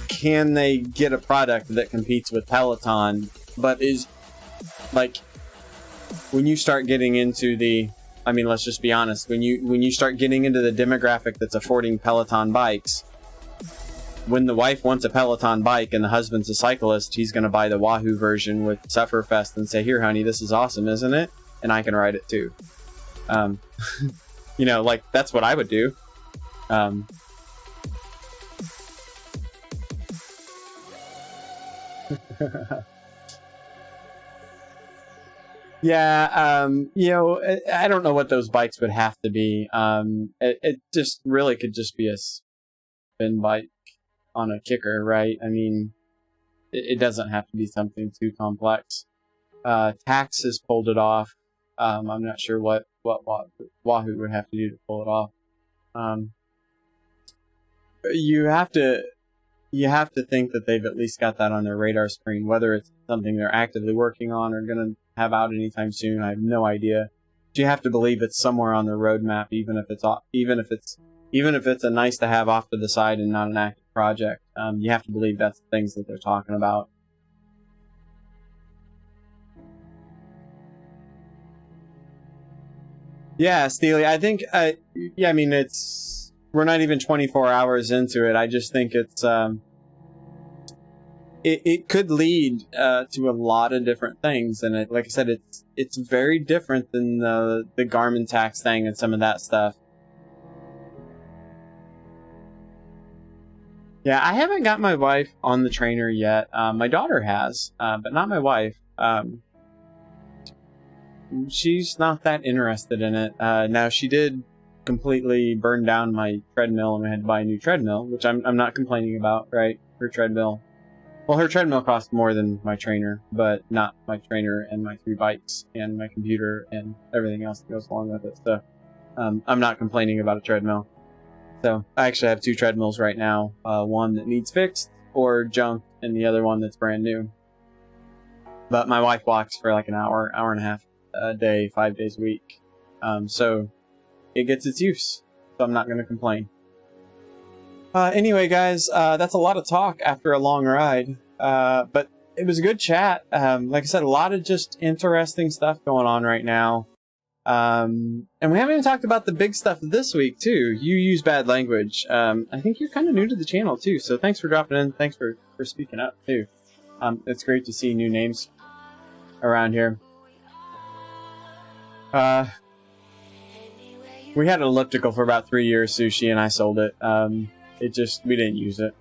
can they get a product that competes with Peloton, but is like, when you start getting into the, I mean, let's just be honest, when you start getting into the demographic that's affording Peloton bikes, when the wife wants a Peloton bike and the husband's a cyclist, he's going to buy the Wahoo version with Sufferfest and say, here, honey, this is awesome, isn't it? And I can ride it too. You know, like, that's what I would do. Yeah, you know, I don't know what those bikes would have to be. It just really could just be a spin bike on a kicker, right? I mean, it doesn't have to be something too complex. Tax has pulled it off. I'm not sure what Wahoo would have to do to pull it off. You have to think that they've at least got that on their radar screen. Whether it's something they're actively working on or going to have out anytime soon, I have no idea. But you have to believe it's somewhere on their roadmap, even if it's a nice to have off to the side and not an active project. You have to believe that's the things that they're talking about. Yeah, Steely, I think, yeah, I mean, we're not even 24 hours into it. I just think it could lead to a lot of different things. And like I said, it's very different than the Garmin tax thing and some of that stuff. Yeah, I haven't got my wife on the trainer yet. My daughter has, but not my wife. She's not that interested in it. Now, she did completely burn down my treadmill and I had to buy a new treadmill, which I'm not complaining about, right? Her treadmill. Well, her treadmill cost more than my trainer, but not my trainer and my 3 bikes and my computer and everything else that goes along with it. So, I'm not complaining about a treadmill. So, I actually have 2 treadmills right now. One that needs fixed or junk, and the other one that's brand new. But my wife walks for like an hour and a half a day, 5 days a week. So it gets its use. So I'm not going to complain. Anyway, guys, that's a lot of talk after a long ride. But it was a good chat. Like I said, a lot of just interesting stuff going on right now. And we haven't even talked about the big stuff this week too. You use bad language. I think you're kind of new to the channel too, so thanks for dropping in. Thanks for speaking up too. It's great to see new names around here. We had an elliptical for about 3 years, Sushi, and I sold it. We didn't use it.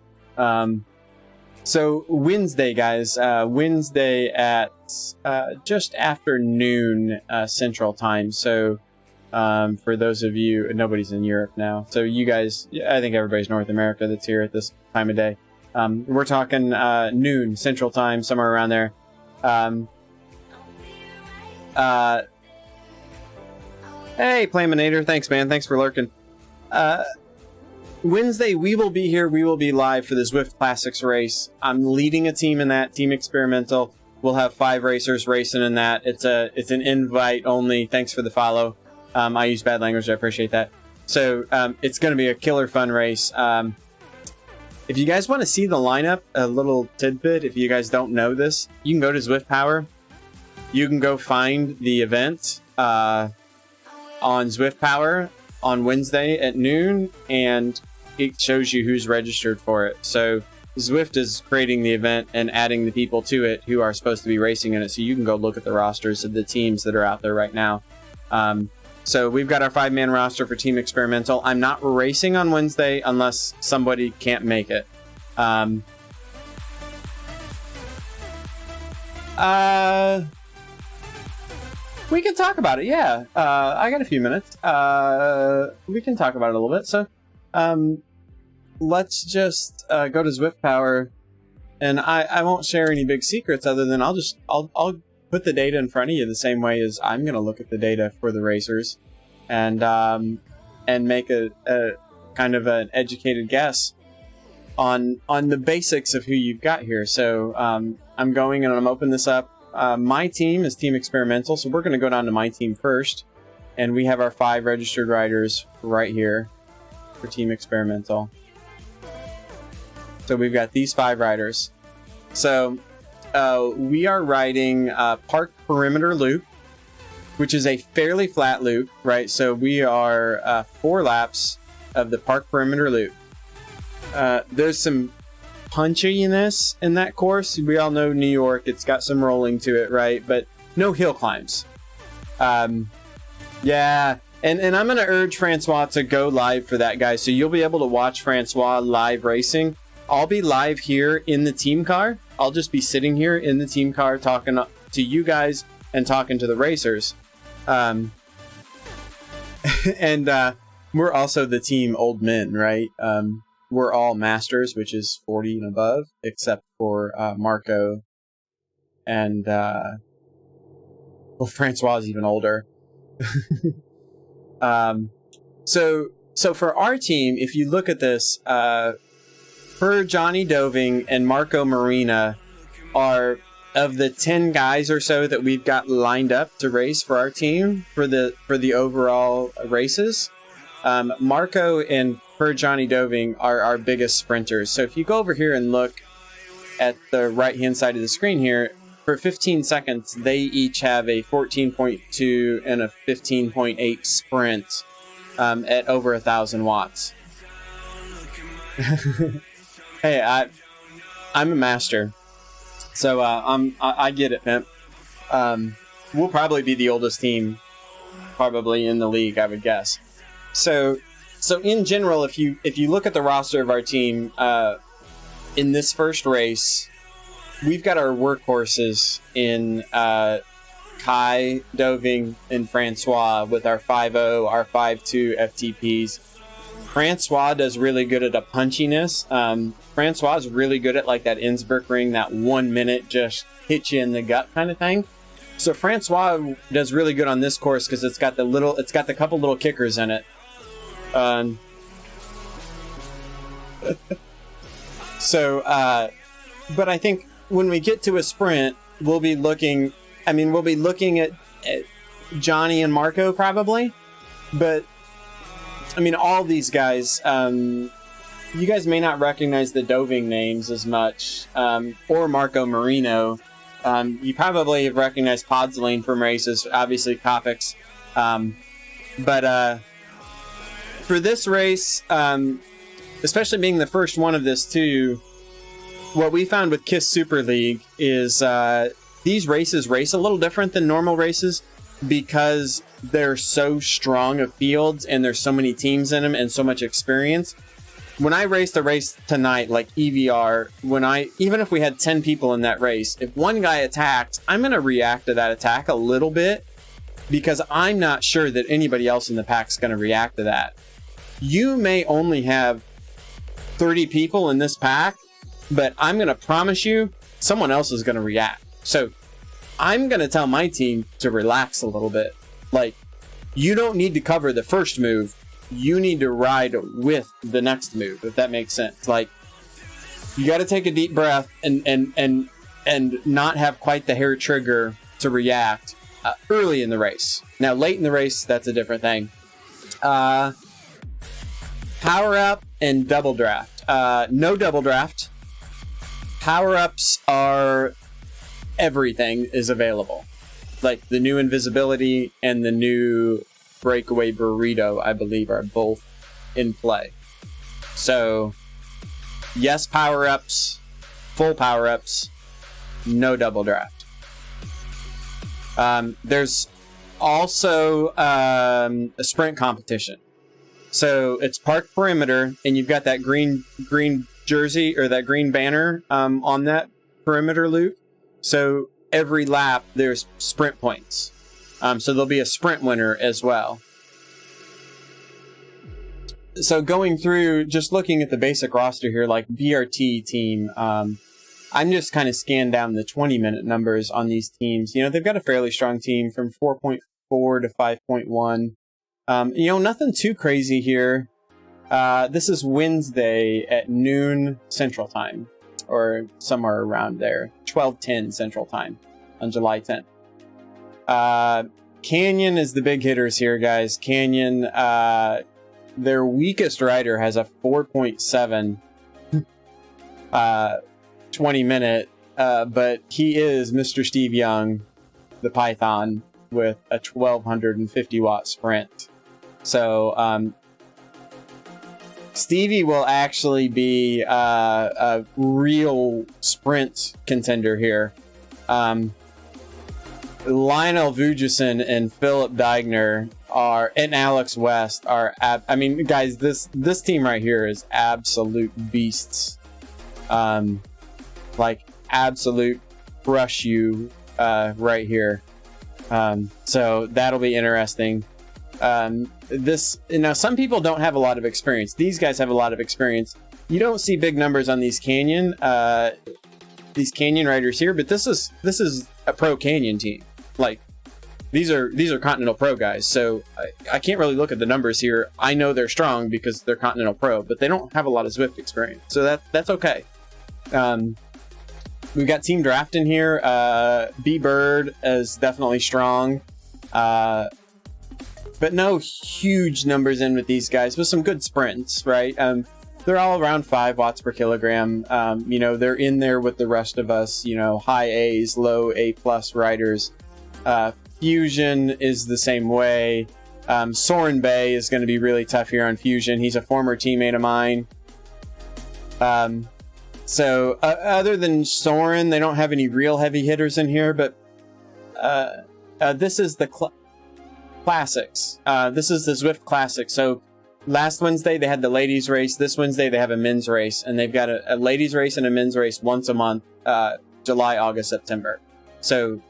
So Wednesday, guys, Wednesday at just after noon Central Time. So for those of you, nobody's in Europe now. So you guys, I think everybody's North America that's here at this time of day. We're talking noon Central Time, somewhere around there. Hey, Plaminator, thanks, man. Thanks for lurking. Wednesday, we will be here. We will be live for the Zwift Classics race. I'm leading a team in that, Team Experimental. We'll have 5 racers racing in that. It's an invite only. Thanks for the follow. I use bad language. I appreciate that. So it's going to be a killer fun race. If you guys want to see the lineup, a little tidbit, if you guys don't know this, you can go to Zwift Power. You can go find the event on Zwift Power on Wednesday at noon, and it shows you who's registered for it. So Zwift is creating the event and adding the people to it who are supposed to be racing in it, so you can go look at the rosters of the teams that are out there right now. So we've got our 5-man roster for Team Experimental. I'm not racing on Wednesday unless somebody can't make it. We can talk about it, yeah. I got a few minutes. We can talk about it a little bit. So, let's just go to Zwift Power, and I won't share any big secrets other than I'll put the data in front of you the same way as I'm going to look at the data for the racers, and make a kind of an educated guess on the basics of who you've got here. So, I'm going and I'm opening this up. My team is Team Experimental, so we're going to go down to my team first, and we have our 5 registered riders right here for Team Experimental. So we've got these 5 riders. So we are riding Park Perimeter Loop, which is a fairly flat loop, right? So we are 4 laps of the Park Perimeter Loop. There's some punchiness in that course. We all know New York, it's got some rolling to it, right? But no hill climbs. Yeah, and I'm going to urge Francois to go live for that, guys. So you'll be able to watch Francois live racing. I'll be live here in the team car. I'll just be sitting here in the team car talking to you guys and talking to the racers. And we're also the team old men, right? We're all masters, which is 40 and above, except for Marco and Francois is even older. So for our team, if you look at this, Per Johnny Doving and Marco Marina are of the 10 guys or so that we've got lined up to race for our team for the overall races. Marco and Per Johnny Doving are our biggest sprinters. So if you go over here and look at the right-hand side of the screen here, for 15 seconds, they each have a 14.2 and a 15.8 sprint at over 1,000 watts. Hey, I'm a master, so I get it, man. We'll probably be the oldest team, probably in the league, I would guess. So in general, if you look at the roster of our team, in this first race, we've got our workhorses in Kai, Doving, and Francois with our 5.0, our 5.2 FTPs. Francois does really good at a punchiness. Francois is really good at like that Innsbruck ring, that 1 minute just hit you in the gut kind of thing. So Francois does really good on this course because it's got the couple little kickers in it. But I think when we get to a sprint, we'll be looking at Johnny and Marco probably, but I mean, all these guys, you guys may not recognize the Doving names as much, or Marco Marino. You probably have recognized Podslane from races, obviously Copics. But for this race, especially being the first one of this too, what we found with KISS Super League is these races race a little different than normal races because they're so strong of fields and there's so many teams in them and so much experience. When I raced a race tonight, like EVR, even if we had 10 people in that race, if one guy attacks, I'm going to react to that attack a little bit because I'm not sure that anybody else in the pack is going to react to that. You may only have 30 people in this pack, but I'm going to promise you someone else is going to react. So I'm going to tell my team to relax a little bit. Like, you don't need to cover the first move. You need to ride with the next move, if that makes sense. Like, you got to take a deep breath and not have quite the hair trigger to react early in the race. Now, late in the race, that's a different thing. Power up and double draft. No double draft. Power ups are everything is available. Like the new invisibility and the new breakaway burrito, I believe, are both in play. So, yes, power ups, full power ups, no double draft. There's also a sprint competition. So it's park perimeter, and you've got that green jersey or that green banner on that perimeter loop. So every lap there's sprint points. So there'll be a sprint winner as well. So going through, just looking at the basic roster here, like BRT team, I'm just kind of scanned down the 20-minute numbers on these teams. You know, they've got a fairly strong team from 4.4 to 5.1. You know, nothing too crazy here. This is Wednesday at noon Central Time, or somewhere around there, 12:10 Central Time on July 10th. Canyon is the big hitters here, guys. Canyon, their weakest rider has a 4.7 20-minute, but he is Mr. Steve Young, the Python, with a 1250 watt sprint. So Stevie will actually be a real sprint contender here. Lionel Vujison and Philip Deigner and Alex West are, I mean, guys, this team right here is absolute beasts. Like absolute crush you right here. So that'll be interesting. This, you know, some people don't have a lot of experience. These guys have a lot of experience. You don't see big numbers on these Canyon riders here, but this is a pro Canyon team. Like these are Continental Pro guys. So I can't really look at the numbers here. I know they're strong because they're Continental Pro, but they don't have a lot of Zwift experience. So that's okay. We've got team draft in here. B Bird is definitely strong. But no huge numbers in with these guys, with some good sprints, right? They're all around 5 watts per kilogram. You know, they're in there with the rest of us, you know, high A's, low A plus riders. Fusion is the same way. Soren Bay is going to be really tough here on Fusion. He's a former teammate of mine. So other than Soren, they don't have any real heavy hitters in here, but this is the Classics. This is the Zwift Classic. So last Wednesday they had the ladies race. This Wednesday they have a men's race, and they've got a ladies race and a men's race once a month, July, August, September. So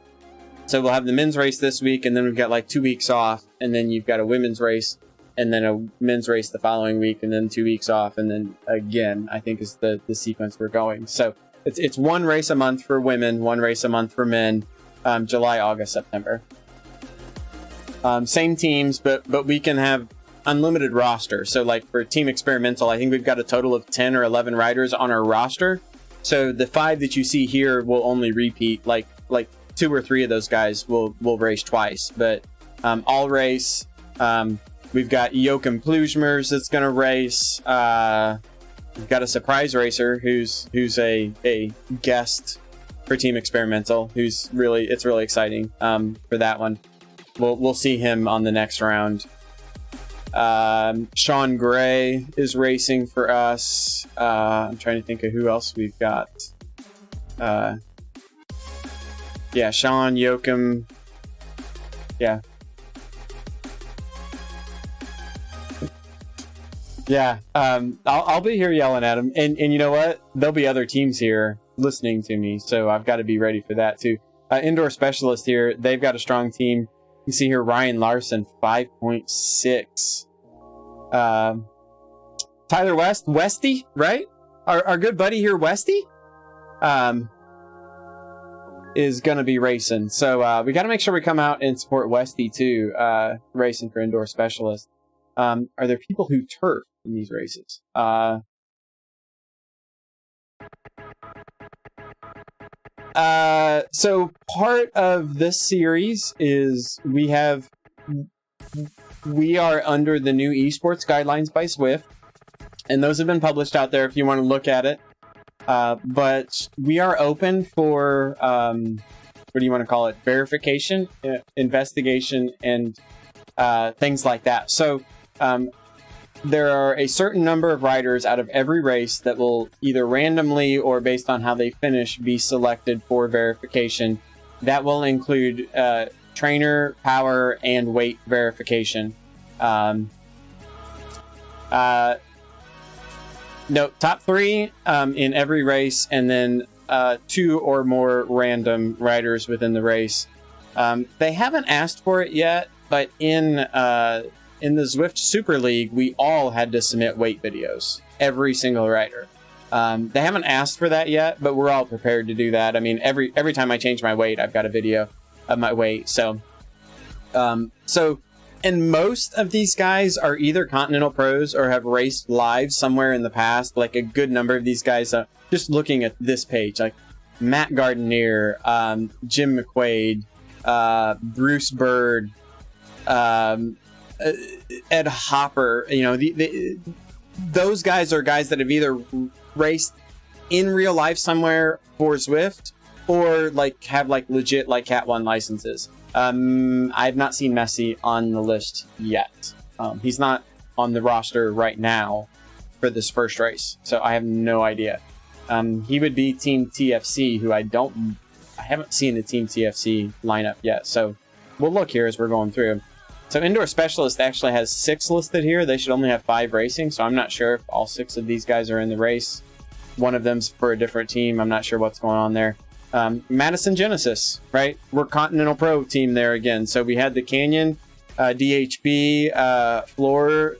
we'll have the men's race this week, and then we've got like 2 weeks off, and then you've got a women's race, and then a men's race the following week, and then 2 weeks off, and then again, I think is the sequence we're going. So it's one race a month for women, one race a month for men, July, August, September. Same teams, but we can have unlimited roster. So like for Team Experimental, I think we've got a total of 10 or 11 riders on our roster. So the 5 that you see here will only repeat. Like 2 or 3 of those guys will race twice. But all race. We've got Joachim Plujmers that's going to race. we've got a surprise racer who's a guest for Team Experimental. It's really exciting for that one. We'll see him on the next round. Sean Gray is racing for us. I'm trying to think of who else we've got. Sean, Yoakum. Yeah. Yeah, I'll be here yelling at him, and you know what? There'll be other teams here listening to me, so I've got to be ready for that too. Indoor Specialist here, they've got a strong team. You see here, Ryan Larson, 5.6. Tyler Westy, right? Our good buddy here, Westy, is going to be racing. So we got to make sure we come out and support Westy too, racing for Indoor Specialist. Are there people who turf in these races? So part of this series is we are under the new esports guidelines by Swift, and those have been published out there if you want to look at it. But we are open for what do you want to call it? Verification, investigation, and things like that. So there are a certain number of riders out of every race that will either randomly or based on how they finish be selected for verification. That will include trainer, power, and weight verification. No, top 3 in every race, and then 2 or more random riders within the race. They haven't asked for it yet, but in the Zwift Super League, we all had to submit weight videos, every single rider. They haven't asked for that yet, but we're all prepared to do that. I mean, every time I change my weight, I've got a video of my weight. So, and most of these guys are either Continental Pros or have raced live somewhere in the past. Like a good number of these guys, just looking at this page, like Matt Gardner, Jim McQuaid, Bruce Bird, Ed Hopper, you know, those guys are guys that have either raced in real life somewhere for Zwift or like have like legit like Cat 1 licenses. I've not seen Messi on the list yet. He's not on the roster right now for this first race, so I have no idea. He would be Team TFC, who I haven't seen the Team TFC lineup yet, so we'll look here as we're going through. So Indoor Specialist actually has 6 listed here. They should only have 5 racing, so I'm not sure if all 6 of these guys are in the race. One of them's for a different team. I'm not sure what's going on there. Madison Genesis, right? We're Continental Pro team there again. So we had the Canyon, DHB, Floor,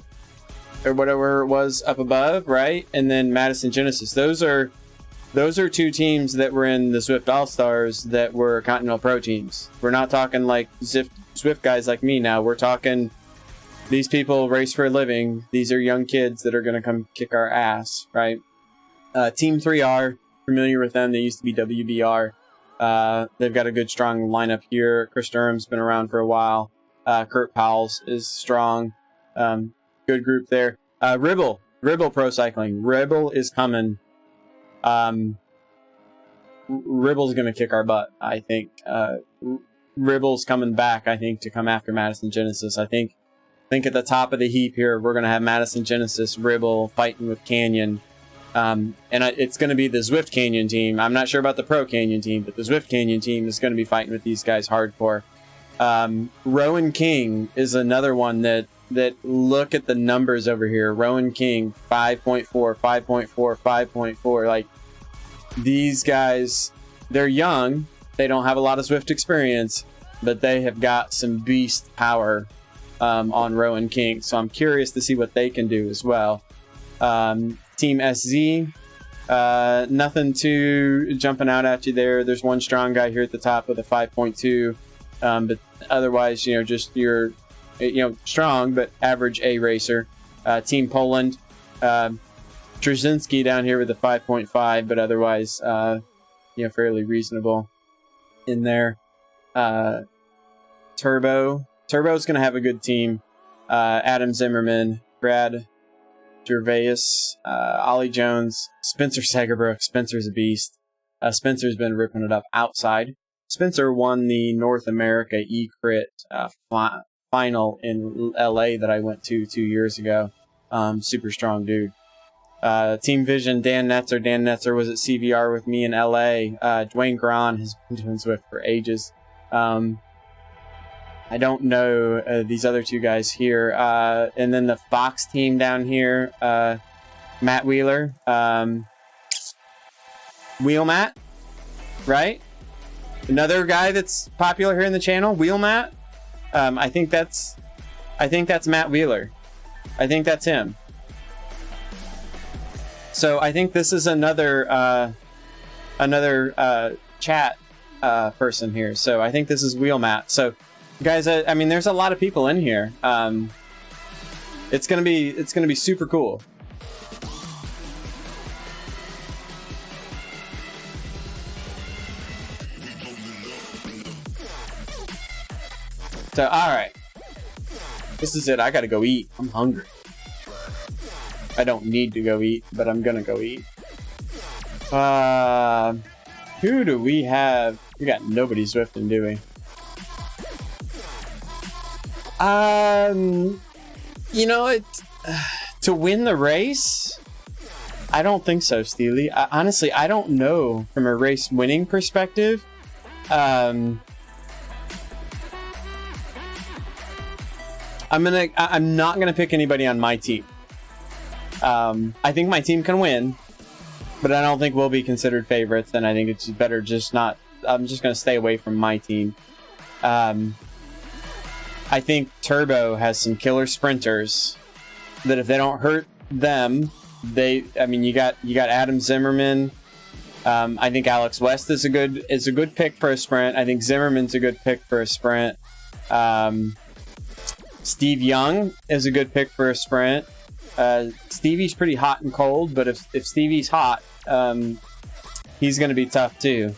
or whatever it was up above, right? And then Madison Genesis. Those are 2 teams that were in the Zwift All-Stars that were Continental Pro teams. We're not talking like Zwift guys like me now. We're talking these people race for a living. These are young kids that are going to come kick our ass, right? Team 3R, familiar with them. They used to be WBR. They've got a good, strong lineup here. Chris Durham's been around for a while. Kurt Powell's is strong. Good group there. Ribble Pro Cycling. Ribble is coming. Ribble's going to kick our butt, I think. Ribble's coming back, I think, to come after Madison Genesis. I think at the top of the heap here, we're going to have Madison Genesis, Ribble fighting with Canyon. And it's going to be the Zwift Canyon team. I'm not sure about the Pro Canyon team, but the Zwift Canyon team is going to be fighting with these guys hardcore. Rowan King is another one that look at the numbers over here. Rowan King, 5.4, 5.4, 5.4. Like, these guys, they're young. They don't have a lot of Zwift experience, but they have got some beast power on Rowan King. So I'm curious to see what they can do as well. Team SZ, nothing too jumping out at you there. There's one strong guy here at the top with a 5.2, but otherwise, just your, strong but average A racer. Team Poland, Trzynski down here with a 5.5, but otherwise, fairly reasonable in there. Turbo's going to have a good team. Adam Zimmerman, Brad Gervais, Ollie Jones, Spencer Segerbrook. Spencer's a beast. Spencer's been ripping it up outside. Spencer won the North America E-Crit final in LA that I went to 2 years ago. Super strong dude. Team Vision, Dan Netzer. Dan Netzer was at CVR with me in LA. Dwayne Gron has been doing Zwift for ages. I don't know these other two guys here. And then the Fox team down here, Matt Wheeler. Wheel Matt, right? Another guy that's popular here in the channel, Wheel Matt. I think that's Matt Wheeler. I think that's him. So I think this is another chat person here. So I think this is Wheel Matt. So guys, I mean, there's a lot of people in here. It's gonna be super cool. So, alright. This is it. I gotta go eat. I'm hungry. I don't need to go eat, but I'm gonna go eat. Who do we have? We got nobody Zwifting, do we? You know, to win the race? I don't think so, Steely. Honestly, I don't know from a race winning perspective. I'm not gonna pick anybody on my team. I think my team can win, but I don't think we'll be considered favorites, and I think it's better just not. I'm just gonna stay away from my team. I think Turbo has some killer sprinters that if they don't hurt them, you got Adam Zimmerman. I think Alex West is a good pick for a sprint. I think Zimmerman's a good pick for a sprint. Steve Young is a good pick for a sprint. Stevie's pretty hot and cold, but if Stevie's hot, he's going to be tough too.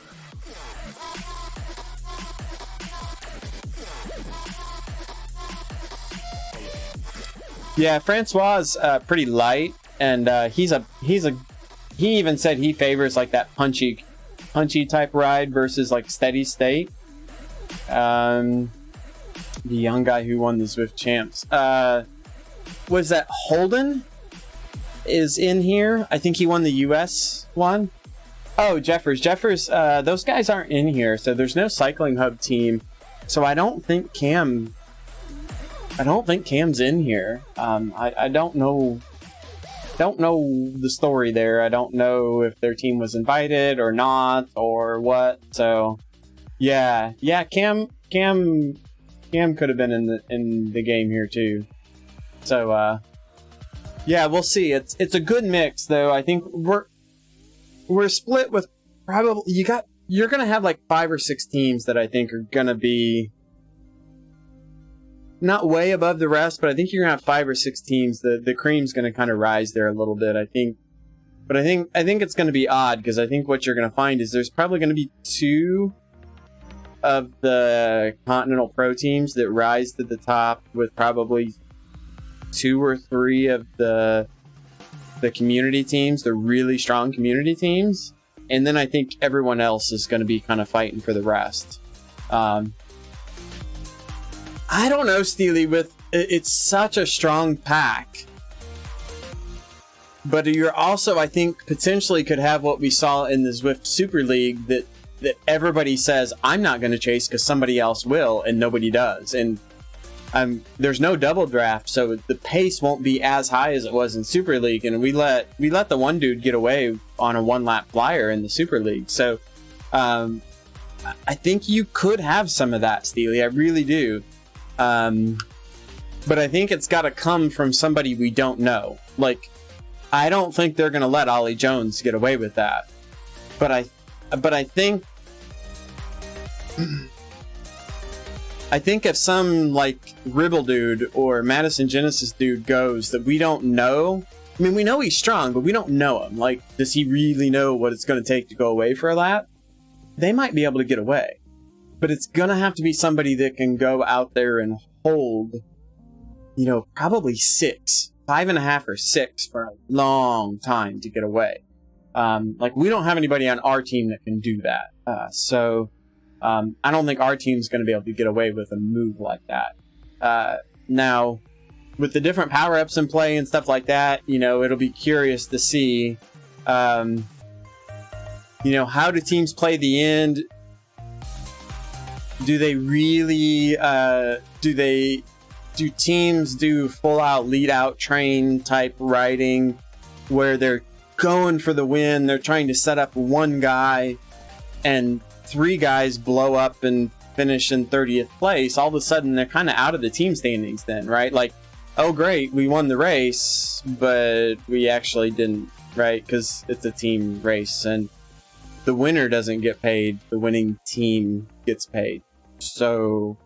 Yeah, Francois is pretty light, and he even said he favors like that punchy type ride versus like steady state. The young guy who won the Zwift Champs. Was that Holden? Is in here. I think he won the US one. Oh, Jeffers. Those guys aren't in here, so there's no Cycling Hub team. So I don't think Cam's in here. I don't know the story there. I don't know if their team was invited or not or what. So yeah, Cam could have been in the game here too. So yeah, we'll see. It's a good mix though. I think we're split with probably you're gonna have like 5 or 6 teams that I think are gonna be not way above the rest, but I think you're gonna have 5 or 6 teams. The cream's gonna kind of rise there a little bit, I think. But I think it's gonna be odd because I think what you're gonna find is there's probably gonna be 2 of the Continental Pro teams that rise to the top, with probably 2 or 3 of the community teams, the really strong community teams, and then I think everyone else is going to be kind of fighting for the rest. I don't know, Steely, it's such a strong pack, but you're also, I think, potentially could have what we saw in the Zwift Super League, that everybody says, I'm not going to chase because somebody else will, and nobody does. And there's no double draft, so the pace won't be as high as it was in Super League. And we let the one dude get away on a 1-lap flyer in the Super League. So I think you could have some of that, Steely. I really do. But I think it's got to come from somebody we don't know. Like, I don't think they're going to let Ollie Jones get away with that. But I think if some like Ribble dude or Madison Genesis dude goes that we don't know, I mean, we know he's strong, but we don't know him. Like, does he really know what it's going to take to go away for a lap? They might be able to get away, but it's going to have to be somebody that can go out there and hold probably 6, 5.5 or 6 for a long time to get away. Like, we don't have anybody on our team that can do that. So I don't think our team's going to be able to get away with a move like that. Now, with the different power-ups in play and stuff like that, it'll be curious to see, how do teams play the end? Do they really, do teams do full-out lead-out train type riding where they're going for the win, they're trying to set up one guy, and 3 guys blow up and finish in 30th place? All of a sudden, they're kind of out of the team standings then, right? Like, oh great, we won the race, but we actually didn't, right? Because it's a team race, and the winner doesn't get paid, the winning team gets paid. So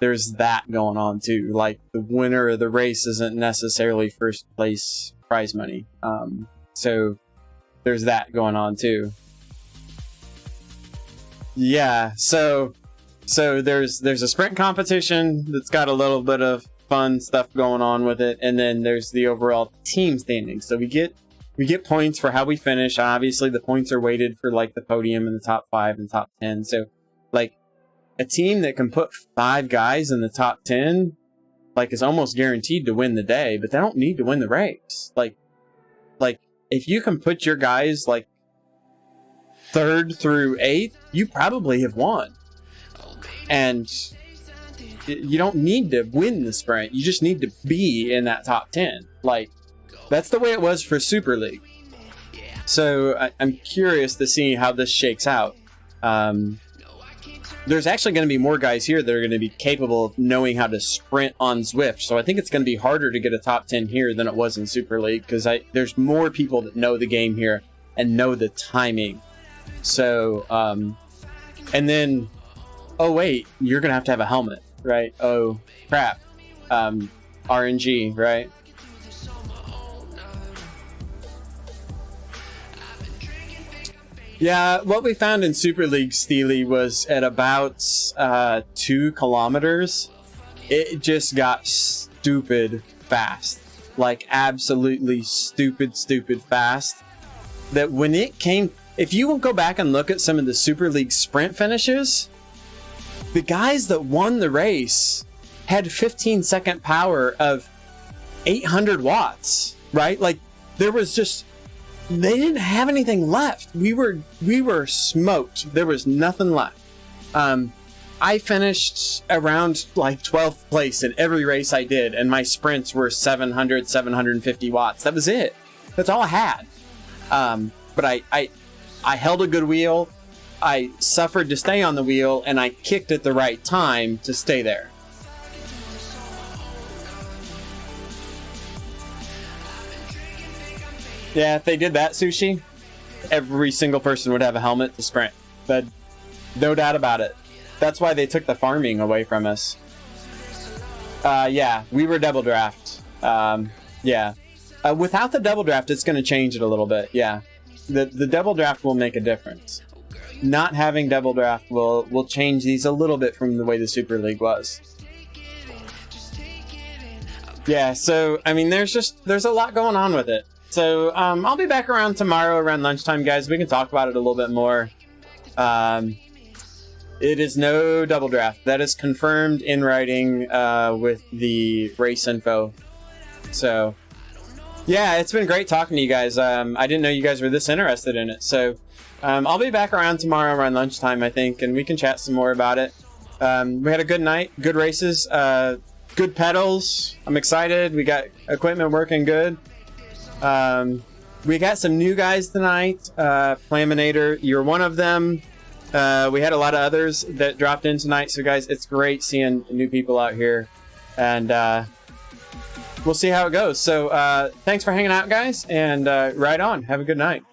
there's that going on too. Like, the winner of the race isn't necessarily first place prize money. So there's that going on too. Yeah, so there's a sprint competition that's got a little bit of fun stuff going on with it, and then there's the overall team standings. So we get points for how we finish. Obviously, the points are weighted for like the podium and the top 5 and top 10. So like, a team that can put 5 guys in the top 10, like, is almost guaranteed to win the day, but they don't need to win the race. Like if you can put your guys like 3rd through 8th, you probably have won. And you don't need to win the sprint. You just need to be in that top 10. Like, that's the way it was for Super League. So I'm curious to see how this shakes out. There's actually going to be more guys here that are going to be capable of knowing how to sprint on Zwift. So I think it's going to be harder to get a top 10 here than it was in Super League, because there's more people that know the game here and know the timing. So, and then, oh wait, you're going to have a helmet, right? Oh crap. RNG, right? Yeah, what we found in Super League, Steely, was at about 2 kilometers, it just got stupid fast. Like, absolutely stupid fast. That when it came... If you will go back and look at some of the Super League sprint finishes, the guys that won the race had 15-second power of 800 watts, right? Like, there was just... They didn't have anything left. We were smoked. There was nothing left. I finished around like 12th place in every race I did, and my sprints were 700, 750 watts. That was it. That's all I had. But I held a good wheel. I suffered to stay on the wheel, and I kicked at the right time to stay there. Yeah, if they did that, Sushi, every single person would have a helmet to sprint. But no doubt about it. That's why they took the farming away from us. Yeah, we were double draft. Yeah. Without the double draft, it's going to change it a little bit. Yeah. The double draft will make a difference. Not having double draft will change these a little bit from the way the Super League was. Yeah, so, I mean, there's a lot going on with it. So, I'll be back around tomorrow around lunchtime, guys. We can talk about it a little bit more. It is no double draft. That is confirmed in writing with the race info. So, yeah, it's been great talking to you guys. I didn't know you guys were this interested in it. So, I'll be back around tomorrow around lunchtime, I think, and we can chat some more about it. We had a good night, good races, good pedals. I'm excited. We got equipment working good. We got some new guys tonight. Plaminator, you're one of them. We had a lot of others that dropped in tonight. So guys, it's great seeing new people out here, and we'll see how it goes. So thanks for hanging out, guys, and right on. Have a good night.